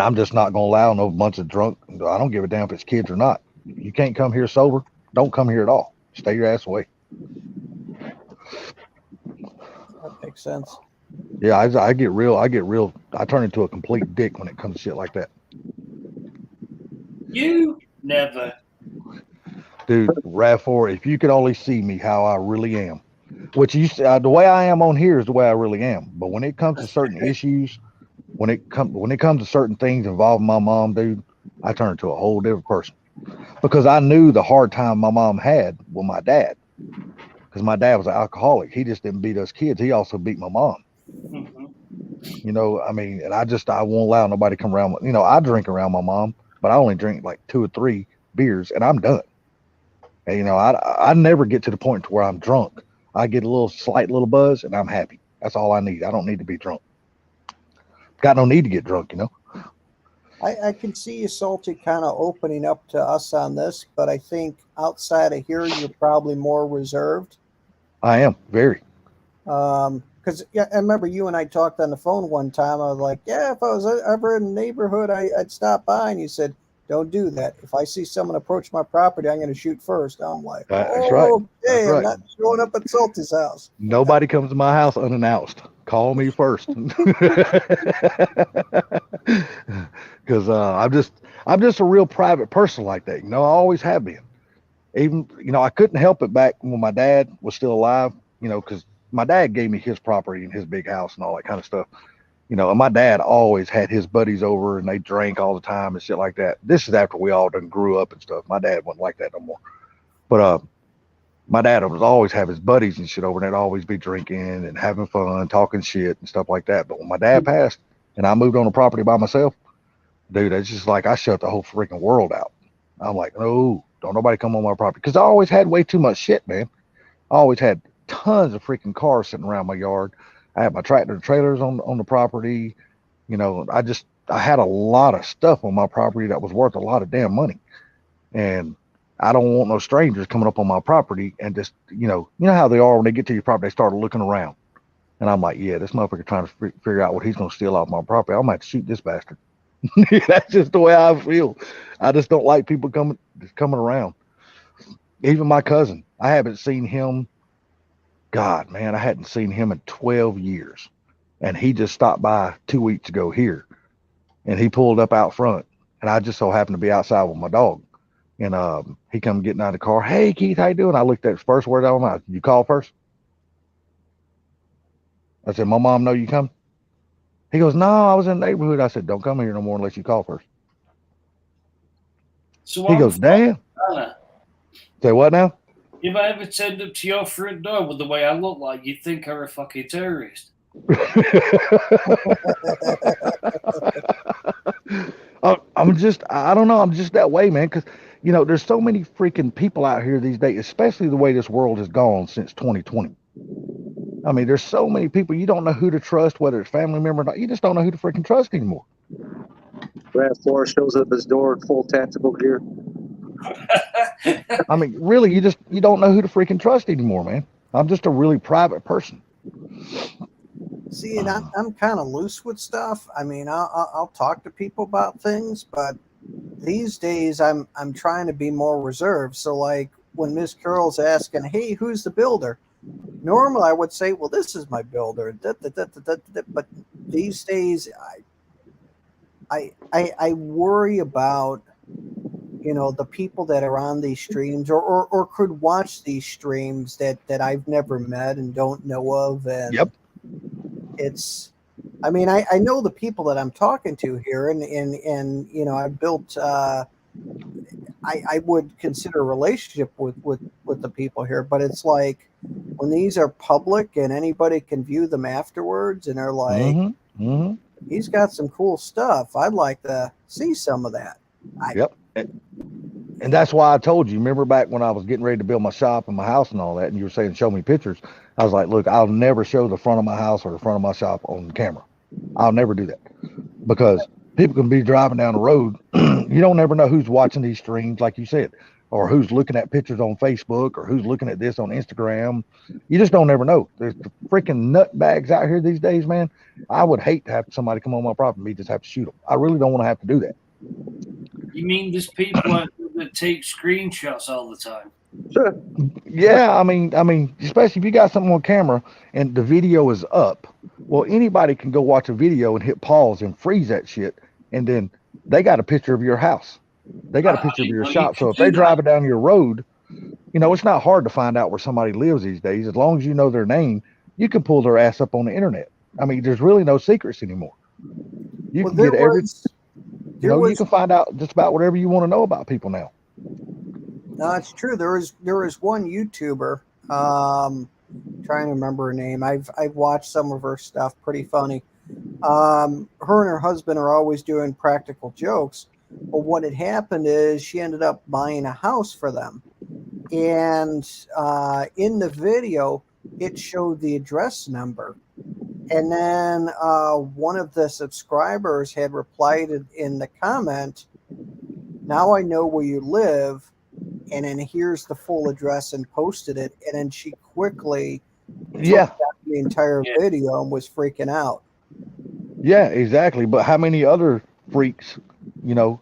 I'm just not going to allow no bunch of drunk. I don't give a damn if it's kids or not. If you can't come here sober, don't come here at all. Stay your ass away. That makes sense. Yeah, I get real. I turn into a complete dick when it comes to shit like that. You never. Dude, RAV4, if you could only see me how I really am, which the way I am on here is the way I really am. But when it comes to certain issues, when it comes to certain things involving my mom, dude, I turn into a whole different person because I knew the hard time my mom had with my dad. Because my dad was an alcoholic. He just didn't beat us kids. He also beat my mom. And I won't allow nobody to come around. I drink around my mom, but I only drink like 2 or 3 beers and I'm done. And, I never get to the point to where I'm drunk. I get a slight little buzz and I'm happy. That's all I need. I don't need to be drunk. Got no need to get drunk, I can see you, Salty, kind of opening up to us on this, but I think outside of here, you're probably more reserved. I am, very. Because I remember you and I talked on the phone one time. I was like, yeah, if I was ever in the neighborhood, I'd stop by. And you said, don't do that. If I see someone approach my property, I'm going to shoot first. I'm like, That's right. Okay, That's I'm right. not showing up at Salty's house. Nobody comes to my house unannounced. Call me first. Because I'm just a real private person like that. I always have been. Even, I couldn't help it back when my dad was still alive, because my dad gave me his property and his big house and all that kind of stuff. And my dad always had his buddies over and they drank all the time and shit like that. This is after we all done grew up and stuff. My dad wasn't like that no more. But my dad would always have his buddies and shit over and they'd always be drinking and having fun, talking shit and stuff like that. But when my dad passed and I moved on the property by myself, dude, it's just like I shut the whole freaking world out. I'm like, no, don't nobody come on my property. Because I always had way too much shit, man. I always had tons of freaking cars sitting around my yard. I had my tractor and trailers on the property. I had a lot of stuff on my property that was worth a lot of damn money. And I don't want no strangers coming up on my property and just, you know how they are when they get to your property, they start looking around. And I'm like, yeah, this motherfucker trying to figure out what he's going to steal off my property. I'm going to have to shoot this bastard. That's just the way I feel. I just don't like people coming around. Even my cousin, I haven't seen him. God, man, I hadn't seen him in 12 years. And he just stopped by 2 weeks ago here. And he pulled up out front. And I just so happened to be outside with my dog. And he come getting out of the car. Hey, Keith, how you doing? I looked at his first word out of my mouth. You call first? I said, my mom know you come? He goes, no, I was in the neighborhood. I said, don't come here no more unless you call first. So he goes, damn. Say what now? If I ever turned up to your front door with the way I look like, you'd think I'm a fucking terrorist. I don't know. I'm just that way, man. Because, there's so many freaking people out here these days, especially the way this world has gone since 2020. I mean, there's so many people you don't know who to trust, whether it's family member or not. You just don't know who to freaking trust anymore. Brad Forrest shows up his door in full tactical gear. I mean, really, you don't know who to freaking trust anymore, man. I'm just a really private person. See, and I'm kind of loose with stuff. I mean, I'll talk to people about things, but these days I'm trying to be more reserved. So, like when Miss Carol's asking, "Hey, who's the builder?" Normally, I would say, "Well, this is my builder." But these days, I worry about the people that are on these streams or could watch these streams that I've never met and don't know of, and Yep. it's, I mean, I know the people that I'm talking to here, and I built. I would consider a relationship with the people here, but it's like when these are public and anybody can view them afterwards, and they're like, he's got some cool stuff. I'd like to see some of that. Yep. And that's why I told you, remember back when I was getting ready to build my shop and my house and all that, and you were saying, show me pictures. I was like, look, I'll never show the front of my house or the front of my shop on camera. I'll never do that because people can be driving down the road. You don't ever know who's watching these streams, like you said, or who's looking at pictures on Facebook or who's looking at this on Instagram. You just don't ever know. There's the freaking nut bags out here these days, man. I would hate to have somebody come on my property and me just have to shoot them. I really don't want to have to do that. You mean there's people out there that take screenshots all the time? Sure. Yeah, I mean, especially if you got something on camera and the video is up. Well, anybody can go watch a video and hit pause and freeze that shit, and then they got a picture of your house. They got a picture of your shop. So if they're driving down your road, it's not hard to find out where somebody lives these days. As long as you know their name, you can pull their ass up on the internet. I mean, there's really no secrets anymore. You can get you can find out just about whatever you want to know about people now. No, it's true. There is one YouTuber. Trying to remember her name. I've watched some of her stuff. Pretty funny. Her and her husband are always doing practical jokes. But what had happened is she ended up buying a house for them, and in the video it showed the address number. And then one of the subscribers had replied in the comment, "Now I know where you live," and then here's the full address, and posted it. And then she quickly took down the entire video and was freaking out. Yeah, exactly. But how many other freaks,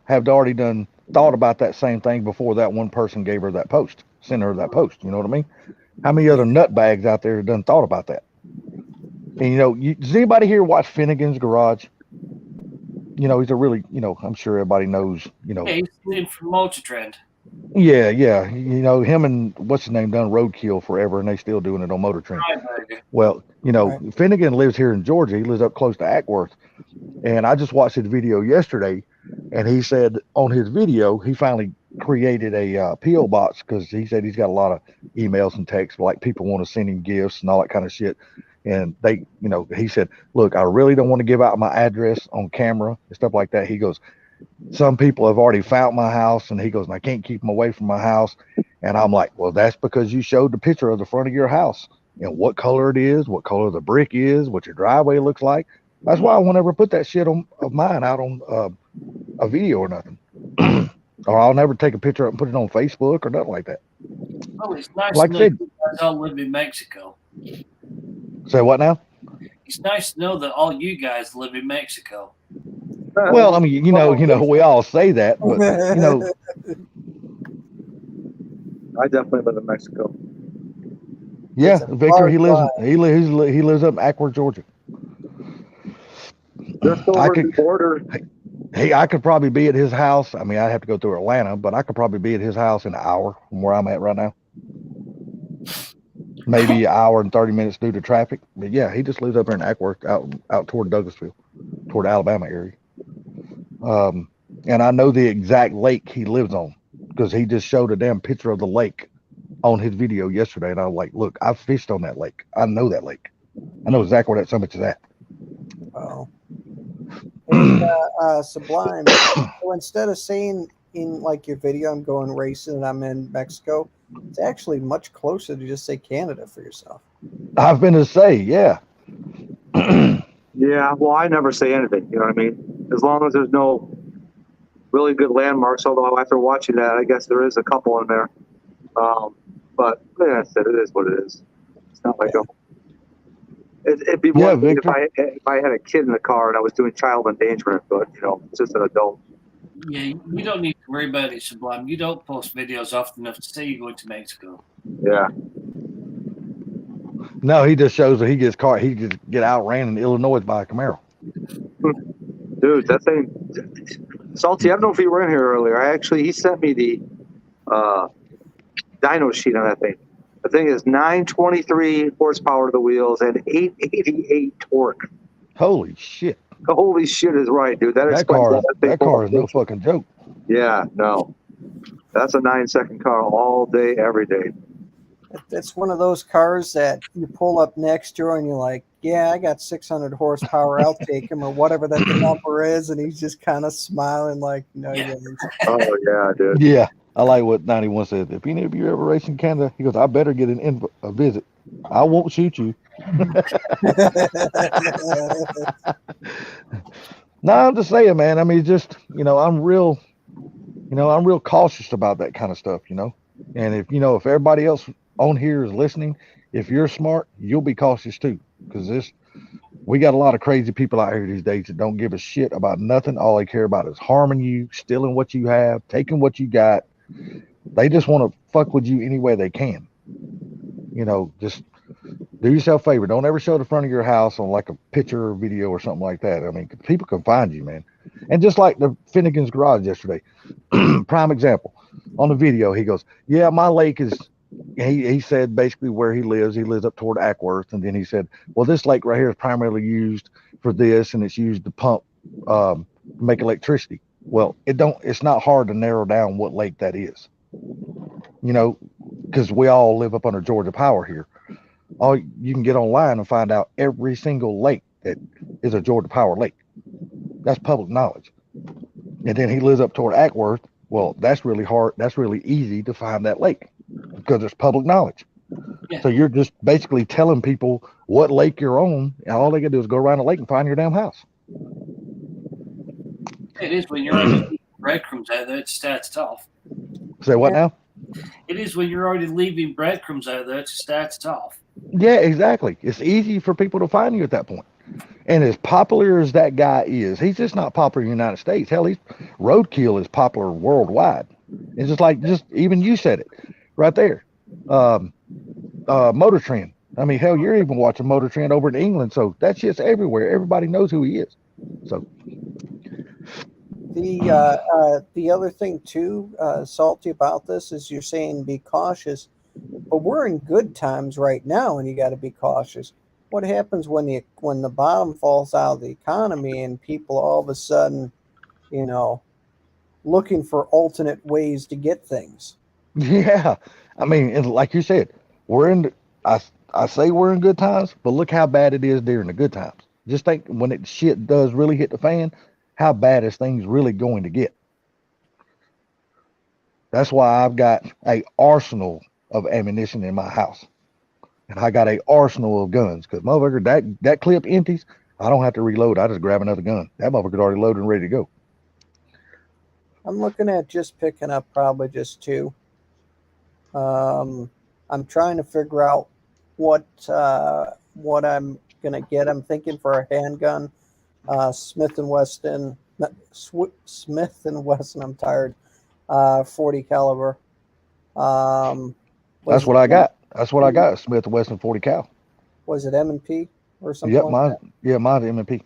have already thought about that same thing before that one person gave her that post, sent her that post? You know what I mean? How many other nutbags out there have done thought about that? And does anybody here watch Finnegan's Garage? He's a really, I'm sure everybody knows, Yeah, he's in from Motor Trend. Yeah. Him and what's his name done roadkill forever, and they still doing it on Motor Trend. Well, right. Finnegan lives here in Georgia. He lives up close to Ackworth. And I just watched his video yesterday, and he said on his video, he finally created a P.O. box because he said he's got a lot of emails and texts, like people want to send him gifts and all that kind of shit. And they, he said, look, I really don't want to give out my address on camera and stuff like that. He goes, some people have already found my house, and he goes, and I can't keep them away from my house. And I'm like, well, that's because you showed the picture of the front of your house and what color it is, what color the brick is, what your driveway looks like. That's why I won't ever put that shit of mine out on a video or nothing. Or I'll never take a picture up and put it on Facebook or nothing like that. Oh, it's nice like to know you guys all live in Mexico. Say what now? It's nice to know that all you guys live in Mexico. Well, I mean, we all say that, but I definitely live in Mexico. Yeah, Victor, he lives up in Ackworth, Georgia. Just over the border. Hey, I could probably be at his house. I mean, I'd have to go through Atlanta, but I could probably be at his house in an hour from where I'm at right now. Maybe an hour and 30 minutes due to traffic. But yeah, he just lives up there in Ackworth, out toward Douglasville, toward the Alabama area. And I know the exact lake he lives on because he just showed a damn picture of the lake on his video yesterday. And I was like, look, I fished on that lake. I know that lake. I know exactly where that summit is at. Oh. Hey, Sublime. So instead of saying in like your video, I'm going racing and I'm in Mexico, it's actually much closer to just say Canada for yourself. I've been to say, yeah. Yeah, well, I never say anything. You know what I mean? As long as there's no really good landmarks. Although after watching that, I guess there is a couple in there. But yeah, I said it is what it is. It's not like it'd be one thing Victor. if I had a kid in the car and I was doing child endangerment, but it's just an adult. Yeah, you don't need to worry about it, Sublime. You don't post videos often enough to say you're going to Mexico. Yeah. No, he just shows that he gets caught. He just get outran in Illinois by a Camaro. Dude, that thing, Salty. I don't know if you were in here earlier. He sent me the dyno sheet on that thing. The thing is 923 horsepower to the wheels and 888 torque. Holy shit! Holy shit is right, dude. That car is no fucking joke. Yeah, no. That's a 9-second car all day, every day. It's one of those cars that you pull up next to and you're like, yeah, I got 600 horsepower. I'll take him, or whatever that the number is. And he's just kind of smiling like, no, you didn't. Oh, yeah, dude. Yeah, I like what 91 said. If any of you ever race in Canada, he goes, I better get a visit. I won't shoot you. No, I'm just saying, man. I mean, just, I'm real cautious about that kind of stuff, And if everybody else on here is listening, if you're smart, you'll be cautious too. Because we got a lot of crazy people out here these days that don't give a shit about nothing. All they care about is harming you, stealing what you have, taking what you got. They just want to fuck with you any way they can. Just do yourself a favor. Don't ever show the front of your house on like a picture or video or something like that. I mean, people can find you, man. And just like the Finnegan's garage yesterday, prime example. On the video, he goes, yeah, my lake is, he said basically where he lives up toward Ackworth. And then he said, well, this lake right here is primarily used for this, and it's used to pump, make electricity. Well, it's not hard to narrow down what lake that is, because we all live up under Georgia Power here. You can get online and find out every single lake that is a Georgia Power lake. That's public knowledge. And then he lives up toward Ackworth. Well, that's really hard. That's really easy to find that lake because it's public knowledge. Yeah. So you're just basically telling people what lake you're on, and all they got to do is go around the lake and find your damn house. It is when you're already breadcrumbs out there, it starts off. Say what now? It is when you're already leaving breadcrumbs out there, it starts off. Yeah, exactly. It's easy for people to find you at that point. And as popular as that guy is, he's just not popular in the United States. Hell, roadkill is popular worldwide. It's just even you said it right there. Motor Trend. I mean, hell, you're even watching Motor Trend over in England, so that shit's everywhere. Everybody knows who he is. So the other thing too, Salty, about this is you're saying be cautious, but we're in good times right now, and you got to be cautious. What happens when the bottom falls out of the economy and people all of a sudden, looking for alternate ways to get things? Yeah, I mean, and like you said, I say we're in good times, but look how bad it is during the good times. Just think when shit does really hit the fan, how bad is things really going to get? That's why I've got an arsenal of ammunition in my house. And I got an arsenal of guns because, motherfucker, that clip empties. I don't have to reload. I just grab another gun. That motherfucker's already loaded and ready to go. I'm looking at just picking up probably just 2. I'm trying to figure out what I'm gonna get. I'm thinking for a handgun, Smith and Wesson. I'm tired. 40 caliber. That's what I got. That's what I got. Smith & Wesson 40 cal. Was it M&P or something? Yep, like that? Mine's M&P.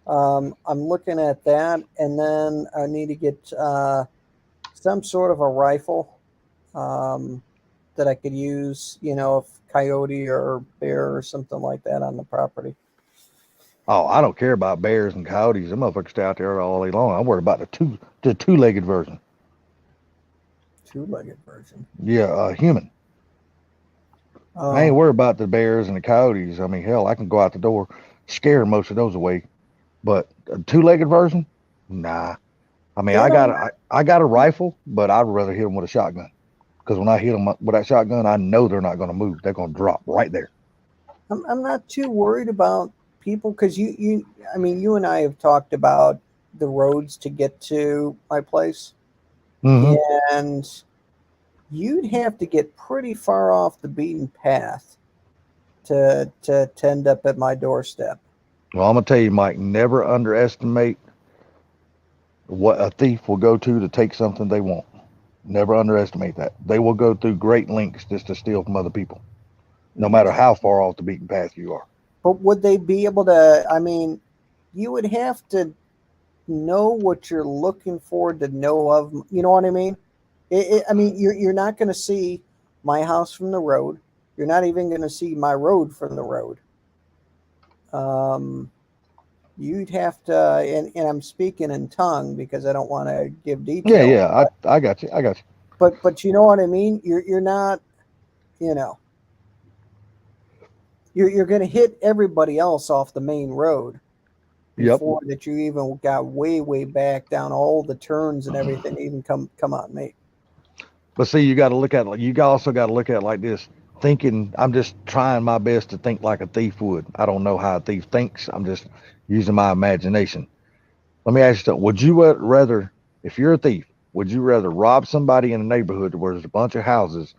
I'm looking at that, and then I need to get some sort of a rifle that I could use, if coyote or bear or something like that on the property. Oh, I don't care about bears and coyotes. Them motherfuckers stay out there all day long. I'm worried about the two-legged version. Two-legged version? Yeah, human. I ain't Oh, worried about the bears and the coyotes. I mean, hell, I can go out the door, scare most of those away. But a two-legged version, nah. I mean, they don't. I got a rifle, but I'd rather hit them with a shotgun. Because when I hit them with that shotgun, I know they're not going to move. They're going to drop right there. I'm not too worried about people because I mean, you and I have talked about the roads to get to my place, Hmm. and you'd have to get pretty far off the beaten path to end up at my doorstep. Well, I'm going to tell you, Mike, never underestimate what a thief will go to take something they want. Never underestimate that. They will go through great lengths just to steal from other people, no matter how far off the beaten path you are. But would they be able to? I mean, you would have to know what you're looking for to know of. You know what I mean? I mean, you're not going to see my house from the road. You're not even going to see my road from the road. Um, you'd have to, and I'm speaking in tongue because I don't want to give Yeah, details. yeah, I got you. I got you. But you know what I mean. You're not, you know, you're going to hit everybody else off the main road Yep. before that you even got way back down all the turns and everything to even come on me. But see, you got to look at it. You also got to look at it like this. Thinking, I'm just trying my best to think like a thief would. I don't know how a thief thinks. I'm just using my imagination. Let me ask you something. Would you rather, if you're a thief, would you rather rob somebody in a neighborhood where there's a bunch of houses,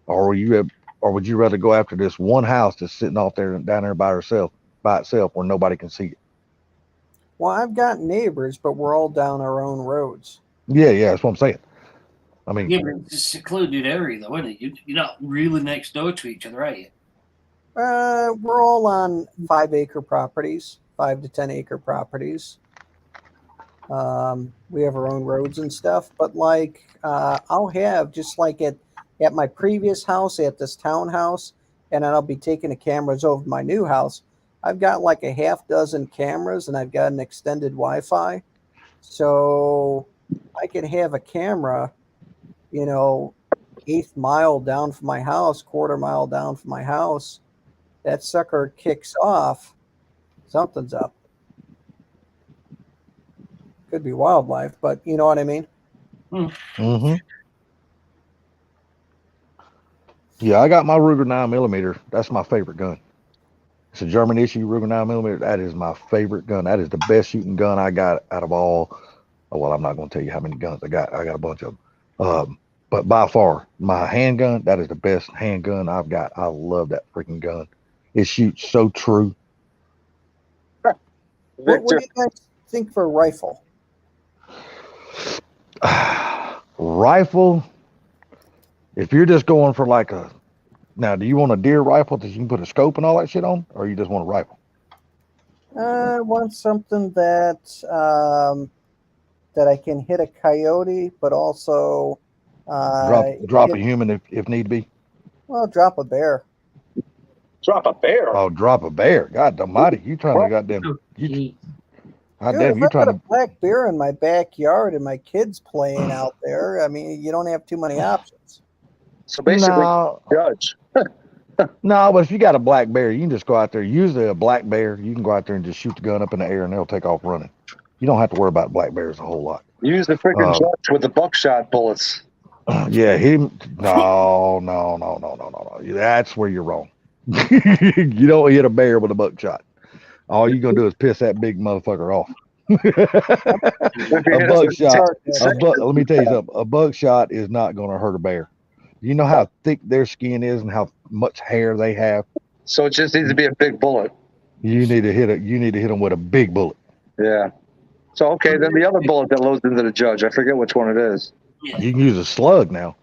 or would you rather go after this one house that's sitting off there down there by itself, where nobody can see it? Well, I've got neighbors, but we're all down our own roads. Yeah, yeah, that's what I'm saying. I mean, Yeah, but it's a secluded area, though, isn't it? You're not really next door to each other, are you? We're all on 5 acre properties, 5 to 10 acre properties. We have our own roads and stuff, but like I'll have just like at my previous house, at this townhouse, and then I'll be taking the cameras over to my new house. I've got like a half dozen cameras, and I've got an extended Wi-Fi, so I can have a camera, you know, 1/8 mile down from my house, 1/4 mile down from my house. That sucker kicks off, something's up. Could be wildlife, but you know what I mean. mm-hmm. Yeah, I got my Ruger 9mm. That's my favorite gun. It's a German issue Ruger 9mm. That is my favorite gun. That is the best shooting gun I got out of all. Oh, well, I'm not going to tell you how many guns I got. I got a bunch of them. But by far, my handgun, that is the best handgun I've got. I love that freaking gun. It shoots so true. What do Victor, you guys think for a rifle? Rifle, if you're just going for like a, now, do you want a deer rifle that you can put a scope and all that shit on? Or you just want a rifle? I want something that I can hit a coyote, but also Drop a human if need be. well, drop a bear. drop a bear. Oh, drop a bear. God almighty. You trying to goddamn, Oh, gee. Dude, if you I trying got to, a black bear in my backyard and my kids playing out there, I mean, you don't have too many options. So basically, no, judge. no, but if you got a black bear, you can just go out there. Usually a black bear, you can go out there and just shoot the gun up in the air and they'll take off running. You don't have to worry about black bears a whole lot. Use the freaking judge with the buckshot bullets. Yeah, no. That's where you're wrong. You don't hit a bear with a buckshot. All you're gonna do is piss that big motherfucker off. A buckshot. Let me tell you something. A buckshot is not gonna hurt a bear. You know how thick their skin is and how much hair they have. So it just needs to be a big bullet. You need to hit it. You need to hit them with a big bullet. Yeah. So okay, then the other bullet that loads into the judge, I forget which one it is. You can use a slug now,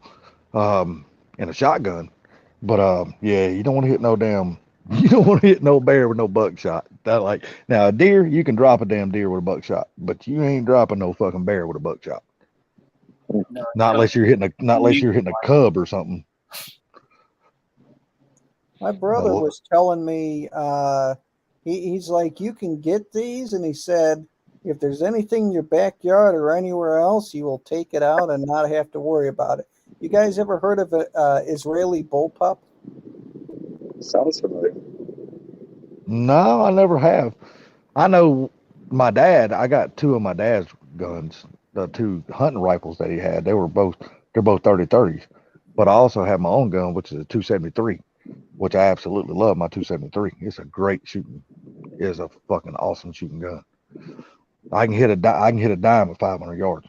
and a shotgun. But yeah, you don't want to hit no damn. You don't want to hit no bear with no buckshot. That like now a deer, you can drop a damn deer with a buckshot, but you ain't dropping no fucking bear with a buckshot. No, Not unless you're hitting a cub or something. My brother was telling me, he's like, you can get these, and he said, if there's anything in your backyard or anywhere else, you will take it out and not have to worry about it. You guys ever heard of an Israeli bullpup? Sounds familiar. No, I never have. I know my dad. I got two of my dad's guns, the two hunting rifles that he had. They're both 30-30s. But I also have my own gun, which is a 273, which I absolutely love. My 273. It's a great shooting. It's a fucking awesome shooting gun. I can hit a dime at 500 yards.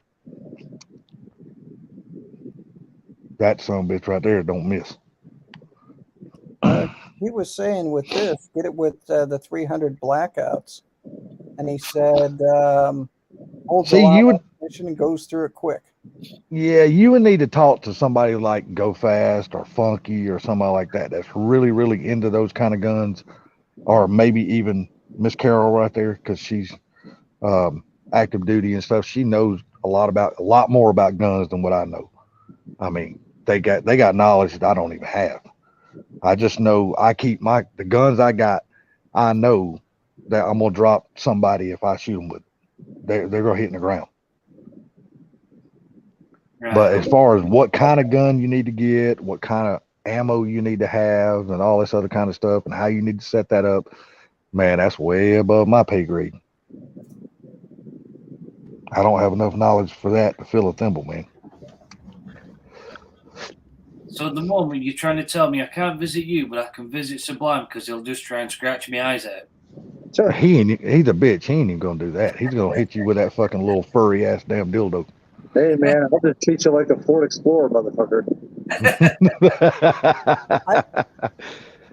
That son of a bitch right there don't miss. He was saying with this, get it with the 300 blackouts, and he said holds See, a lot you of would, ammunition and goes through it quick. yeah, you would need to talk to somebody like Go Fast or Funky or somebody like that that's really, really into those kind of guns, or maybe even Miss Carol right there, because she's active duty and stuff. She knows a lot more about guns than what I know. I mean, they got knowledge that I don't even have. I just know I keep the guns I got. I know that I'm gonna drop somebody if I shoot them with. They're gonna hit in the ground. Right. But as far as what kind of gun you need to get, what kind of ammo you need to have, and all this other kind of stuff, and how you need to set that up, man, that's way above my pay grade. I don't have enough knowledge for that to fill a thimble, man. So at the moment, you're trying to tell me I can't visit you, but I can visit Sublime because he'll just try and scratch my eyes out. Sure. He's a bitch. He ain't even gonna do that. He's gonna hit you with that fucking little furry ass damn dildo. Hey man, I'll just teach you like a Ford Explorer, motherfucker.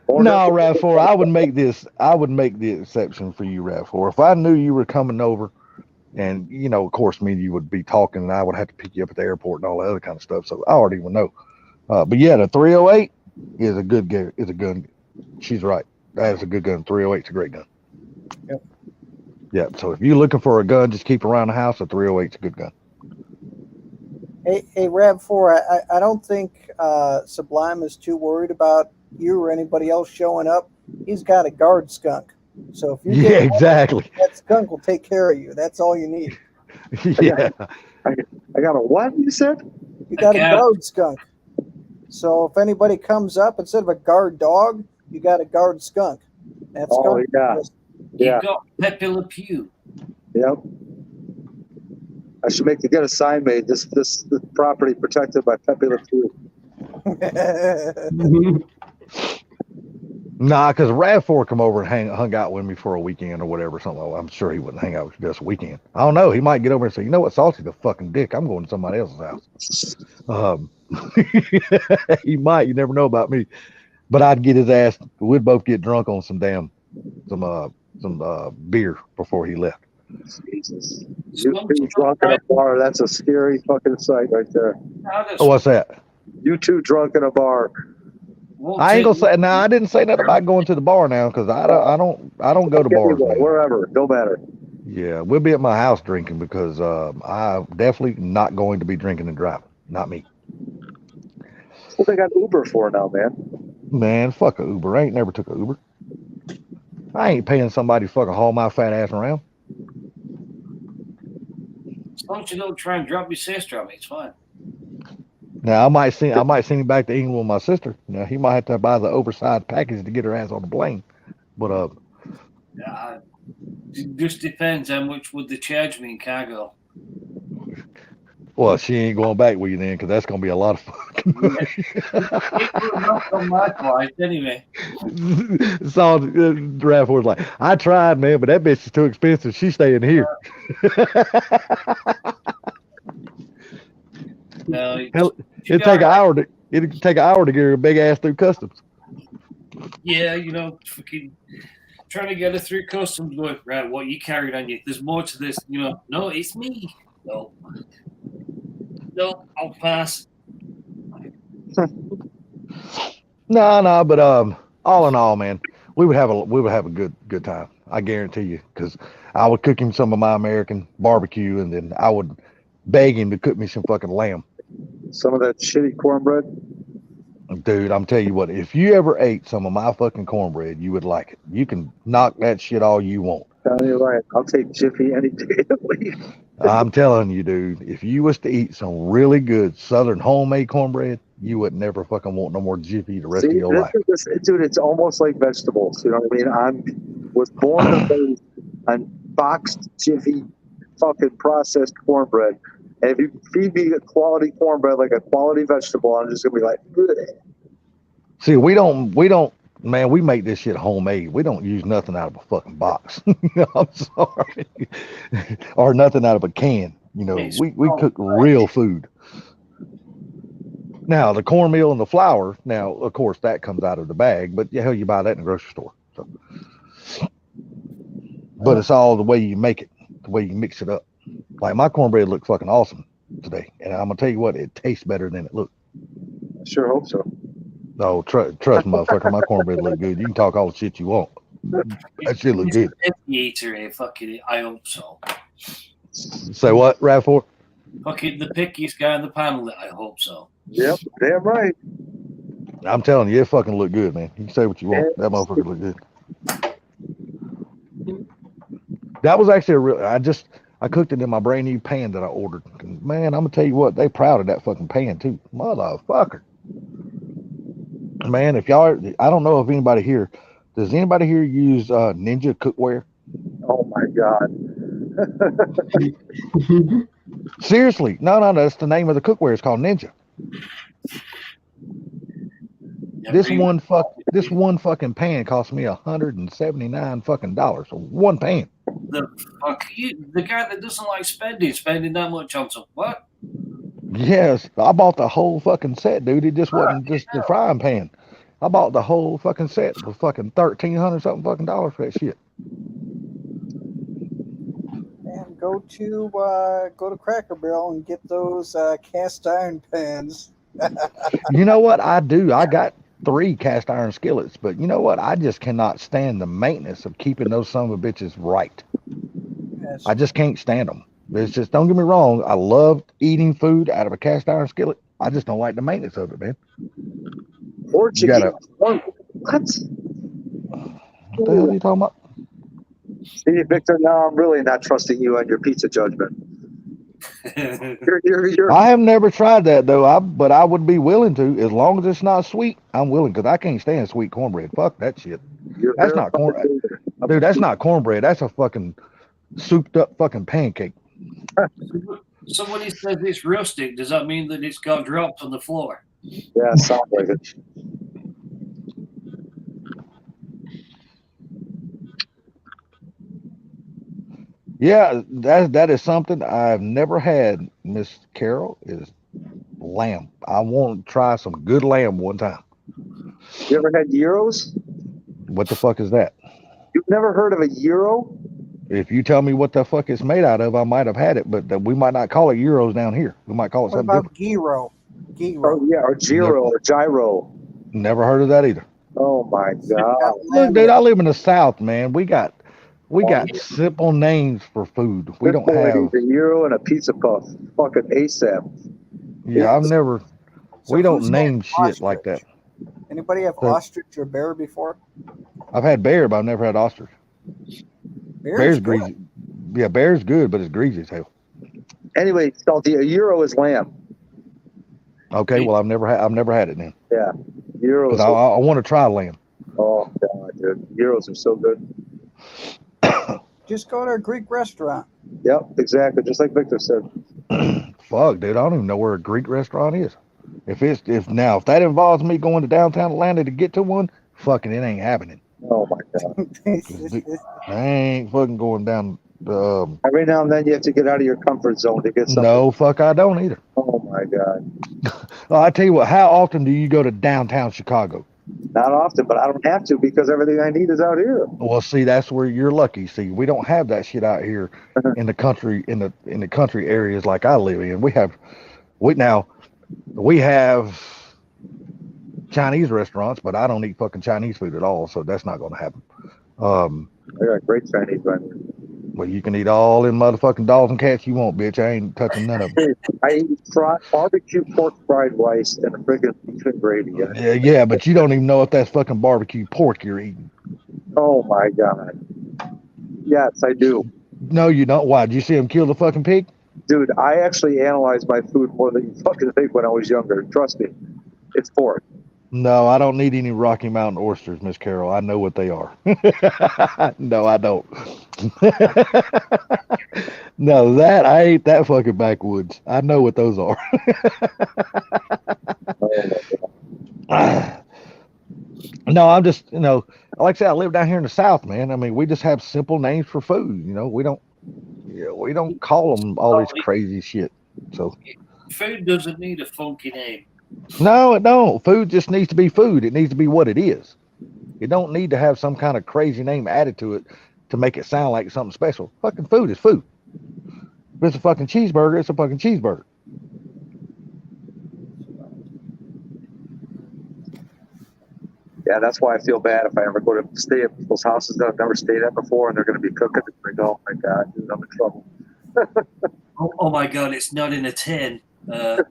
No, Rav4, I would make the exception for you, Rav4. If I knew you were coming over, and of course, me and you would be talking, and I would have to pick you up at the airport and all that other kind of stuff. So I already would know. But yeah, the 308 is a good gun. Is a gun. She's right. That is a good gun. 308 is a great gun. Yep. Yeah. So if you're looking for a gun, just keep around the house. A 308 is a good gun. Hey, Rav4, I don't think Sublime is too worried about you or anybody else showing up. He's got a guard skunk. So if you get exactly. that skunk will take care of you. That's all you need. Yeah. I got a what you said? You got a guard skunk. So if anybody comes up, instead of a guard dog, you got a guard skunk. That's yeah. You got Pepe Le Pew. Yep. I should get a sign made. This property protected by Pepe Le Pew. Nah, because Rav4 come over and hung out with me for a weekend or whatever, something. I'm sure he wouldn't hang out with you just a weekend. I don't know. He might get over and say, you know what, Salty's a fucking dick. I'm going to somebody else's house. He might. You never know about me. But I'd get his ass. We'd both get drunk on some beer before he left. Jesus. You two drunk in a bar. That's a scary fucking sight right there. Oh, what's that? You two drunk in a bar. I ain't gonna say. Now, I didn't say nothing about going to the bar now because I don't go to bars. Wherever, no matter. Yeah, we'll be at my house drinking because I'm definitely not going to be drinking and driving. Not me. That's what they got Uber for now, man. Man, fuck a Uber. I ain't never took a Uber. I ain't paying somebody to fucking haul my fat ass around. As long as you don't try and drop your sister on me, it's fine. Now I might send him back to England with my sister. Now he might have to buy the oversized package to get her ass on the plane. But it just depends how much would they charge me in cargo. Well, she ain't going back with you then, because that's gonna be a lot of fucking money. On my flight, anyway. So Raph was like, I tried, man, but that bitch is too expensive. She's staying here. No, it'd take an hour to get her big ass through customs. Yeah, fucking trying to get her through customs. Going right, what you carried on you? There's more to this. No, it's me. No, I'll pass. No, but all in all, man, we would have a good time. I guarantee you, because I would cook him some of my American barbecue, and then I would beg him to cook me some fucking lamb. Some of that shitty cornbread. Dude, I'm telling you what, if you ever ate some of my fucking cornbread, you would like it. You can knock that shit all you want. You're right. I'll take Jiffy any day of the week. I'm telling you, dude, if you was to eat some really good Southern homemade cornbread, you would never fucking want no more Jiffy the rest of See, your life. dude, it's almost like vegetables. You know what I mean? Was born and raised on boxed Jiffy fucking processed cornbread. And if you feed me a quality cornbread like a quality vegetable, I'm just gonna be like, "Ugh." See, we don't, man, we make this shit homemade. We don't use nothing out of a fucking box. I'm sorry. Or nothing out of a can. You know, we cook real food. Now, the cornmeal and the flour, now, of course, that comes out of the bag, but hell, you buy that in the grocery store. So. But it's all the way you make it, the way you mix it up. Like, my cornbread looked fucking awesome today. And I'm going to tell you what, it tastes better than it looked. I sure hope so. No, trust, motherfucker, my cornbread look good. You can talk all the shit you want. That shit look good. Eater, fucking, I hope so. Say what, Rav4? Fucking the pickiest guy on the panel, I hope so. Yep, damn right. I'm telling you, it fucking look good, man. You can say what you want. That motherfucker look good. That was actually a real, I cooked it in my brand new pan that I ordered. Man, I'm gonna tell you what, they proud of that fucking pan too. Motherfucker. Man, if y'all, I don't know if anybody here, does anybody here use Ninja cookware? Oh my God. Seriously, no, that's the name of the cookware. It's called Ninja. This one fucking pan cost me $179 fucking dollars. So one pan. The guy that doesn't like spending that much on some what? Yes, I bought the whole fucking set, dude. It just wasn't just the frying pan. I bought the whole fucking set for fucking $1,300 something fucking dollars for that shit. And go to Cracker Barrel and get those cast iron pans. You know what I do? I got 3 cast iron skillets, but you know what? I just cannot stand the maintenance of keeping those son of a bitches right. I just can't stand them. It's just, don't get me wrong, I love eating food out of a cast iron skillet. I just don't like the maintenance of it, man. Or you gotta, what? What the hell are you talking about? See, Victor, now I'm really not trusting you on your pizza judgment. You're I have never tried that though, but I would be willing to, as long as it's not sweet. I'm willing, because I can't stand sweet cornbread. Fuck that shit. That's not cornbread, dude. That's not cornbread. That's a fucking souped up fucking pancake. So when he says it's rustic, does that mean that it's got dropped on the floor? Yeah, sounds like it. Yeah, that is something I've never had, Miss Carol, is lamb. I want to try some good lamb one time. You ever had gyros? What the fuck is that? You've never heard of a gyro? If you tell me what the fuck it's made out of, I might have had it, but we might not call it gyros down here. We might call it something different. Gyro? Oh, yeah, or gyro or gyro. Never heard of that either. Oh my God. Look, dude, I live in the South, man. We got simple names for food. We don't have a gyro and a pizza puff. Fucking ASAP. Yeah, we don't name shit like that. Anybody have ostrich or bear before? I've had bear, but I've never had ostrich. Bear's greasy. Yeah, bear's good, but it's greasy as hell. Anyway, Salty, a gyro is lamb. Okay, well I've never had it then. Yeah, gyros. I want to try lamb. Oh God, dude, gyros are so good. Just go to a Greek restaurant. Yep, exactly. Just like Victor said. Fuck, dude, I don't even know where a Greek restaurant is. If that involves me going to downtown Atlanta to get to one, fucking it ain't happening. Oh my God. I ain't fucking going down. Every now and then you have to get out of your comfort zone to get something. No, fuck, I don't either. Oh my God. I tell you what, how often do you go to downtown Chicago? Not often, but I don't have to because everything I need is out here. Well, see, that's where you're lucky. See, we don't have that shit out here in the country, in the country areas like I live in. We have Chinese restaurants, but I don't eat fucking Chinese food at all, so that's not going to happen. I got great Chinese right here. Well, you can eat all them motherfucking dogs and cats you want, bitch. I ain't touching none of them. I eat barbecue pork fried rice and a friggin' beef and gravy. Yeah, but you don't even know if that's fucking barbecue pork you're eating. Oh my God. Yes, I do. No, you don't. Why? Did you see him kill the fucking pig? Dude, I actually analyzed my food more than you fucking think when I was younger. Trust me. It's pork. No, I don't need any Rocky Mountain oysters, Miss Carol. I know what they are. No, I don't. No, that I ain't that fucking backwoods. I know what those are. No, I'm just, like I said, I live down here in the South, man. I mean, we just have simple names for food. We don't call them all this crazy shit. So Food doesn't need a funky name. no, it don't. Food just needs to be food. It needs to be what it is. It don't need to have some kind of crazy name added to it to make it sound like something special. Fucking food is food. If it's a fucking cheeseburger, it's a fucking cheeseburger. Yeah, that's why I feel bad if I ever go to stay at people's houses that I've never stayed at before, and they're going to be cooking. And go, oh my god, dude, I'm in trouble. Oh my god, it's not in a tin. I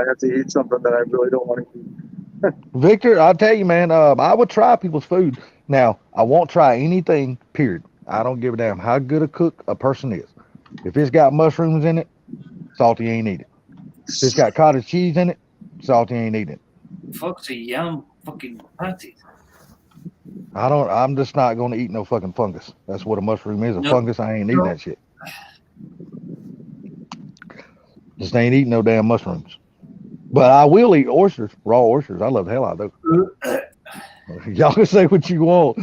have to eat something that I really don't want to eat. Victor, I'll tell you, man. I would try people's food. Now, I won't try anything. Period. I don't give a damn how good a cook a person is. If it's got mushrooms in it, salty ain't eat it. If it's got cottage cheese in it, salty ain't eat it. Fuck's a yam fucking patty. I'm just not going to eat no fucking fungus. That's what a mushroom is. A fungus. I ain't eating that shit. Just ain't eating no damn mushrooms. But I will eat oysters, raw oysters. I love the hell out of those. Y'all can say what you want.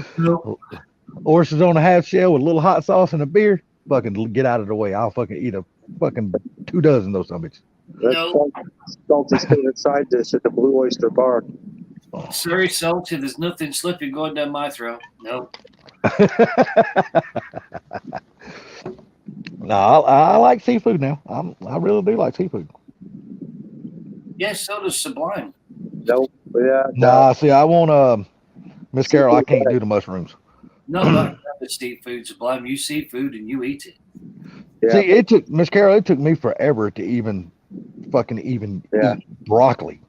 Oysters on a half shell with a little hot sauce and a beer. Fucking get out of the way. I'll fucking eat a fucking 2 dozen of those bitches. That's Salty's favorite side dish at the Blue Oyster Bar. Sorry, Salty, there's nothing slipping going down my throat. No. No, I like seafood now. I really do like seafood. Yes, so does Sublime. Nope. Yeah. Nah, see, I want Miss Carol. I can't do the mushrooms. No, not the seafood, Sublime. You seafood and you eat it. Yeah. See, it took Miss Carol. It took me forever to even eat broccoli,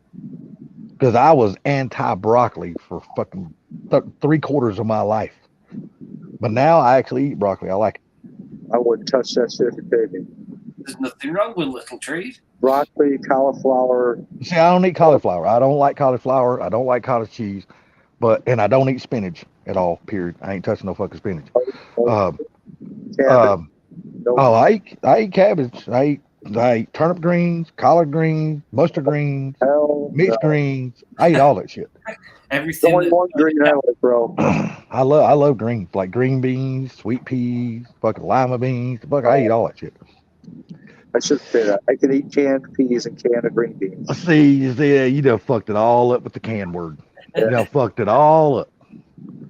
because I was anti-broccoli for fucking 3/4 of my life. But now I actually eat broccoli. I like it. I wouldn't touch that shit if you paid me. There's nothing wrong with little trees. Broccoli, cauliflower. See, I don't eat cauliflower. I don't like cauliflower. I don't like cottage cheese, and I don't eat spinach at all. Period. I ain't touching no fucking spinach. Nope. Oh, I eat cabbage. I eat turnip greens, collard greens, mustard greens, mixed greens. I eat all that shit. Everything. Only one green I like, bro. I love greens, like green beans, sweet peas, fucking lima beans. Fuck, I eat all that shit. I should say that. I can eat canned peas and canned green beans. See, you done fucked it all up with the can word. You done fucked it all up.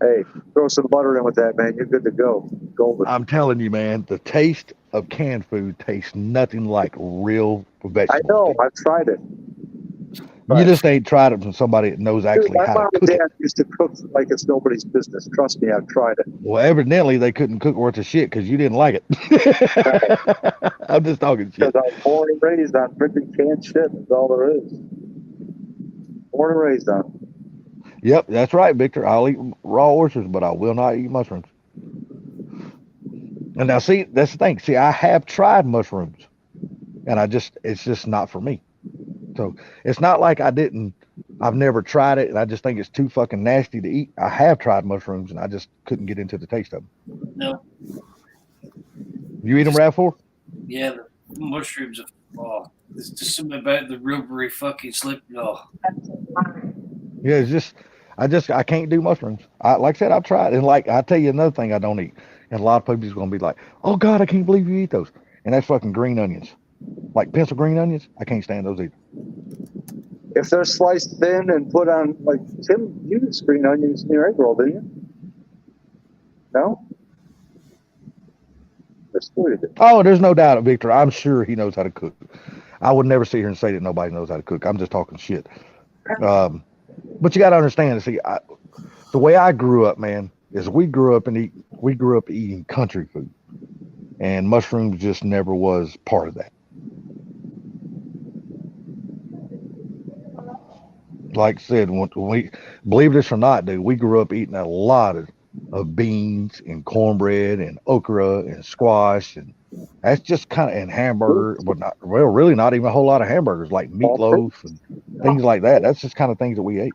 Hey, throw some butter in with that, man. You're good to go. Golden. I'm telling you, man, the taste of canned food tastes nothing like real vegetables. I know. I've tried it. You just ain't tried it from somebody that knows actually My how mom to and cook dad it. used to cook like it's nobody's business. Trust me, I've tried it. Well, evidently they couldn't cook worth a shit because you didn't like it. I'm just talking shit. Because I was born and raised on freaking canned shit. That's all there is. Born and raised on. Yep, that's right, Victor. I'll eat raw oysters, but I will not eat mushrooms. And now, see, that's the thing. See, I have tried mushrooms, and it's just not for me. So it's not like I've never tried it, and I just think it's too fucking nasty to eat. I have tried mushrooms, and I just couldn't get into the taste of them. No. You eat them, RAV4? Yeah, the mushrooms are. Oh, there's just something about the rubbery fucking slip. Oh. Yeah, it's just I can't do mushrooms. Like I said, I've tried, and like I tell you another thing I don't eat, and a lot of people's gonna be like, "Oh God, I can't believe you eat those," and that's fucking green onions, like pencil green onions. I can't stand those either. If they're sliced thin and put on, like, Tim, you used green onions in your egg roll, didn't you? No? Oh, there's no doubt, Victor. I'm sure he knows how to cook. I would never sit here and say that nobody knows how to cook. I'm just talking shit. But you got to understand. See, the way I grew up, man, is we grew up eating country food, and mushrooms just never was part of that. Like I said, when we believe this or not, dude, we grew up eating a lot of beans and cornbread and okra and squash, and that's just kind of, and hamburger, but really not even a whole lot of hamburgers, like meatloaf and things like that. That's just kind of things that we ate.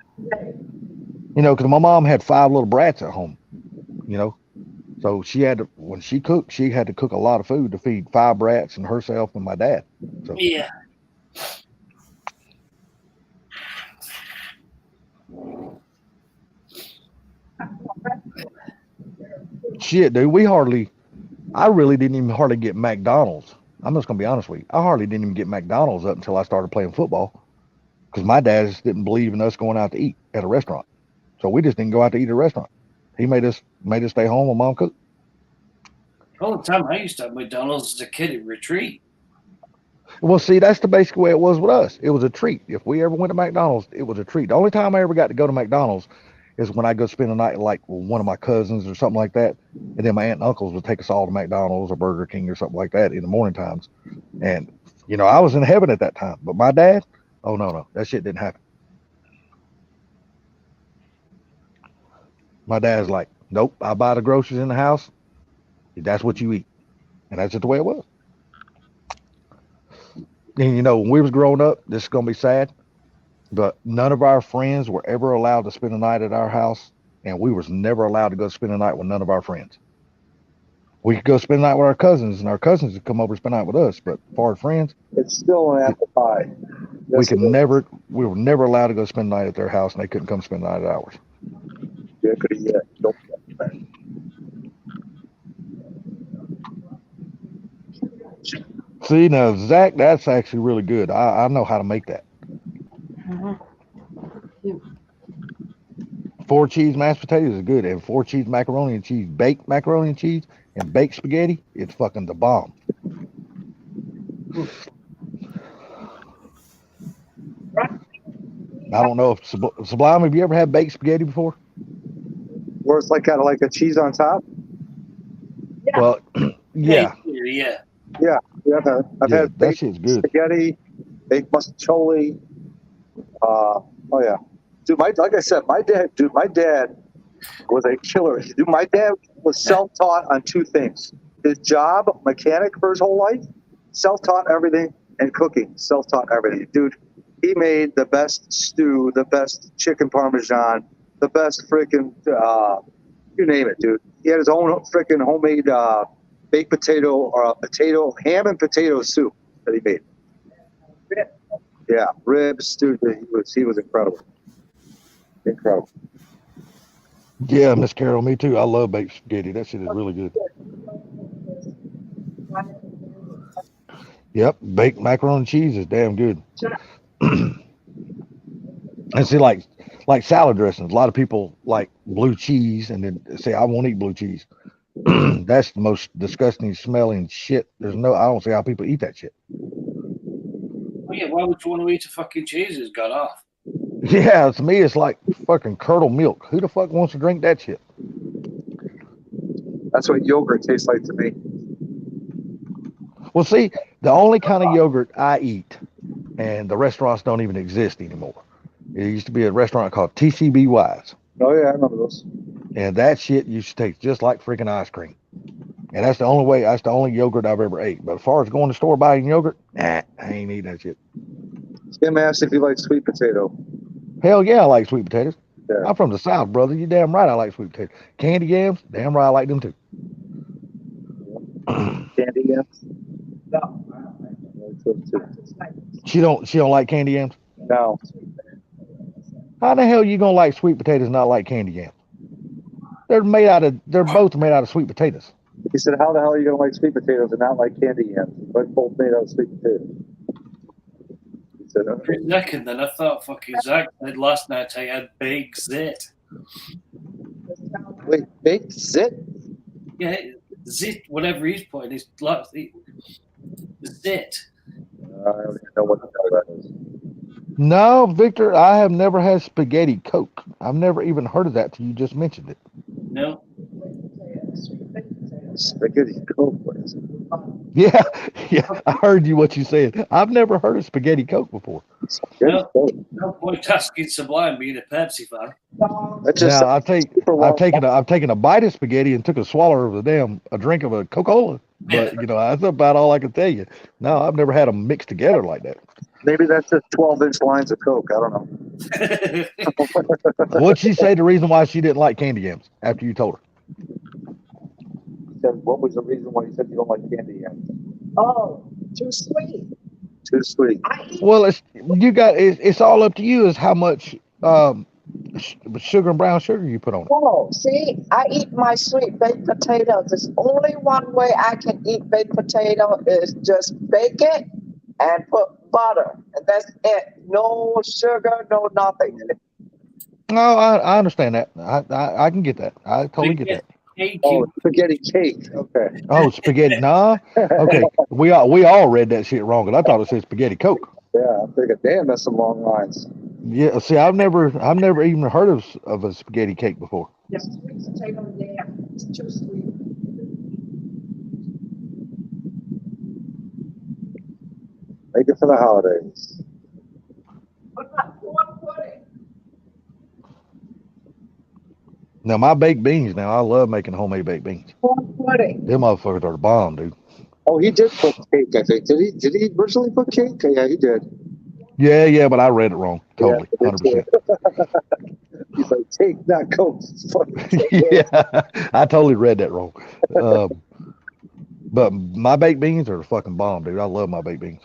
You know, because my mom had 5 little brats at home. You know, so she had to, when she cooked, she had to cook a lot of food to feed 5 brats and herself and my dad. So Yeah. shit, dude, I really didn't even hardly get McDonald's. I'm just gonna be honest with you. I hardly didn't even get McDonald's up until I started playing football, because my dad just didn't believe in us going out to eat at a restaurant. So we just didn't go out to eat at a restaurant. He made us stay home and mom cooked. All the time I used to have McDonald's as a kid at retreat. Well, see, that's the basic way it was with us. It was a treat. If we ever went to McDonald's, it was a treat. The only time I ever got to go to McDonald's is when I go spend a night like with one of my cousins or something like that. And then my aunt and uncles would take us all to McDonald's or Burger King or something like that in the morning times. And, you know, I was in heaven at that time. But my dad, oh, no, that shit didn't happen. My dad's like, nope, I buy the groceries in the house. That's what you eat. And that's just the way it was. And, you know, when we was growing up, this is going to be sad, but none of our friends were ever allowed to spend a night at our house, and we was never allowed to go spend a night with none of our friends. We could go spend a night with our cousins, and our cousins would come over and spend a night with us, but for our friends, It's still an apple pie. we were never allowed to go spend a night at their house, and they couldn't come spend a night at ours. Yeah, don't See, now, Zach, that's actually really good. I know how to make that. 4 cheese mashed potatoes is good, and 4 cheese macaroni and cheese, baked macaroni and cheese, and baked spaghetti, it's fucking the bomb. I don't know if Sublime, have you ever had baked spaghetti before? Where it's like kind of like a cheese on top. Well, yeah. Yeah, I've had that shit's good. Spaghetti, baked mustacholi. Oh yeah, dude. Like I said, my dad was a killer. Dude, my dad was self-taught on 2 things: his job, mechanic for his whole life, self-taught everything, and cooking, self-taught everything. Dude, he made the best stew, the best chicken parmesan, the best freaking you name it, dude. He had his own freaking homemade baked potato or ham and potato soup that he made. Yeah, ribs, dude. He was incredible. Incredible. Yeah, Miss Carol, me too. I love baked spaghetti. That shit is really good. Yep, baked macaroni and cheese is damn good. And see, like salad dressings, a lot of people like blue cheese and then say, I won't eat blue cheese. That's the most disgusting smelling shit. I don't see how people eat that shit. Oh yeah, why would you want to eat a fucking cheese that's got off? Yeah, to me, it's like fucking curdled milk. Who the fuck wants to drink that shit? That's what yogurt tastes like to me. Well, see, the only kind of yogurt I eat, and the restaurants don't even exist anymore. It used to be a restaurant called TCBY's. Oh yeah, I remember those. And that shit used to taste just like freaking ice cream. And that's the only yogurt I've ever ate. But as far as going to the store buying yogurt, I ain't eating that shit. Tim asked if you like sweet potato. Hell yeah, I like sweet potatoes. Yeah. I'm from the South, brother. You damn right I like sweet potatoes. Candy yams, damn right I like them too. Candy yams? No. She don't like candy yams? No. How the hell you gonna like sweet potatoes and not like candy yams? They're both made out of sweet potatoes. He said, how the hell are you going to like sweet potatoes and not like candy yams? They're both made out of sweet potatoes. He said, For a second, then I thought fucking Zach said last night I had baked zit. Wait, baked zit? Yeah, zit, whatever he's putting, is like zit. I don't even know what the hell that is. No, Victor, I have never had spaghetti Coke. I've never even heard of that till you just mentioned it. No. Spaghetti Coke. Yeah, I heard what you said. I've never heard of spaghetti Coke before. No point asking Sublime being a Pepsi fan. Now I've taken a bite of spaghetti and took a swallow of a drink of a Coca-Cola. But that's about all I can tell you. No, I've never had them mixed together like that. Maybe that's just 12-inch lines of Coke. I don't know. What'd she say the reason why she didn't like candy yams after you told her? What was the reason why you said you don't like candy yams? Oh, too sweet. Too sweet. Well, it's all up to you as how much sugar and brown sugar you put on it. Oh, see, I eat my sweet baked potatoes. There's only one way I can eat baked potato is just bake it and put butter, and that's it. No sugar, no nothing. No, I understand that. I can get that. I totally get that. Oh, spaghetti cake. Okay. Oh, spaghetti. Nah. Okay. We all read that shit wrong, and I thought it said spaghetti Coke. Yeah, I'm thinking, damn, that's some long lines. Yeah. See, I've never even heard of a spaghetti cake before. Yeah, sweet potato, yeah, it's too sweet. Make it for the holidays. What about corn pudding? Now my baked beans. Now I love making homemade baked beans. Corn pudding. Them motherfuckers are the bomb, dude. Oh, he did put cake, I think. Did he originally put cake? Yeah, he did. Yeah, but I read it wrong. Totally, 100%. He's like, cake, not Coke. Yeah, I totally read that wrong. But my baked beans are the fucking bomb, dude. I love my baked beans.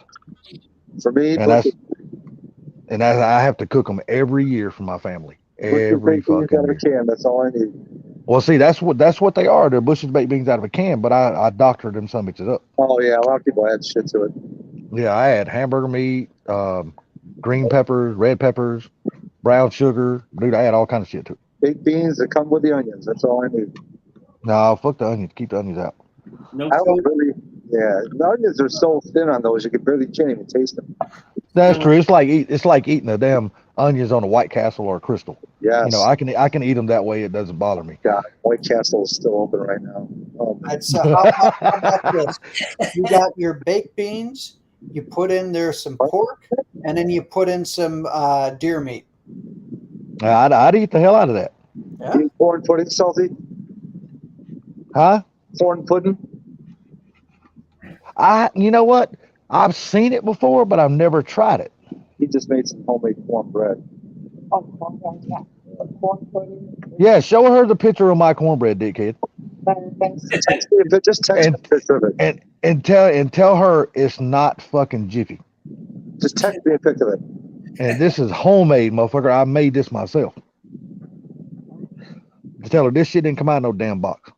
For me, and I have to cook them every year for my family. Every fucking out of a can. That's all I need. Well, see, that's what they are. They're Bush's baked beans out of a can, but I doctored them some mixes up. Oh yeah, a lot of people add shit to it. Yeah, I had hamburger meat, green peppers, red peppers, brown sugar. Dude, I had all kinds of shit to it. Baked beans that come with the onions. That's all I need. No, fuck the onions. Keep the onions out. I don't really. Yeah, the onions are so thin on those you can't even taste them. That's true. It's like eating a damn onions on a White Castle or a Crystal. Yes. You know, I can eat them that way. It doesn't bother me. God, White Castle is still open right now. Oh, So how about this? You got your baked beans. You put in there some pork, and then you put in some deer meat. I'd eat the hell out of that. Yeah. Corn pudding, salty. Huh? Corn pudding. You know what? I've seen it before, but I've never tried it. He just made some homemade cornbread. Oh, corn pudding. Yeah, show her the picture of my cornbread, dickhead. Just text me a picture of it. And tell her it's not fucking Jiffy. Just text me a picture of it. And this is homemade, motherfucker. I made this myself. Tell her this shit didn't come out of no damn box.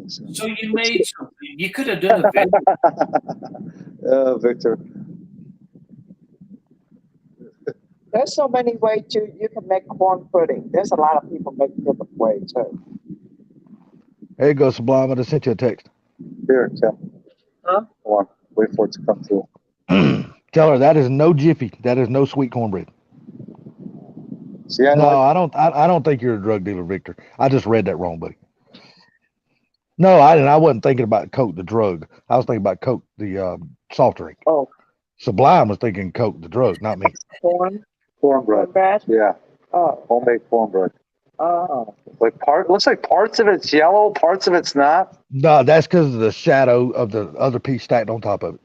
So you made something. You could have done a video. Victor. There's so many ways you can make corn pudding. There's a lot of people make different ways too. There you go, Sublime. I just sent you a text. Here, Tim. Huh? Hold on. Wait for it to come through. Tell her that is no Jiffy. That is no sweet cornbread. See, I don't think you're a drug dealer, Victor. I just read that wrong, buddy. No, I didn't. I wasn't thinking about Coke, the drug. I was thinking about Coke, the soft drink. Oh. Sublime was thinking Coke, the drug, not me. Cornbread. Yeah. Oh. Homemade cornbread. Oh. Looks like parts of it's yellow, parts of it's not. No, that's because of the shadow of the other piece stacked on top of it.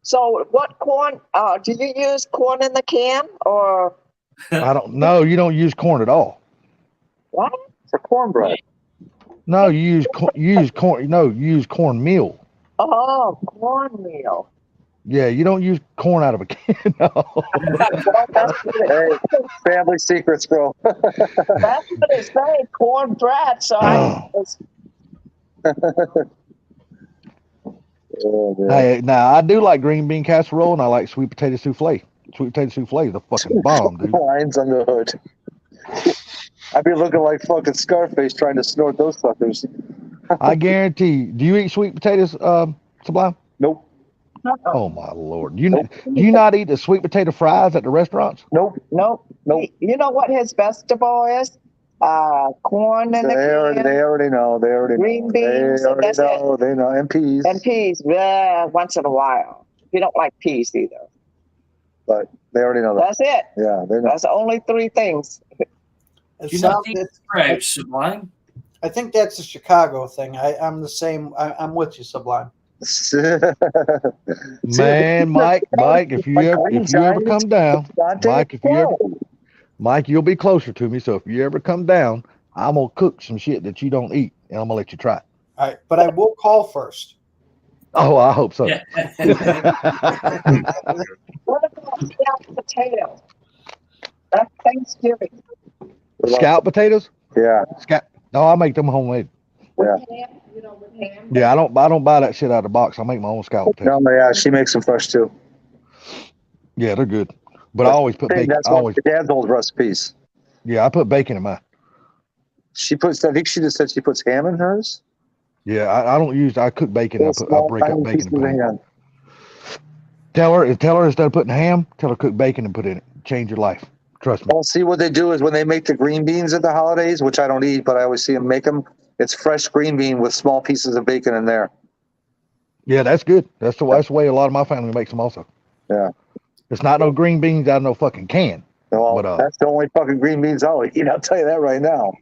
So what corn? Do you use corn in the can or? I don't know. You don't use corn at all. What? For cornbread. No, you use corn. No, you use cornmeal. Oh, cornmeal. Yeah, you don't use corn out of a can. No. Hey, family secrets, bro. That's what it's saying, cornbread. So Hey, now I do like green bean casserole, and I like sweet potato souffle. Sweet potato souffle is a fucking bomb, dude. Lines on the hood. I'd be looking like fucking Scarface trying to snort those suckers. I guarantee. Do you eat sweet potatoes, Sublime? Nope. Oh my lord! Do you not eat the sweet potato fries at the restaurants? Nope. You know what his vegetable is? Corn in the can. They already know. Green beans. They already know. They know. And peas. And peas. Yeah, once in a while. You don't like peas either. But they already know that. That's it. Yeah, they know. That's the only three things. You not eat sprouts, Sublime? I think that's a Chicago thing. I'm the same. I'm with you, Sublime. Man, Mike, if you ever come down, Mike, you'll be closer to me. So if you ever come down, I'm gonna cook some shit that you don't eat, and I'm gonna let you try it. All right, but I will call first. Oh, I hope so. What about scalloped potato? That's Thanksgiving. Scalloped potatoes? Yeah. No, I make them homemade. With ham, you know, with ham. Yeah, I don't buy that shit out of the box. I make my own scalloped potatoes. No, yeah, she makes them fresh too. Yeah, they're good. But I always put bacon. That's one of your dad's old recipes. Yeah, I put bacon in mine. She puts. I think she just said she puts ham in hers. Yeah, I cook bacon. I break up bacon and put it in. Tell her instead of putting ham, tell her cook bacon and put it in it. Change your life. Trust me. Well, see what they do is when they make the green beans at the holidays, which I don't eat, but I always see them make them. It's fresh green bean with small pieces of bacon in there. Yeah, that's good. That's the way a lot of my family makes them also. Yeah. It's not no green beans out of no fucking can. Well, that's the only fucking green beans I'll eat. I'll tell you that right now.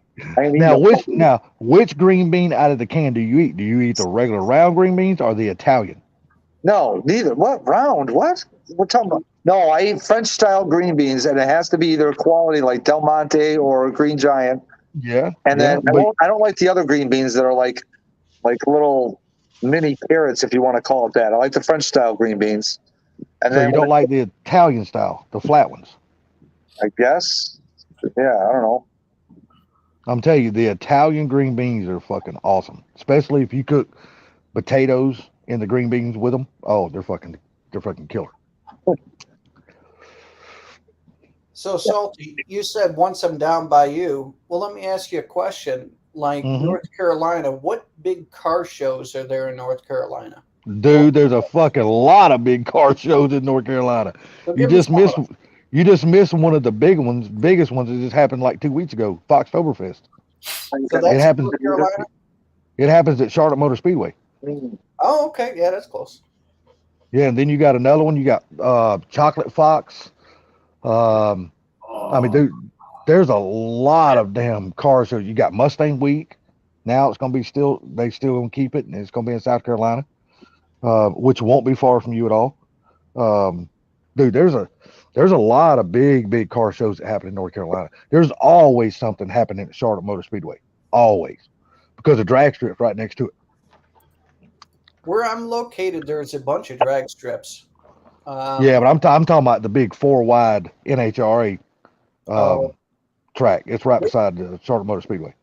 Which green bean out of the can do you eat? Do you eat the regular round green beans or the Italian? No, neither. What? Round? What? We're talking about. No, I eat French style green beans, and it has to be either quality like Del Monte or Green Giant. Yeah. And then I don't like the other green beans that are like little mini carrots, if you want to call it that. I like the French style green beans. And so you don't like the Italian style, the flat ones? I guess. Yeah, I don't know. I'm telling you, the Italian green beans are fucking awesome, especially if you cook potatoes in the green beans with them. Oh, they're fucking killer. So, Salty, you said once I'm down by you. Well, let me ask you a question. Like North Carolina, what big car shows are there in North Carolina? Dude, there's a fucking lot of big car shows in North Carolina. So You just missed one of the biggest ones that just happened like 2 weeks ago, Foxtoberfest. So that's North Carolina? It happens at Charlotte Motor Speedway. Oh, okay. Yeah, that's close. Yeah, and then you got another one. You got Chocolate Fox. I mean, dude, there's a lot of damn car shows. You got Mustang Week. Now it's gonna be they still gonna keep it, and it's gonna be in South Carolina, which won't be far from you at all. Dude, there's a lot of big car shows that happen in North Carolina. There's always something happening at Charlotte Motor Speedway, always, because the drag strip's right next to it. Where I'm located, there's a bunch of drag strips. Yeah, but I'm talking about the big 4-wide NHRA track. It's right beside the Charlotte Motor Speedway.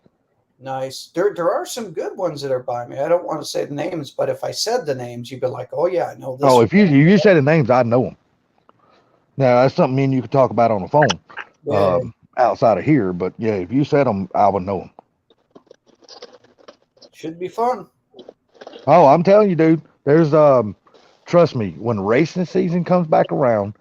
Nice. There are some good ones that are by me. I don't want to say the names, but if I said the names, you'd be like, "Oh yeah, I know this." Oh, if you say the names, I know them. Now that's something me and you could talk about on the phone, outside of here. But yeah, if you said them, I would know them. Should be fun. Oh, I'm telling you, dude. There's trust me, when racing season comes back around,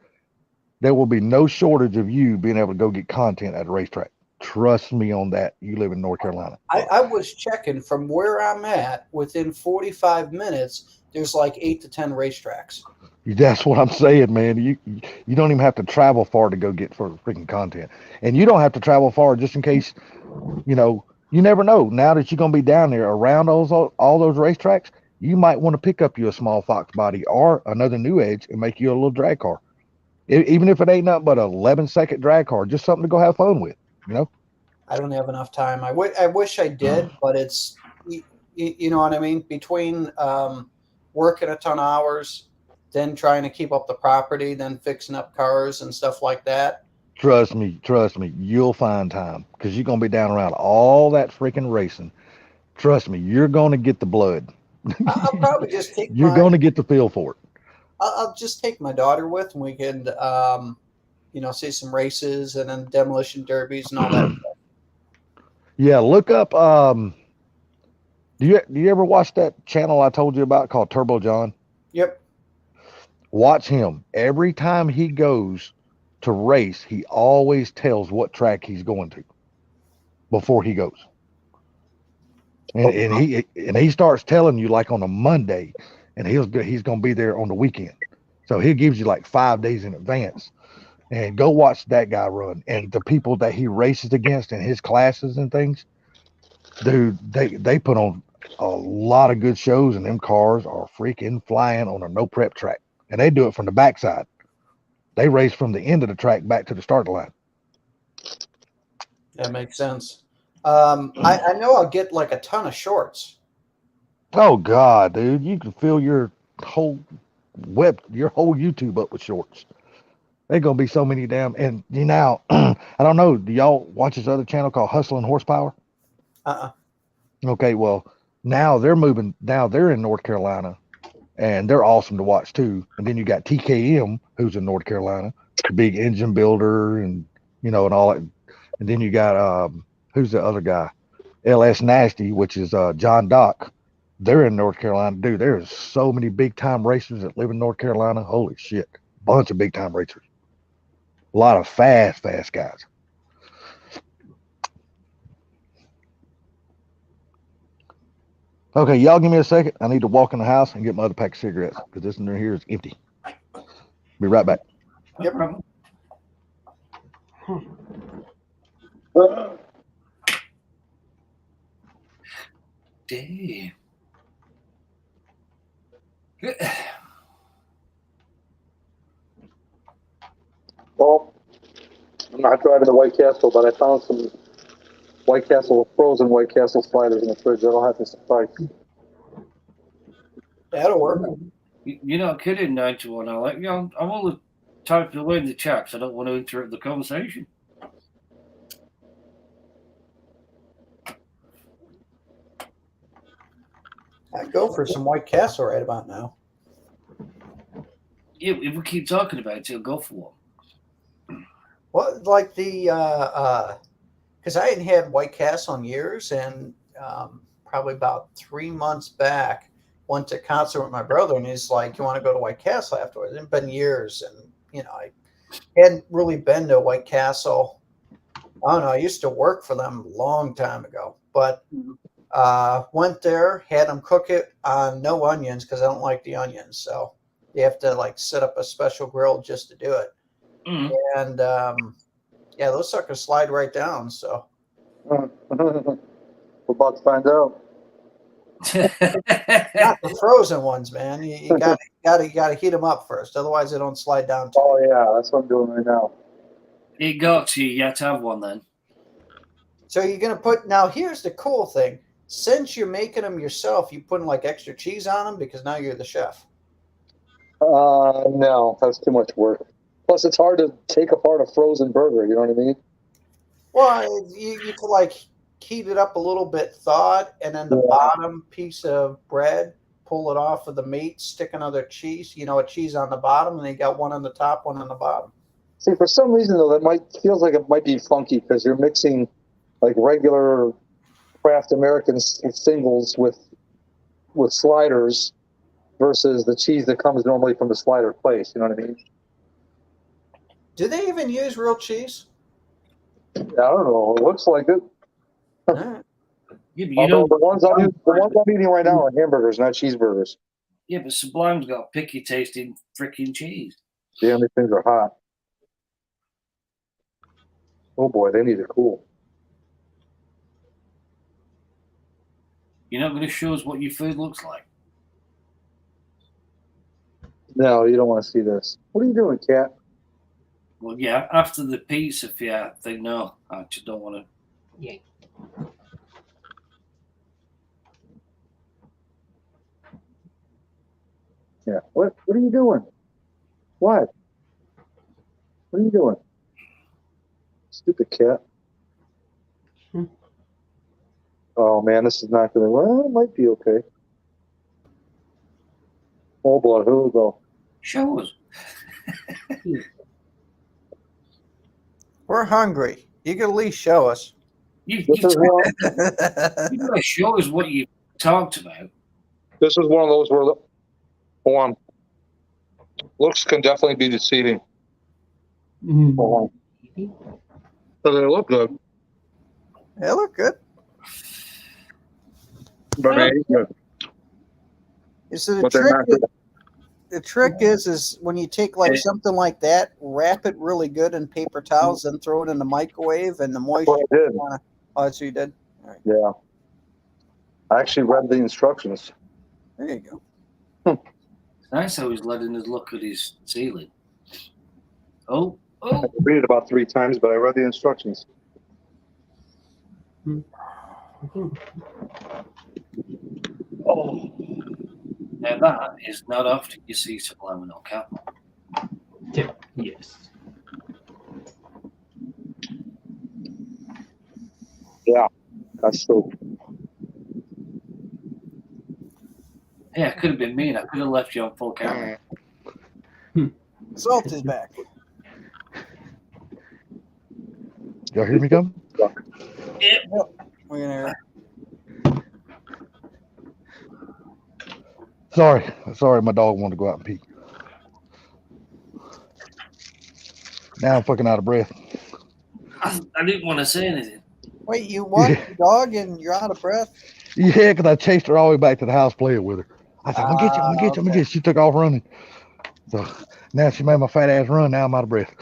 there will be no shortage of you being able to go get content at a racetrack. Trust me on that. You live in North Carolina. I was checking from where I'm at. Within 45 minutes, there's like 8 to 10 racetracks. That's what I'm saying, man. You don't even have to travel far to go get for freaking content, and you don't have to travel far just in case. You never know. Now that you're gonna be down there around all those racetracks, you might want to pick up you a small Fox body or another New Edge and make you a little drag car. Even if it ain't nothing but an 11-second drag car, just something to go have fun with. I don't have enough time. I wish I did, but it's you know what I mean. Between working a ton of hours, then trying to keep up the property, then fixing up cars and stuff like that. Trust me, you'll find time because you're gonna be down around all that freaking racing. Trust me, you're gonna get the blood. I'll probably just take. You're gonna get the feel for it. I'll just take my daughter with, and we can, see some races and then demolition derbies and all that stuff. Yeah, look up. Do you ever watch that channel I told you about called Turbo John? Yep. Watch him. Every time he goes to race, he always tells what track he's going to before he goes. And he starts telling you like on a Monday, and he's going to be there on the weekend. So he gives you like 5 days in advance. And go watch that guy run. And the people that he races against in his classes and things, dude, they put on a lot of good shows, and them cars are freaking flying on a no prep track, and they do it from the backside. They race from the end of the track back to the start line. That makes sense. I know I'll get like a ton of shorts. Oh God, dude, you can fill your whole your whole YouTube up with shorts. There's gonna be so many damn. And you know, I don't know. Do y'all watch this other channel called Hustle and Horsepower? Okay, well now they're moving. Now they're in North Carolina, and they're awesome to watch too. And then you got TKM, who's in North Carolina, big engine builder, and and all that. And then you got who's the other guy? LS Nasty, which is John Dock. They're in North Carolina. Dude, there's so many big time racers that live in North Carolina. Holy shit. Bunch of big time racers. A lot of fast guys. Okay, y'all give me a second. I need to walk in the house and get my other pack of cigarettes because this one here is empty. Be right back. No problem. Damn. Well, I'm not driving to White Castle, but I found some White Castle, frozen White Castle sliders in the fridge. That'll have to suffice. That'll work. You're not kidding, 91. I'm only typing away in the chat because I don't want to interrupt the conversation. I'd go for some White Castle right about now. Yeah, if we keep talking about it, you'll go for one. Well, like because I hadn't had White Castle in years, and probably about 3 months back, went to a concert with my brother, and he's like, "You want to go to White Castle afterwards?" It's been years, and I hadn't really been to White Castle. I don't know. I used to work for them a long time ago, but went there, had them cook it on no onions because I don't like the onions. So you have to like set up a special grill just to do it. Mm. And yeah, those suckers slide right down. So We're about to find out. not the frozen ones, man. You gotta heat them up first, otherwise they don't slide down. Oh yeah, that's what I'm doing right now. It got to you. You had to have one then. So you're gonna put now. Here's the cool thing: since you're making them yourself, you putting like extra cheese on them because now you're the chef. No, that's too much work. Plus, it's hard to take apart a frozen burger. You know what I mean? Well, you could like heat it up a little bit, thawed, and then the bottom piece of bread, pull it off of the meat, stick another cheese, a cheese on the bottom, and then you got one on the top, one on the bottom. See, for some reason though, feels like it might be funky because you're mixing like regular Kraft American singles with sliders versus the cheese that comes normally from the slider place. You know what I mean? Do they even use real cheese? Yeah, I don't know. It looks like it. Right. Yeah, but the ones I'm eating right now are hamburgers, not cheeseburgers. Yeah, but Sublime's got picky tasting freaking cheese. Damn, these things are hot. Oh boy, they need to cool. You're not going to show us what your food looks like. No, you don't want to see this. What are you doing, Cat? Well, yeah, after the pizza, I think no, I just don't want to. Yeah. Yeah. What are you doing? What? What are you doing? Stupid cat. Oh man, this is not gonna. Well, it might be okay. Oh boy, here we go. Show us. We're hungry. You can at least show us. You got to show us what you talked about. This is one of those where, hold on. Looks can definitely be deceiving. Hold on. So they look good. They look good. But they ain't good. So the But they're trick not good. the trick is when you take like something like that, wrap it really good in paper towels, then throw it in the microwave, and the moisture. That's what I did. Oh, that's what you did. All right. Yeah. I actually read the instructions. There you go. It's nice how he's letting us look at his ceiling. Oh, I oh. read it about 3 times, but I read the instructions. Oh. Now that is not often you see subliminal cattle. Yes. Yeah, that's true. Yeah, it could have been me, and I could have left you on full camera. Salt is back. Y'all hear me come? Yeah. We're gonna. Sorry, my dog wanted to go out and pee. Now I'm fucking out of breath. I didn't want to say anything. Wait, you walk Yeah. the dog and you're out of breath? Yeah, because I chased her all the way back to the house playing with her. I said, I'm gonna get you, I'm gonna get you, I'm gonna get you. She took off running. So now she made my fat ass run. Now I'm out of breath.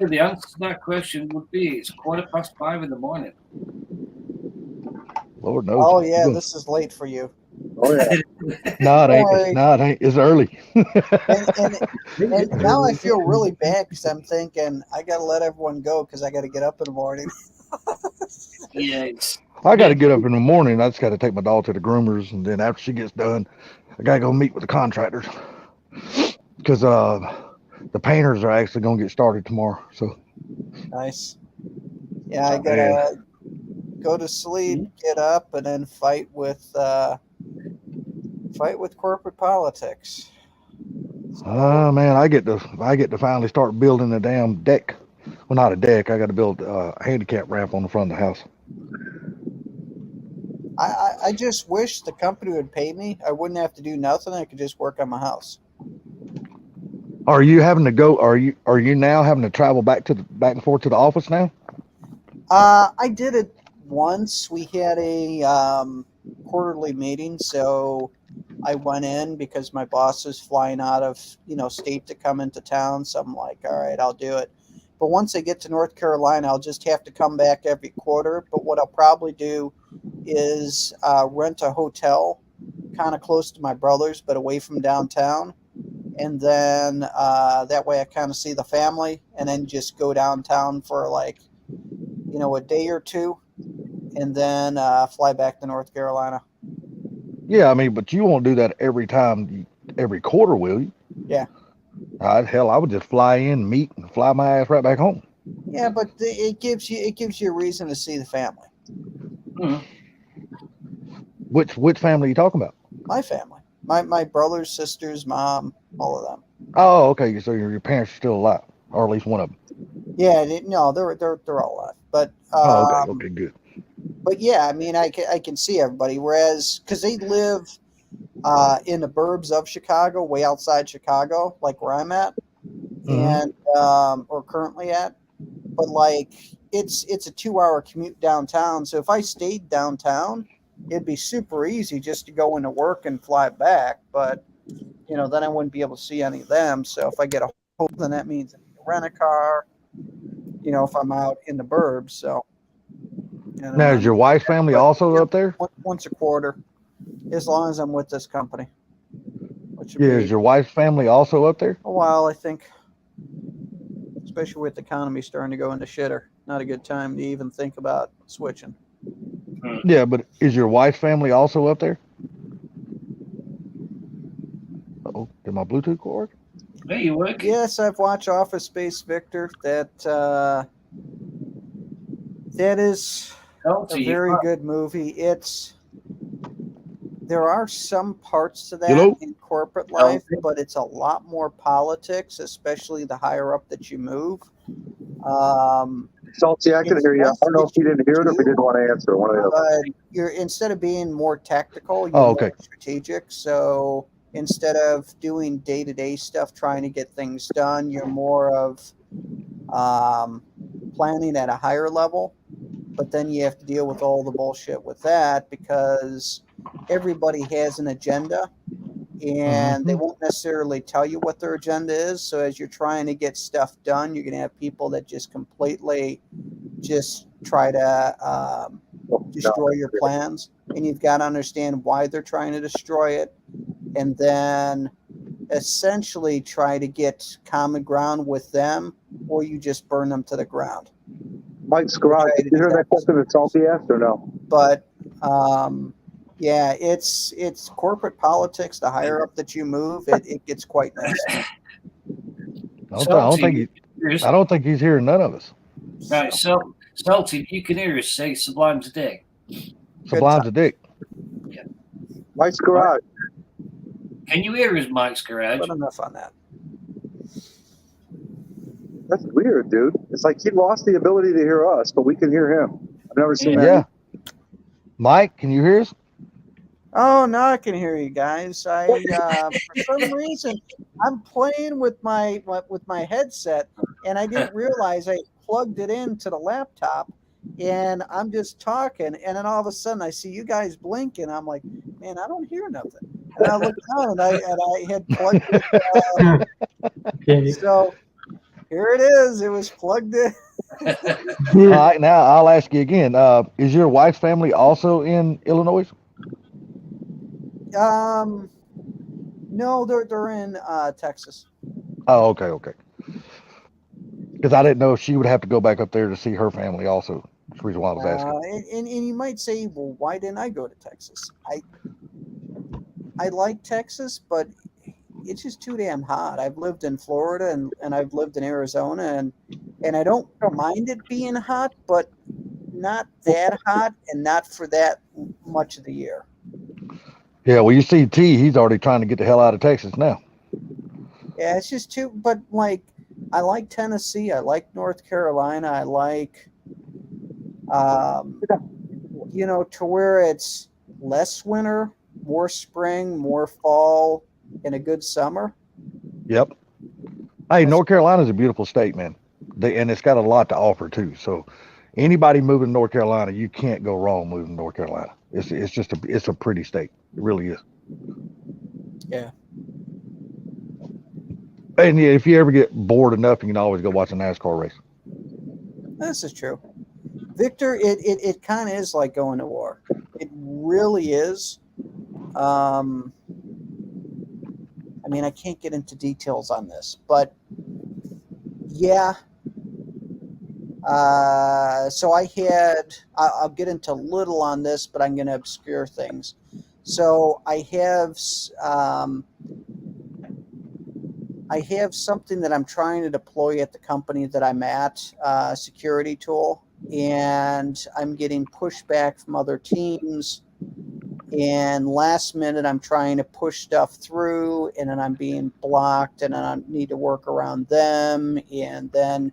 The answer to that question would be it's 5:15 in the morning. Lord knows. Oh yeah, this is late for you. Oh yeah. No, it ain't. Sorry. No, it ain't. It's early. And now I feel really bad because I'm thinking I gotta let everyone go because I gotta get up in the morning. Yeah. I got to get up in the morning. I just got to take my dog to the groomers, and then after she gets done, I got to go meet with the contractors because the painters are actually going to get started tomorrow. So Nice. Yeah, I gotta go to sleep, get up, and then fight with corporate politics. oh man, I get to finally start building a damn deck. Well, not a deck. I got to build a handicap ramp on the front of the house. I just wish the company would pay me. I wouldn't have to do nothing. I could just work on my house. Are you having to go? Are you now having to travel back and forth to the office now? I did it once. We had a quarterly meeting, so I went in because my boss was flying out of state to come into town. So I'm like, all right, I'll do it. But once I get to North Carolina, I'll just have to come back every quarter. But what I'll probably do is rent a hotel kind of close to my brother's, but away from downtown. And then that way I kind of see the family and then just go downtown for like, a day or two and then fly back to North Carolina. Yeah, I mean, but you won't do that every quarter, will you? Yeah. Hell, I would just fly in, meet, and fly my ass right back home. Yeah, but it gives you a reason to see the family. Mm-hmm. Which family are you talking about? My family, my brothers, sisters, mom, all of them. Oh, okay. So your parents are still alive, or at least one of them. Yeah, no, they're all alive. But okay, good. But yeah, I mean, I can see everybody. Whereas, because they live in the burbs of Chicago, way outside Chicago, like where I'm at, and or currently at. But like, it's a 2-hour commute downtown. So if I stayed downtown, it'd be super easy just to go into work and fly back. But then I wouldn't be able to see any of them. So if I get a hotel, then that means I need to rent a car. If I'm out in the burbs. So. Now, is your wife's family also up there? Once a quarter, as long as I'm with this company. Is your wife's family also up there? A while, I think. Especially with the economy starting to go into shitter. Not a good time to even think about switching. Yeah, but is your wife's family also up there? Uh-oh, did my Bluetooth work? Hey, you work? Yes, I've watched Office Space, Victor. That is a very good movie. There are some parts to that in corporate life, but it's a lot more politics, especially the higher up that you move. Salty, I can hear you. I don't know if you didn't hear it or if you didn't want to answer. One of the other. You're instead of being more tactical, you're more strategic. So instead of doing day-to-day stuff, trying to get things done, you're more of planning at a higher level. But then you have to deal with all the bullshit with that because everybody has an agenda and they won't necessarily tell you what their agenda is. So as you're trying to get stuff done, you're going to have people that just completely just try to destroy your plans, and you've got to understand why they're trying to destroy it, and then essentially try to get common ground with them, or you just burn them to the ground. Mike's garage. Did you hear that question that Salty asked or no? But yeah, it's corporate politics. The higher up that you move, it gets quite nasty. I don't think he's hearing none of us. Right, so Salty, you can hear us say Sublime's a dick. Sublime's a dick. Yeah. Mike's garage. Can you hear us, Mike's garage? But enough on that. That's weird, dude. It's like he lost the ability to hear us, but we can hear him. I've never seen that. Yeah. Mike, can you hear us? Oh, now I can hear you guys. For some reason, I'm playing with my headset, and I didn't realize I plugged it into the laptop, and I'm just talking, and then all of a sudden I see you guys blinking. I'm like, man, I don't hear nothing. And I looked down, and I had plugged it. So here it is. It was plugged in. All right, now I'll ask you again. Is your wife's family also in Illinois? No, they're in Texas. Oh, okay. Because I didn't know if she would have to go back up there to see her family also. That's the reason why I was asking. And you might say, well, why didn't I go to Texas? I like Texas, but it's just too damn hot. I've lived in Florida and I've lived in Arizona, and I don't mind it being hot, but not that hot and not for that much of the year. Yeah, well, you see T, he's already trying to get the hell out of Texas now. Yeah, it's just too, but like, I like Tennessee. I like North Carolina. I like, to where it's less winter, more spring, more fall, and a good summer. Yep. Hey, North Carolina's a beautiful state, man. And it's got a lot to offer too. So anybody moving to North Carolina, you can't go wrong moving to North Carolina. It's just a pretty state. It really is. Yeah. And yeah, if you ever get bored enough, you can always go watch a NASCAR race. This is true. Victor, it kind of is like going to war. It really is. I mean, I can't get into details on this, but yeah. So I'll get into little on this, but I'm going to obscure things. So I have something that I'm trying to deploy at the company that I'm at, security tool, and I'm getting pushback from other teams. And last minute, I'm trying to push stuff through, and then I'm being blocked, and then I need to work around them, and then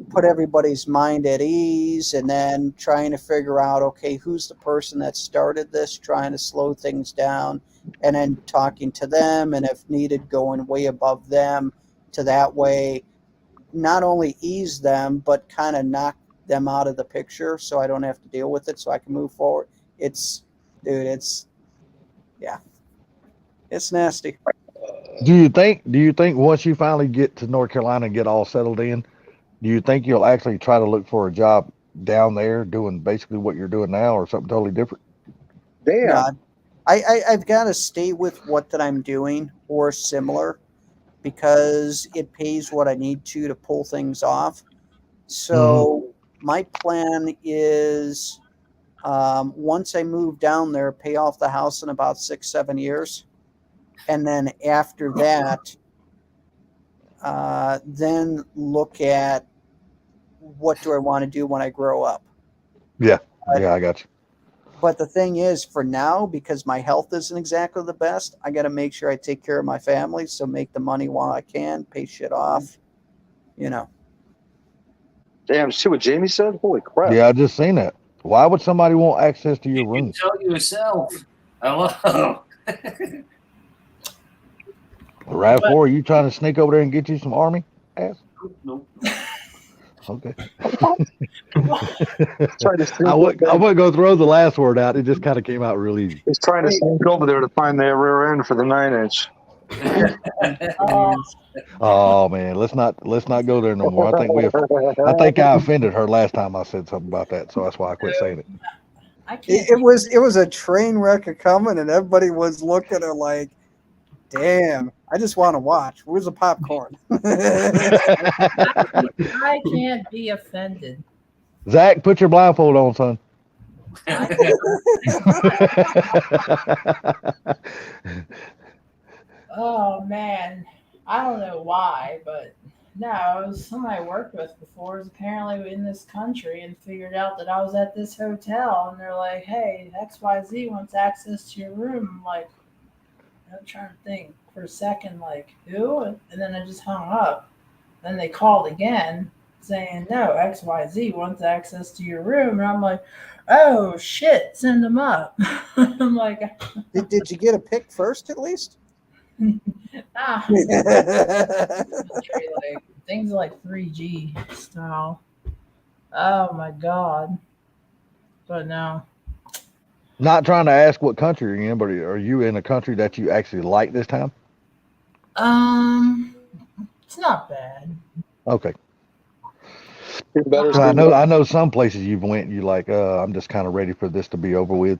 put everybody's mind at ease, and then trying to figure out, okay, who's the person that started this, trying to slow things down, and then talking to them, and if needed, going way above them to that way, not only ease them, but kind of knock them out of the picture so I don't have to deal with it so I can move forward. It's nasty. Do you think once you finally get to North Carolina and get all settled in, do you think you'll actually try to look for a job down there doing basically what you're doing now or something totally different? Damn. No, I've got to stay with what that I'm doing or similar because it pays what I need to pull things off. So my plan is once I move down there, pay off the house in about 6-7 years. And then after that, then look at what do I want to do when I grow up. Yeah, I got you. But the thing is, for now, because my health isn't exactly the best, I got to make sure I take care of my family. So make the money while I can, pay shit off, Damn, see what Jamie said? Holy crap. Yeah, I just seen that. Why would somebody want access to your room? You can tell yourself. Hello. RAV4, are you trying to sneak over there and get you some army ass? Nope. Okay. I wouldn't go throw the last word out. It just kind of came out real easy. He's trying to sneak over there to find the rear end for the 9-inch. Oh man, let's not go there no more. I think I offended her last time I said something about that, so that's why I quit saying it. I can't. It was a train wreck of coming, and everybody was looking at her like, "Damn, I just want to watch. Where's the popcorn?" I can't be offended. Zach, put your blindfold on, son. Oh man, I don't know why, but no, it was somebody I worked with before. Was apparently in this country and figured out that I was at this hotel, and they're like, "Hey, XYZ wants access to your room." I'm like, I'm trying to think for a second, like who? And then I just hung up. Then they called again, saying, "No, XYZ wants access to your room," and I'm like, "Oh shit, send them up." I'm like, did you get a pick first at least? ah. Like things like 3G style. Oh my god. But no. Not trying to ask what country you're in, but are you in a country that you actually like this time? It's not bad. Okay. Better I know some places you've went and you like, I'm just kind of ready for this to be over with.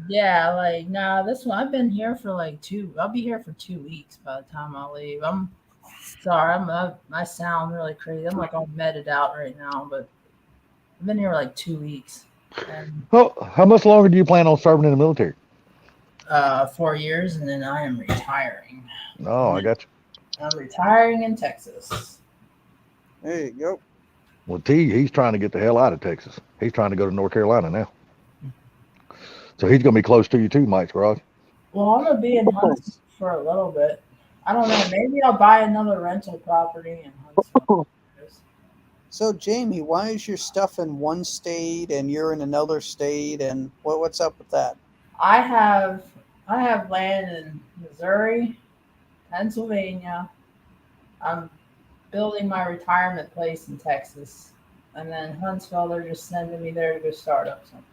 Yeah, like nah, this one I've been here for like I'll be here for 2 weeks by the time I leave. I'm sorry, I sound really crazy. I'm like all meted out right now, but I've been here like 2 weeks. And How much longer do you plan on serving in the military? 4 years, and then I am retiring. Oh, I got you. I'm retiring in Texas. There you go. Well, he's trying to get the hell out of Texas. He's trying to go to North Carolina now. So he's going to be close to you too, Mike's garage. Well, I'm going to be in Huntsville for a little bit. I don't know. Maybe I'll buy another rental property in Huntsville. So, Jamie, why is your stuff in one state and you're in another state, and what's up with that? I have land in Missouri, Pennsylvania. I'm building my retirement place in Texas, and then Huntsville. They're just sending me there to go start up something.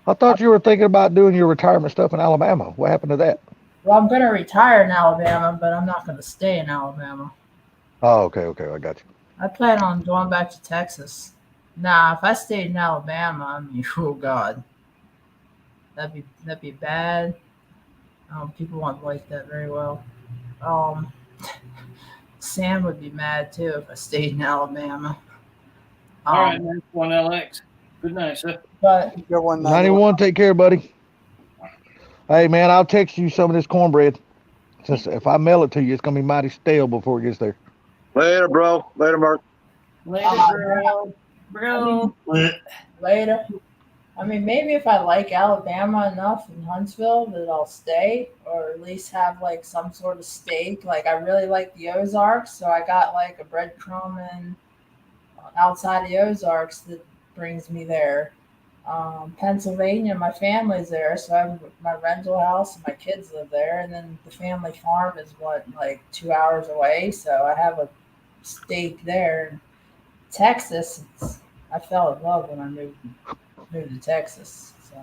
I thought you were thinking about doing your retirement stuff in Alabama. What happened to that? Well, I'm going to retire in Alabama, but I'm not going to stay in Alabama. Oh, okay, I got you. I plan on going back to Texas. Nah, if I stayed in Alabama, I mean, oh God, that'd be bad. People won't like that very well. Sam would be mad too if I stayed in Alabama. All right, nice one, Alex. Good night, sir. But good one, 91. Take care, buddy. Hey, man, I'll text you some of this cornbread. Since if I mail it to you, it's gonna be mighty stale before it gets there. Later, bro. Later, Mark. Later, bro. Later. I mean, maybe if I like Alabama enough in Huntsville that I'll stay, or at least have like some sort of stake. Like I really like the Ozarks, so I got like a breadcrumb in outside the Ozarks that brings me there. Pennsylvania, my family's there, so I have my rental house and my kids live there, and then the family farm is like 2 hours away, so I have a stake there. Texas, I fell in love when I moved to Texas. So,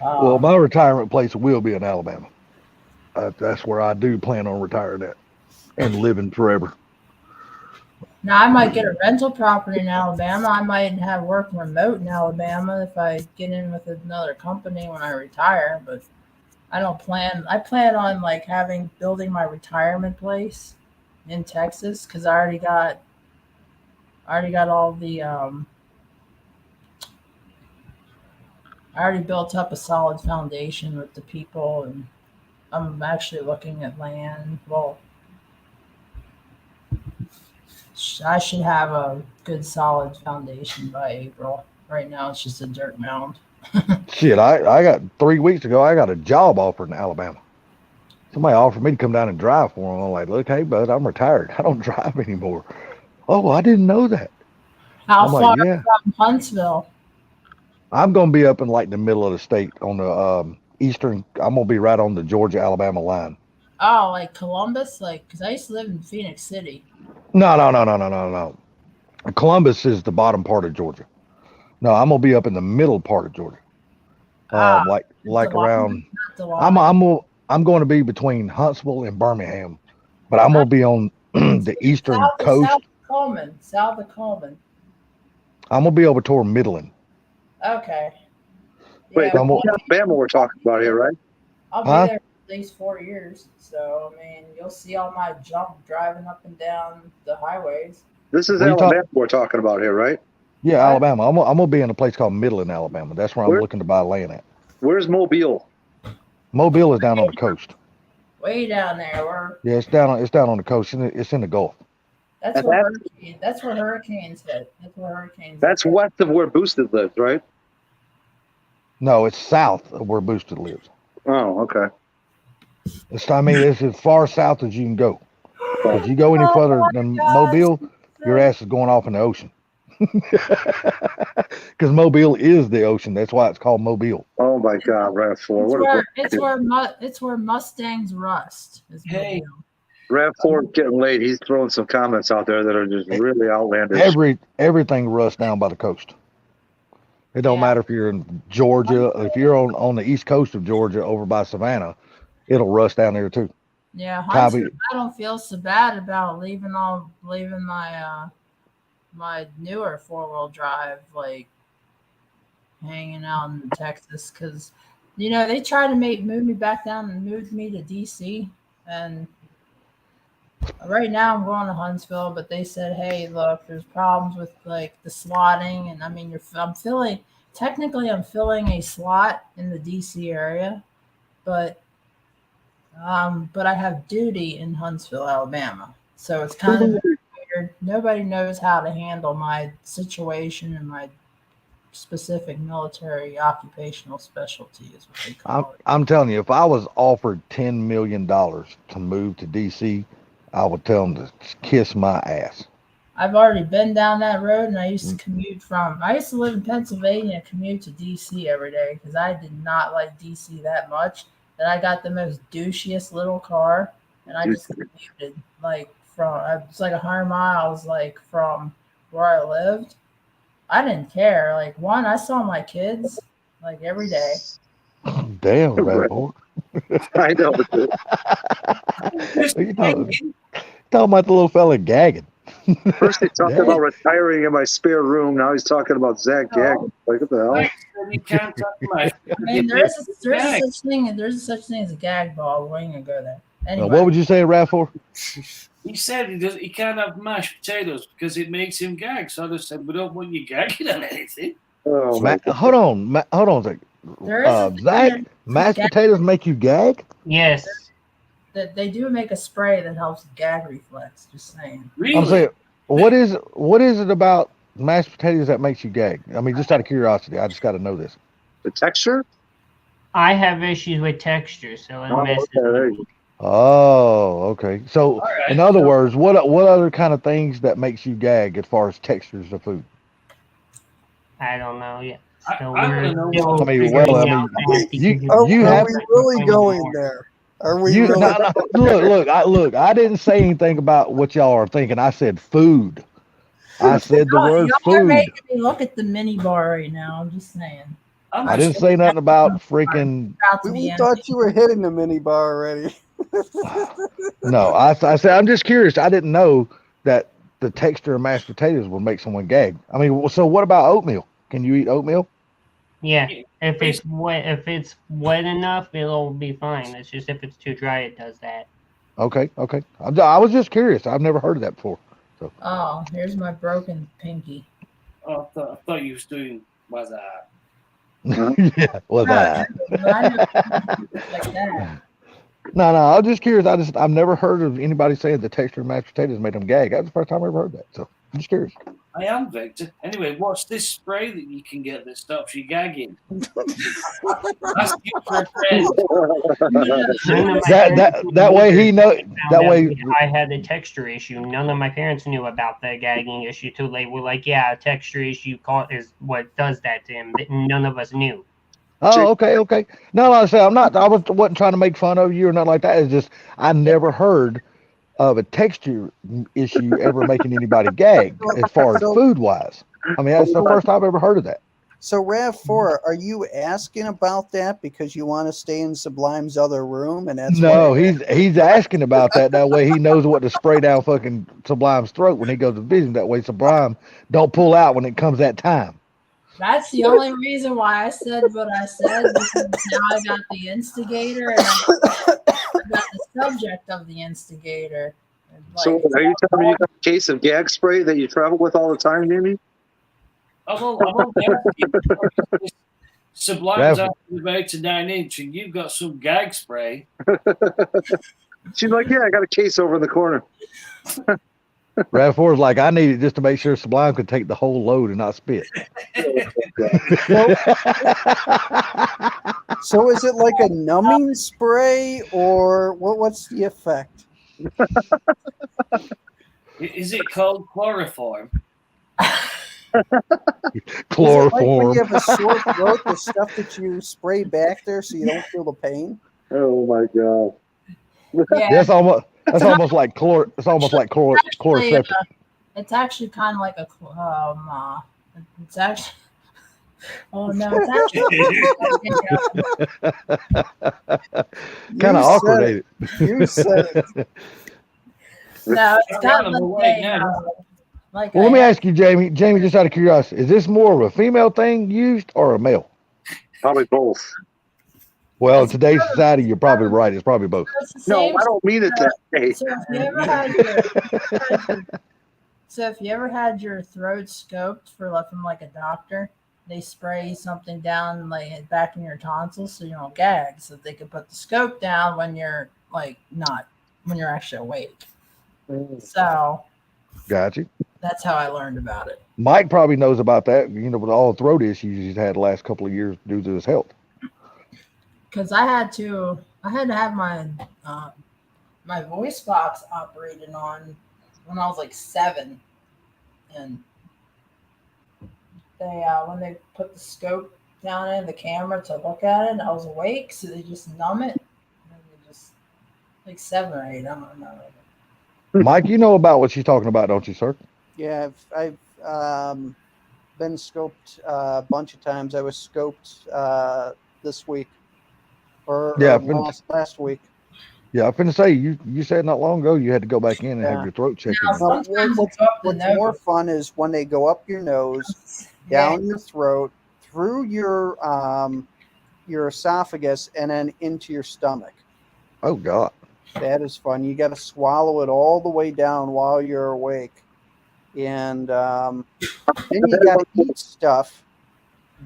well, my retirement place will be in Alabama. That's where I do plan on retiring at and living forever. Now I might get a rental property in Alabama. I might have work remote in Alabama if I get in with another company when I retire. But I don't plan. I plan on like building my retirement place in Texas because I already got all the. I already built up a solid foundation with the people, and I'm actually looking at land. Well, I should have a good solid foundation by April. Right now, it's just a dirt mound. Shit, I got 3 weeks ago. I got a job offer in Alabama. Somebody offered me to come down and drive for them. I'm like, look, hey, bud, I'm retired. I don't drive anymore. Oh, I didn't know that. How far from Huntsville? I'm gonna be up in like the middle of the state on the eastern. I'm gonna be right on the Georgia-Alabama line. Oh, like Columbus, because I used to live in Phoenix City. No. Columbus is the bottom part of Georgia. No, I'm gonna be up in the middle part of Georgia. Like Delaware, around. not Delaware. I'm going to be between Huntsville and Birmingham, but I'm going to be on the eastern coast. South of Coleman. I'm going to be over toward Midland. Okay. Wait, Yeah, that's Alabama we're talking about here, right? I'll be there for at least 4 years. So, I mean, you'll see all my junk driving up and down the highways. This is Alabama we're talking about here, right? Yeah, Alabama. I'm going to be in a place called Midland, Alabama. That's where I'm looking to buy land at. Where's Mobile? Mobile is down on the coast. Way down there. Yeah, it's down on the coast. It's in the Gulf. That's where hurricanes hit. That's west of where Boosted lives, right? No, it's south of where Boosted lives. Oh, okay. It's as far south as you can go. If you go any further than Mobile, your ass is going off in the ocean. Because Mobile is the ocean. That's why it's called Mobile. Oh my God, RAV4. It's where Mustangs rust. Hey, RAV4 is getting late. He's throwing some comments out there that are just really outlandish. Everything rusts down by the coast. It don't matter if you're in Georgia, if you're on the east coast of Georgia over by Savannah, it'll rust down there too. Yeah, Huntsville, I don't feel so bad about leaving my newer 4-wheel drive like hanging out in Texas because they tried to move me back down and move me to DC, and right now I'm going to Huntsville, but they said, hey, look, there's problems with like the slotting, and I mean I'm filling a slot in the DC area, but I have duty in Huntsville, Alabama, so it's kind of weird. Nobody knows how to handle my situation and my specific military occupational specialty is what they call it. I'm telling you, if I was offered $10 million to move to DC, I would tell them to kiss my ass. I've already been down that road, and I used to live in Pennsylvania, commute to DC every day because I did not like DC that much. That I got the most douchiest little car, and I just commuted it's like 100 miles from where I lived. I didn't care. I saw my kids every day. Damn, RAV4. I know. Talking about the little fella gagging. First he's talking about retiring in my spare room. Now he's talking about Zach gagging. Like, what the hell? You can't talk about I mean, there's a such thing as a gag ball. We ain't gonna go there. Anyway. What would you say, RAV4? He said he can't have mashed potatoes because it makes him gag. So I just said, we don't want you gagging on anything. Hold on a second. Zach, mashed potatoes make you gag? Yes. They do make a spray that helps gag reflex. Just saying. Really? I'm saying, what is it about mashed potatoes that makes you gag? I mean, just out of curiosity, I just got to know this. The texture? I have issues with texture, so it messes with me. Oh, okay. So, in other words, what other kind of things that makes you gag as far as textures of food? I don't know yet. So Are we really going there? Are we really? Look. I didn't say anything about what y'all are thinking. I said food. I said the word food. You're making me look at the mini bar right now. I'm just saying. I didn't say nothing about freaking. We thought you were hitting the mini bar already. No, I said I'm just curious. I didn't know that the texture of mashed potatoes would make someone gag. I mean, so what about oatmeal? Can you eat oatmeal? Yeah, if it's wet enough, it'll be fine. It's just if it's too dry, it does that. Okay. I was just curious. I've never heard of that before. So. Oh, here's my broken pinky. Oh, I thought you was doing was that. Yeah, was that? Like that. No, I was just curious. I've never heard of anybody saying the texture of mashed potatoes made them gag. That's the first time I ever heard that. So I'm just curious. I am, Victor. Anyway, what's this spray that you can get that stops you gagging? Ask you for a friend. That way he knows. That way I had a texture issue. None of my parents knew about the gagging issue till they were like, "Yeah, a texture issue is what does that to him." None of us knew. Oh, okay. No, I say I wasn't trying to make fun of you or nothing like that. It's just I never heard of a texture issue ever making anybody gag as far as food wise. I mean, that's the first time I've ever heard of that. So Rav4, are you asking about that because you want to stay in Sublime's other room, and that's No, why? he's asking about that. That way he knows what to spray down fucking Sublime's throat when he goes to vision. That way Sublime don't pull out when it comes that time. That's the only reason why I said what I said, because now I got the instigator and I got the subject of the instigator. And, So like, are you telling me you got a case of gag spray that you travel with all the time, Jimmy? I won't guarantee. Sublime's Rav- asking about a 9-inch, and you've got some gag spray. She's like, yeah, I got a case over in the corner. Rav4 is like, I need it just to make sure Sublime could take the whole load and not spit. So is it like a numbing spray, or what's the effect? Is it called chloroform? Chloroform. Is it like when you have a sore throat, the stuff that you spray back there so you don't feel the pain? Oh my god. yeah, That's almost like chlor. It's almost like chloroceptic. it's actually kind of like a. It's actually. Oh no! It's actually. Kind of awkward, ain't it? You said it. No, it's got I'm awake now. like Well, let me ask you, Jamie. Jamie, just out of curiosity, is this more of a female thing used or a male? Probably both. Well, in today's society, you're probably right. It's probably both. No, I don't mean it that way. So if you ever had your throat scoped from like a doctor, they spray something down like back in your tonsils so you don't gag, so they can put the scope down when you're like not when you're actually awake. So Got you. that's how I learned about it. Mike probably knows about that, with all the throat issues he's had the last couple of years due to his health. Because I had to have my my voice box operated on when I was like 7, and they when they put the scope down in the camera to look at it, I was awake, so they just numb it, and they just like 7 or 8, I don't remember. Mike, you know about what she's talking about, don't you, sir? Yeah, I've been scoped a bunch of times. I was scoped this week, or last week. Yeah, I'm finna say you said not long ago you had to go back in and have your throat checked. What's more fun is when they go up your nose, down your throat, through your esophagus, and then into your stomach. Oh God, that is fun. You got to swallow it all the way down while you're awake, and then you got to eat stuff,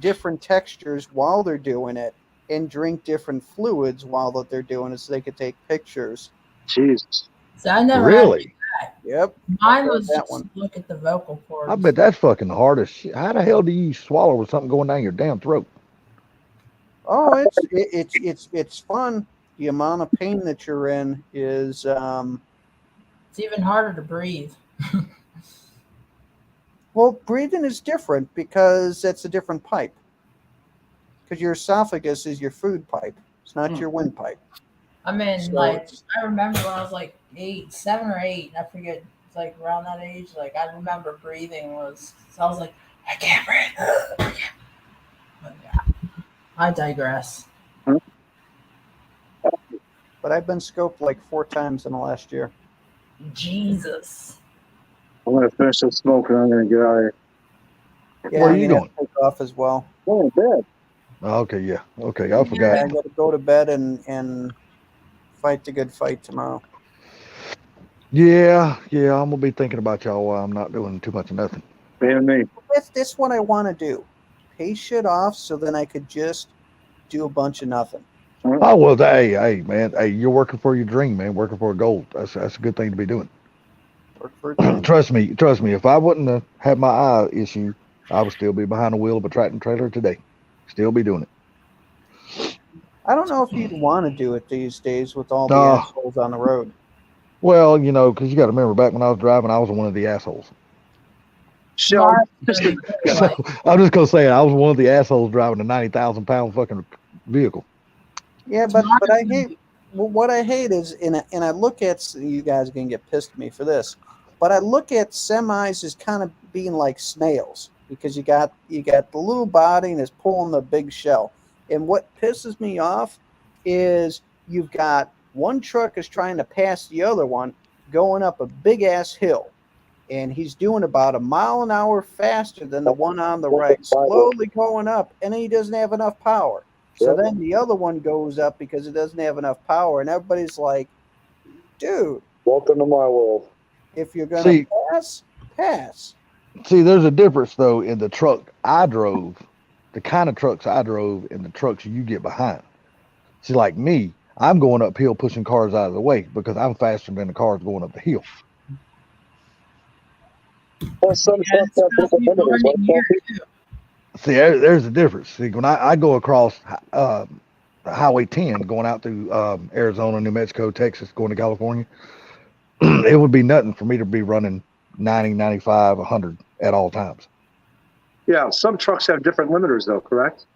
different textures while they're doing it, and drink different fluids while that they're doing it, so they could take pictures. Jesus. So I never really. Yep. Mine was that one. Look at the vocal cords. I bet that's fucking the hardest shit. How the hell do you swallow with something going down your damn throat? Oh, it's fun. The amount of pain that you're in is it's even harder to breathe. Well, breathing is different because that's a different pipe. Because your esophagus is your food pipe. It's not your windpipe. I mean, So like, I remember when I was like 7 or 8, I forget, it's like around that age, like, I remember breathing so I was like, I can't breathe. But yeah, I digress. But I've been scoped like 4 times in the last year. Jesus. I'm going to finish this smoke and I'm going to get out of here. Yeah, Where are I'm you gonna going? have to take off as well. Oh, bed. Okay, yeah. Okay, I forgot. I got to go to bed and fight the good fight tomorrow. Yeah, I'm gonna be thinking about y'all while I'm not doing too much of nothing. Me. That's what I want to do. Pay shit off so then I could just do a bunch of nothing. Oh well, hey, man, hey, you're working for your dream, man. Working for a goal. That's a good thing to be doing. Trust me. If I wouldn't have had my eye issue, I would still be behind the wheel of a tractor trailer today. Still be doing it. I don't know if you'd want to do it these days with all the assholes on the road. Well, because you got to remember, back when I was driving, I was one of the assholes. So, I'm just gonna say it. I was one of the assholes driving a 90,000-pound fucking vehicle. Yeah, but I hate. Well, what I hate is, and I look at, you guys are gonna get pissed at me for this, but I look at semis as kind of being like snails, because you got the little body and it's pulling the big shell. And what pisses me off is you've got one truck is trying to pass the other one going up a big ass hill, and he's doing about a mile an hour faster than the one on the right, slowly going up, and he doesn't have enough power. So then the other one goes up because it doesn't have enough power, and everybody's like, dude, welcome to my world. If you're going to pass. See, there's a difference, though, in the truck I drove, the kind of trucks I drove, and the trucks you get behind. See, like me, I'm going uphill pushing cars out of the way because I'm faster than the cars going up the hill. Well, some trucks have different limiters. See, there's a difference. See, when I go across Highway 10 going out through Arizona, New Mexico, Texas, going to California, it would be nothing for me to be running 90, 95, 100 at all times. Yeah, some trucks have different limiters, though, correct?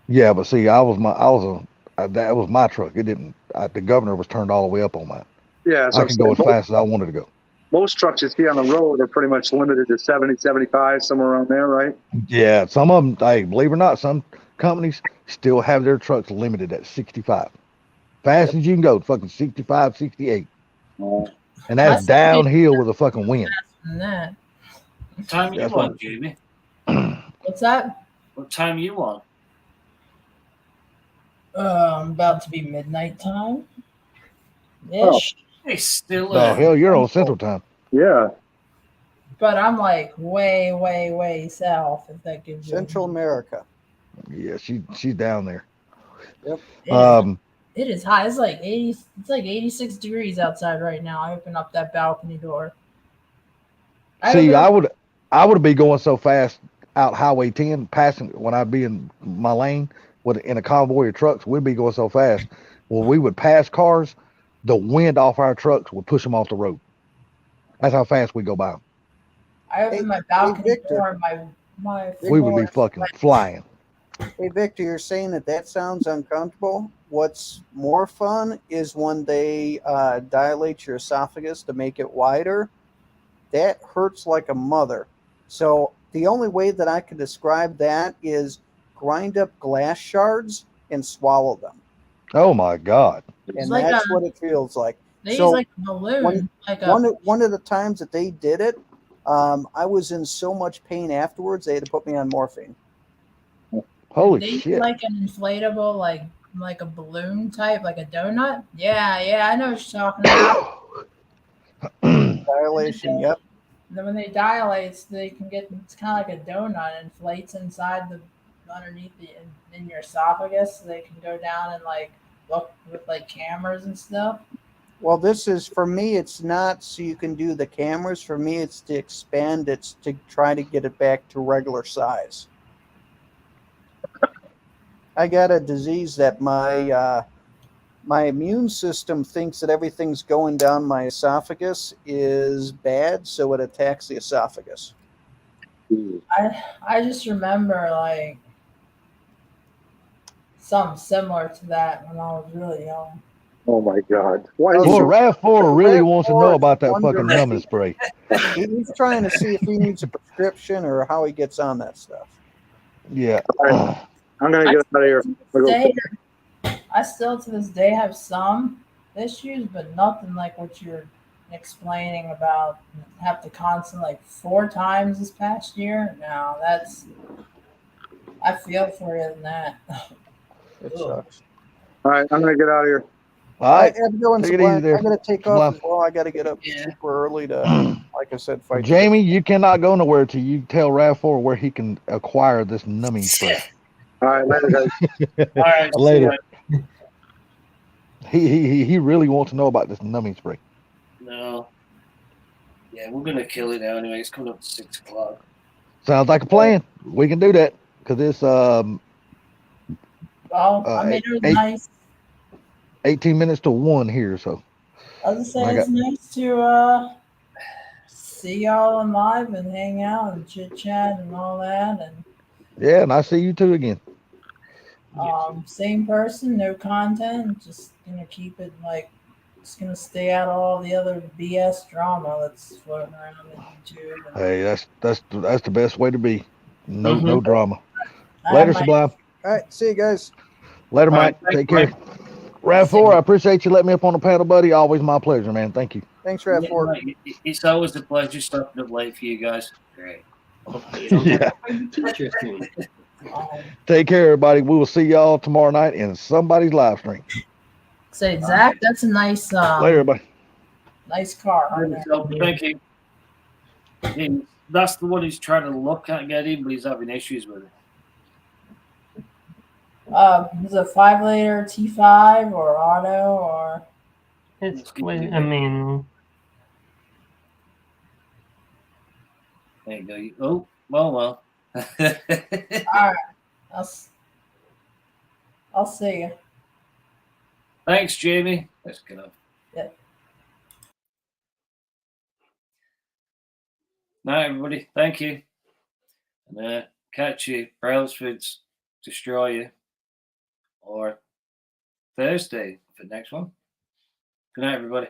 Yeah, but see, that was my truck. It didn't. The governor was turned all the way up on mine. Yeah, so I can go as fast as I wanted to go. Most trucks you see on the road are pretty much limited to 70, 75, somewhere around there, right? Yeah, some of them, hey, believe it or not, some companies still have their trucks limited at 65. Fast as you can go, fucking 65, 68. And that's downhill with a fucking wind. That. What time you on, Jamie? What's that? What time you on? About to be midnight time. Oh. Ish. It's still Oh, hell, you're on Central Time. Yeah. But I'm like way, way, way south, if that gives you Central America. Yeah, she's down there. Yep. It is hot. It's like 80. It's like 86 degrees outside right now. I open up that balcony door. See, I would be going so fast out Highway 10, passing when I'd be in my lane in a convoy of trucks. We'd be going so fast. When we would pass cars, the wind off our trucks would push them off the road. That's how fast we go by them. I open my balcony door. My we would be fucking flying. Hey, Victor, you're saying that sounds uncomfortable. What's more fun is when they dilate your esophagus to make it wider. That hurts like a mother. So the only way that I can describe that is grind up glass shards and swallow them. Oh my God. And that's what it feels like. They use like a balloon. One of the times that they did it, I was in so much pain afterwards, they had to put me on morphine. Holy shit. shit. Like an inflatable, like a balloon type, like a donut. Yeah, I know what you're talking about. Dilation, yep. Then when they dilate, they can get, it's kind of like a donut, inflates inside underneath in your esophagus, so they can go down and like look with like cameras and stuff. Well, this is, for me, it's not so you can do the cameras. For me, it's to expand, it's to try to get it back to regular size. I got a disease that my immune system thinks that everything's going down my esophagus is bad, so it attacks the esophagus. I just remember like something similar to that when I was really young. Oh my God! Boy, RAV4 really wants to know about that fucking numbing spray. He's trying to see if he needs a prescription or how he gets on that stuff. Yeah. Right. I'm gonna get out of here. I still to this day have some issues, but nothing like what you're explaining about. Have to constantly like 4 times this past year. No, I feel for you in that. It sucks. All right, I'm gonna get out of here. All right, I'm going Sublime. I'm gonna take off as well. I gotta get up super early to, like I said, fight. Jamie, you cannot go nowhere till you tell RAV4 where he can acquire this numbing spray. All right, later, guys. All right, later. He really wants to know about this numbing spray. No. Yeah, we're gonna kill it now anyway. It's coming up to 6 o'clock. Sounds like a plan. We can do that because it's well, I mean, it was nice. 18 minutes to 1 here, so. I was gonna say it's nice to see y'all on live and hang out and chit chat and all that, and yeah, and I see you too again. Same person, no content, just gonna keep it like, just gonna stay out of all the other BS drama that's floating around on YouTube. Hey, that's the best way to be. No drama. I Later, have my- Sublime. All right, see you guys. Later, All right, Mike. thanks, Take care. Rav4, I appreciate you letting me up on the panel, buddy. Always my pleasure, man. Thank you. Thanks, Yeah, Rav4. mate, it's always a pleasure stopping up late for you guys. Great. Hopefully, you don't Yeah. have to be teacher soon. Take care, everybody. We will see y'all tomorrow night in somebody's live stream. Say, Zach, that's a nice, Later, everybody. nice car. Right there. So, thank you. That's the one he's trying to look at getting, but he's having issues with it. Is it a 5-liter T5 or auto or? It's with a manual. There you go. Oh, well. All right, I'll see you. Thanks, Jamie. Let's get up. Yeah. Night, everybody. Thank you. And catch you, Brailsford's Destroyer, or Thursday for the next one. Good night, everybody.